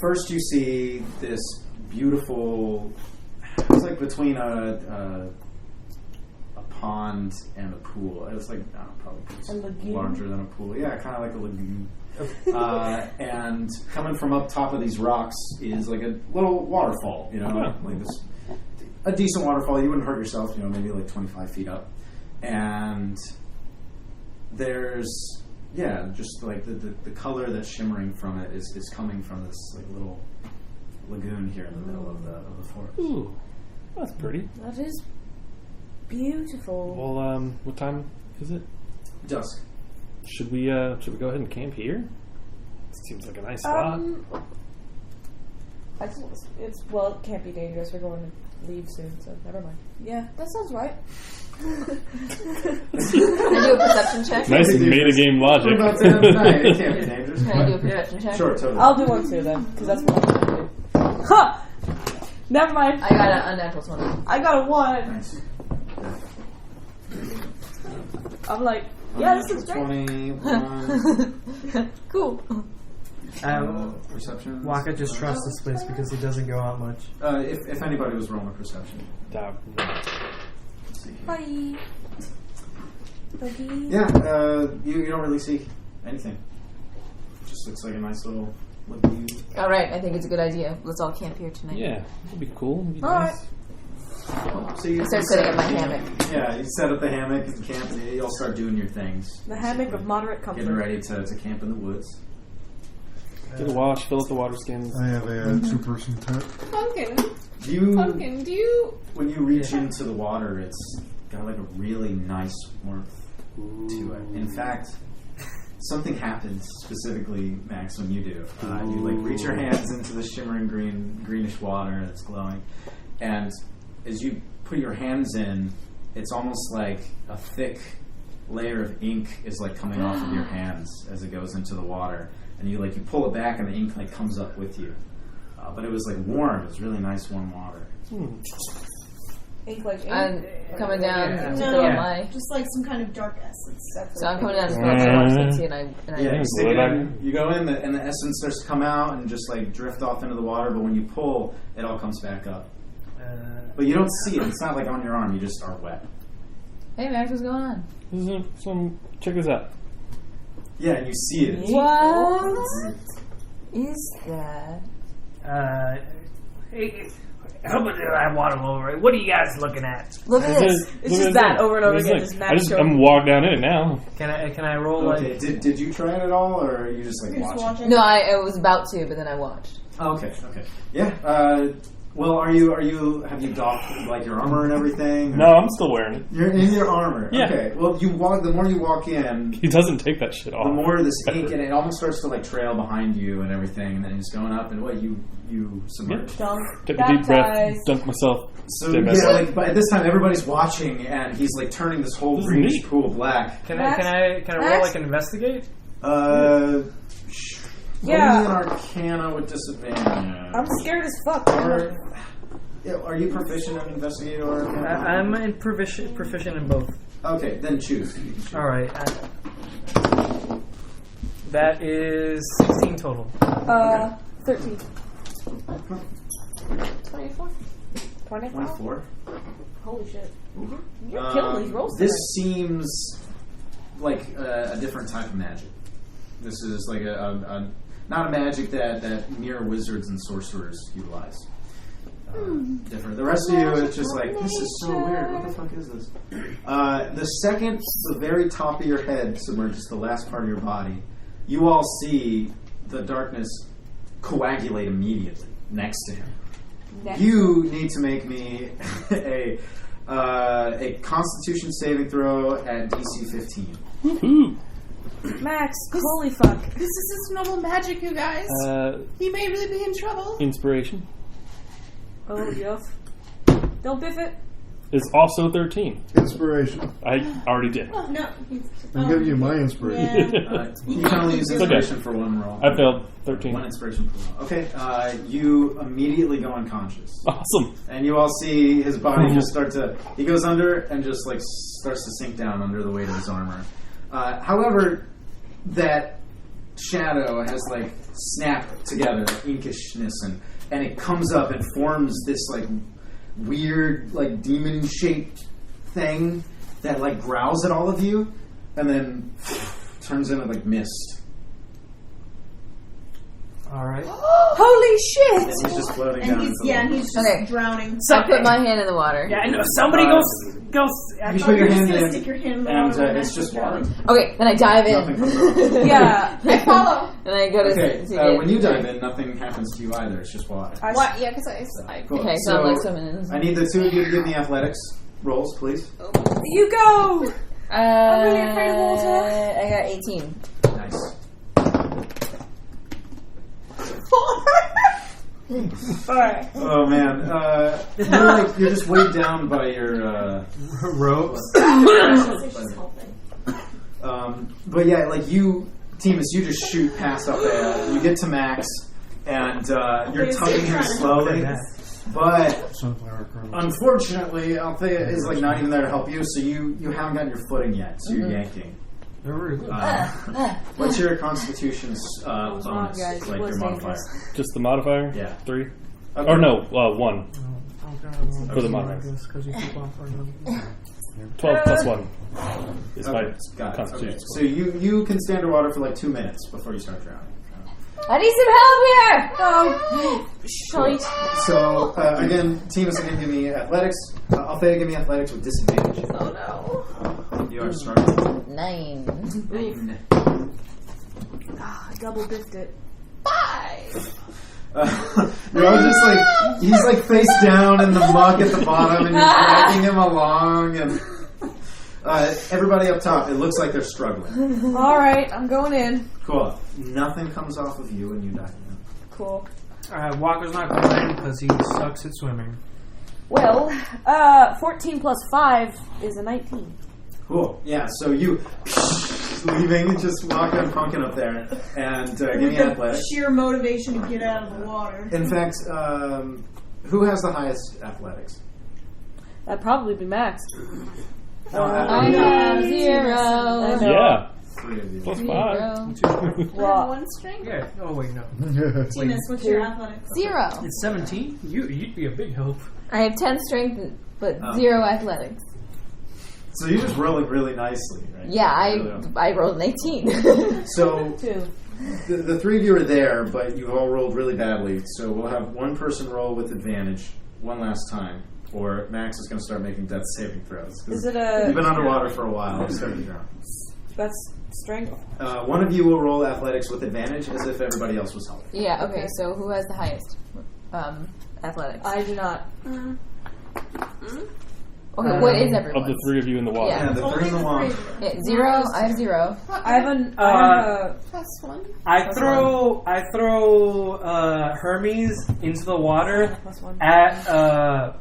first you see this beautiful. It's like between a pond and a pool. It's like probably larger than a pool. Yeah, kind of like a lagoon. And coming from up top of these rocks is like a little waterfall. Like this, a decent waterfall. You wouldn't hurt yourself. Maybe like 25 feet up, and there's. Yeah, just like the color that's shimmering from it is coming from this like little lagoon here in the middle of the forest. Ooh, that's pretty. That is beautiful. Well, what time is it? Dusk. Should we go ahead and camp here? Seems like a nice spot. It can't be dangerous. We're going to leave soon, so never mind. Yeah, that sounds right. Can I do a perception check? Nice metagame logic. It can't be dangerous. Can I do a perception check? Sure, totally. I'll do one too then, because that's what I'm going to do. Ha! Never mind. I got an unnatural 20. I got a 1. Nice. I'm like, yeah, this is great. 21. Cool. Perception. Waka just trusts this place because he doesn't go out much. If anybody was rolling a perception. Bye. Yeah, you don't really see anything. It just looks like a nice little lagoon. All right, I think it's a good idea. Let's all camp here tonight. Yeah, that'd be cool. It'd be All nice. So you start setting up my hammock. Yeah, you set up the hammock and camp, and you all start doing your things. The hammock of moderate comfort. Getting ready to camp in the woods. Get a wash, fill up the water skins. I have a two-person tent. Pumpkin, Pumpkin, do you... When you reach into the water, it's got like a really nice warmth to it. In fact, something happens specifically, Max, when you do. You like reach your hands into the shimmering greenish water that's glowing, and as you put your hands in, it's almost like a thick layer of ink is like coming off of your hands as it goes into the water, and you pull it back, and the ink like comes up with you. But it was like warm. It was really nice, warm water. Ink like ink? I'm coming down to No, fill up my... just like some kind of dark essence. So I'm coming down to fill up my water skins, and I Yeah, you stick it in, you go in, and the essence starts to come out and just like drift off into the water, but when you pull, it all comes back up. But you don't see it. It's not like on your arm. You just are wet. Hey Max, what's going on? Check this out. Yeah, and you see it. What is that? Hey, how much do I water over it? What are you guys looking at? Look at this. It's just that over and over again. Just I'm walk down in it now. Can I roll Okay, did you try it at all, or are you just like watching? No, I was about to, but then I watched. Oh, okay. Yeah. Well, have you doffed like your armor and everything? No, I'm still wearing it. You're in your armor. Yeah. Okay. Well, the more you walk in, He doesn't take that shit off. the more this ink, and it almost starts to like trail behind you and everything, and then it's going up, and what you submerge. Take a deep breath, dunk myself. So stay yeah, back. like, but at this time everybody's watching, and he's like turning this whole This is greenish neat. pool black. Can I roll like an investigate? Roll me Yeah. an Arcana with disadvantage. I'm scared as fuck. Are you proficient in investigate or? I'm proficient in both. Okay, then choose. All right. That is 16 total. 13. 24. 24. Holy shit. You're killing these rolls This tonight. seems like a different type of magic. This is like a not a magic that mere wizards and sorcerers utilize. Different. The rest of you, it's just like, this is so weird. What the fuck is this? The second the very top of your head submerges the last part of your body, you all see the darkness coagulate immediately next to him. You need to make me a Constitution saving throw at DC 15. Woohoo! Max, holy fuck. This is normal magic, you guys. He may really be in trouble. Inspiration Oh, yes. Don't biff it. is also 13. Inspiration. I already did. No. I'm giving you my inspiration. You can only use It's okay. inspiration for one roll. I failed 13. One inspiration per roll. Okay, you immediately go unconscious. Awesome. And you all see his body just start to... He goes under and just like starts to sink down under the weight of his armor. However, that shadow has like snapped together, inkishness, and it comes up and forms this like weird like demon shaped thing that like growls at all of you and then turns into like mist. All right. Holy shit! And he's just floating And down. he's into the water. he's just drowning. So I put my hand in the water. Yeah, I know. Somebody goes. You put your hand gonna in, stick your hand in the and water when it's that's just water. Okay, then I dive Nothing in. comes up. Yeah. I follow. And I go to Okay, see it. when you dive in, nothing happens to you either. It's just water. What? Yeah, because I Cool. Okay, so I'm like swimming in. I need the two of you to give me athletics rolls, please. You go! I'm really afraid of water. I got 18. Nice. Alright. Oh man, you're just weighed down by your ropes. But yeah, like you, Timus, you just shoot past Althea. You get to Max, and you're tugging him slowly. But unfortunately, Althea is like not even there to help you, so you haven't gotten your footing yet. So you're yanking. What's your Constitution's bonus? guys? Like your modifier? Just the modifier? Yeah. 3? Okay. Or no, 1. For the modifier. 12 plus 1 is my Got it. Constitution Okay. score. So you can stay underwater for like 2 minutes before you start drowning. I need some help here! Oh, shite. So again, Timus again give me athletics. Althea give me athletics with disadvantage. Oh no. You are struggling. 9. 9. I double biffed it. 5. You're all just like, he's like face down in the muck at the bottom, and you're dragging him along, and everybody up top, it looks like they're struggling. Alright, I'm going in. Cool. Nothing comes off of you when you dive in. Cool. Walker's not going because he sucks at swimming. Well, 14 plus 5 is a 19. Cool. Yeah, so you leaving, just walking, punking up there, and give me athletics. Sheer motivation to get out of the water. In fact, who has the highest athletics? That'd probably be Max. I have 0. Yeah. 3 of you. Plus 5. Well, 1 strength? Yeah. Oh wait, no. Timus, what's your athletics? 0. It's 17. You'd be a big help. I have 10 strength, but 0 athletics. So you just roll it really nicely, right? Yeah, I rolled an 18. So 2. the 3 of you are there, but you all rolled really badly. So we'll have one person roll with advantage one last time, or Max is going to start making death saving throws. Is it a... You've been underwater for a while. You're starting to drown. That's strength. One of you will roll athletics with advantage as if everybody else was helping. Yeah, okay, so who has the highest? athletics? I do not. Okay, what is everyone? Of the three of you in the water. Yeah, the three in the water. Yeah, 0. I have 0. I have a +1. I throw Hermes into the water at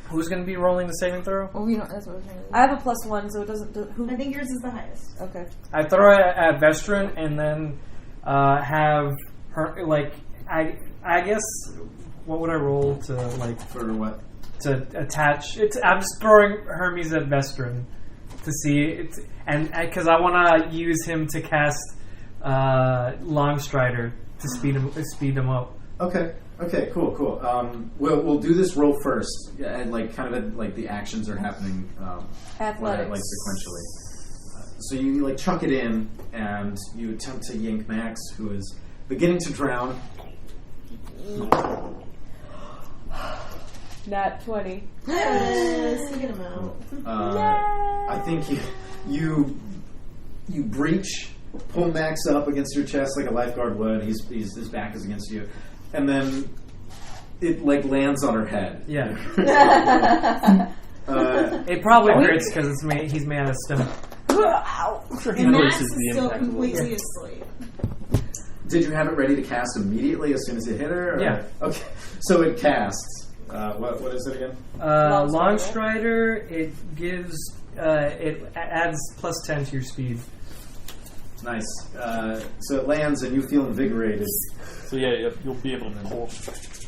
who's going to be rolling the saving throw? Well, we don't. That's what we're trying to do. I have a +1, so it doesn't. I think yours is the highest. Okay. I throw it at Vestrin and then have her like I guess what would I roll to like for what? To attach it. I'm just throwing Hermes at Vestrin to see it, and because I want to use him to cast Longstrider to speed him up. Okay, cool. We'll do this roll first, and like kind of like the actions are happening Athletics. like sequentially. So you like chuck it in, and you attempt to yank Max, who is beginning to drown. Nat 20. Yes, get him out. I think you breach, pull Max up against your chest like a lifeguard would. His back is against you, and then it like lands on her head. Yeah. It probably hurts because he's made out of stone. Ow! And Max is still completely asleep. Did you have it ready to cast immediately as soon as it hit her? Or? Yeah. Okay. So it casts. What is it again? Longstrider. It gives. It adds +10 to your speed. Nice. So it lands and you feel invigorated. So yeah, you'll be able to pull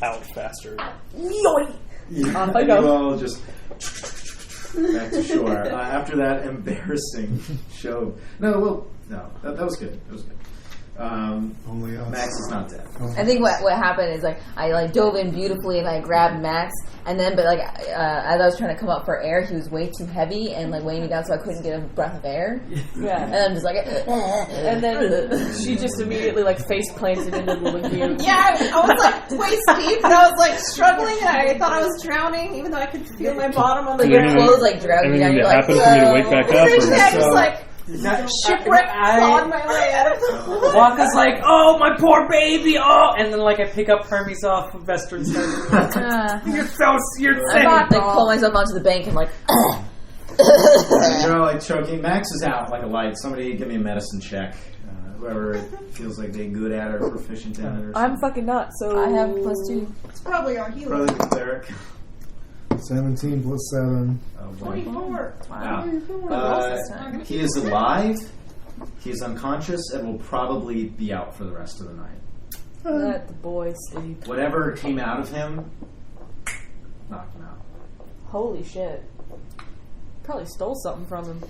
out faster. Yoink! You all just back to shore. After that embarrassing show. No, that was good. That was good. Only us. Max is not dead. I think what happened is like I like dove in beautifully and I grabbed Max, and then but like as I was trying to come up for air, he was way too heavy and like weighing me down, so I couldn't get a breath of air. Yeah, and I'm just like, and then she just immediately like face planted into the lagoon. Yeah, I was like waist deep, and I was like struggling, and I thought I was drowning, even though I could feel my bottom on the your ground. clothes like dragging me down. You're like, happen for me to wake back up. Essentially, I just like. Shipwreck clawed my way out of the water. Wonka's like, oh, my poor baby, oh, and then like I pick up Hermes off of Vestrin's head. You're sick. I like pull myself onto the bank and like. You're all like choking. Max is out like a light. Somebody give me a medicine check. Whoever feels like they're good at it or proficient at it. Or something. I'm fucking not. So I have +2. It's probably our healer. Probably the cleric. 17 plus 7. 24. Wow. He is alive. He is unconscious and will probably be out for the rest of the night. Let the boy sleep. Whatever came out of him, knocked him out. Holy shit. Probably stole something from him.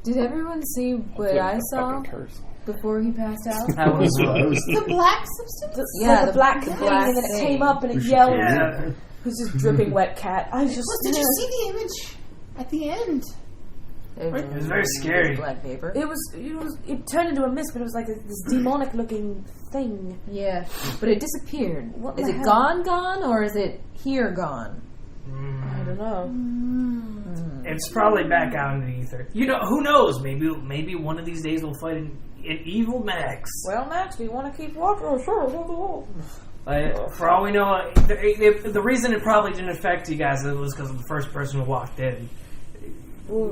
Did everyone see what I saw before he passed out? The black substance? Yeah, the black thing, and then it came up and it yelled. Yeah. It was just dripping wet cat. Did you see the image at the end? It was very scary. Black vapor. It turned into a mist, but it was like this demonic looking thing. Yeah, but it disappeared. What is the it hell? gone, or is it here gone? I don't know. It's probably back out in the ether. You know, who knows? Maybe one of these days we'll fight an evil Max. Well, Max, do you want to keep watching? Oh, sure. For all we know, the reason it probably didn't affect you guys was because the first person who walked in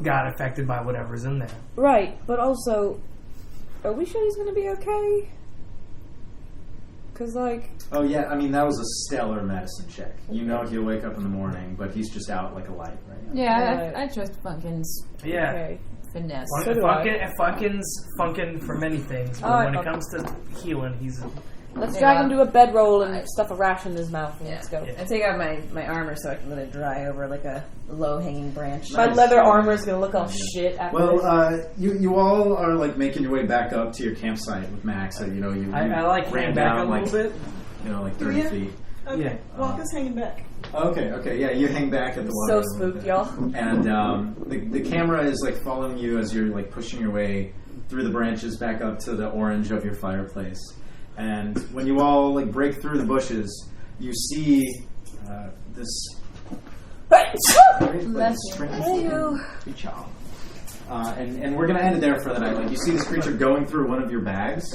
got affected by whatever's in there. Right, but also, are we sure he's going to be okay? Because, like... Oh, yeah, I mean, that was a stellar medicine check. You know he'll wake up in the morning, but he's just out like a light right now. Yeah, I trust Funkin's finesse. Funkin's funkin' for many things, but when it comes to healing, he's... Let's drag him to a bedroll and stuff a ration in his mouth. And let's go. I take out my armor so I can let it dry over like a low-hanging branch. My leather armor is going to look all shit after this. You all are like making your way back up to your campsite with Max. So, you I like ran back down a little bit. Like 30 feet. Okay. Yeah. Wonka's hanging back. Okay, yeah, you hang back at the water. So spooked, y'all. And the camera is like following you as you're like pushing your way through the branches back up to the orange of your fireplace. And when you all like break through the bushes, you see this very strange creature. And we're gonna end it there for the night. Like you see this creature going through one of your bags,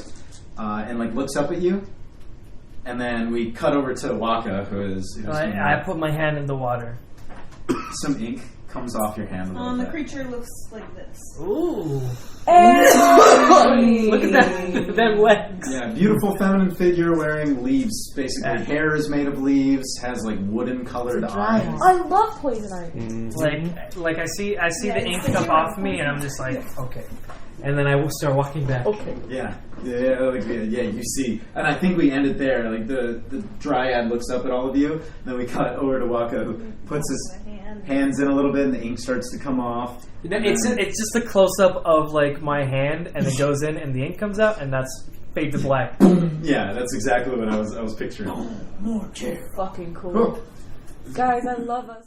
and like looks up at you, And then we cut over to Waka, who's I put my hand in the water. some ink comes off your hand a little The bit. creature looks like this. Ooh. Hey! Look at that. Them legs. Yeah, beautiful feminine figure wearing leaves. Basically, hair is made of leaves, has like wooden colored eyes. I love poison ivy. Like I see the ink come off me, and I'm just like, okay. And then I will start walking back. Okay. Yeah, you see. And I think we ended there. Like the dryad looks up at all of you, then we cut over to Waka, who puts his hands in a little bit, and the ink starts to come off. It's just a close up of like my hand, and it goes in, and the ink comes out, and that's fade to black. Yeah, that's exactly what I was picturing. Fucking cool. Guys, I love us.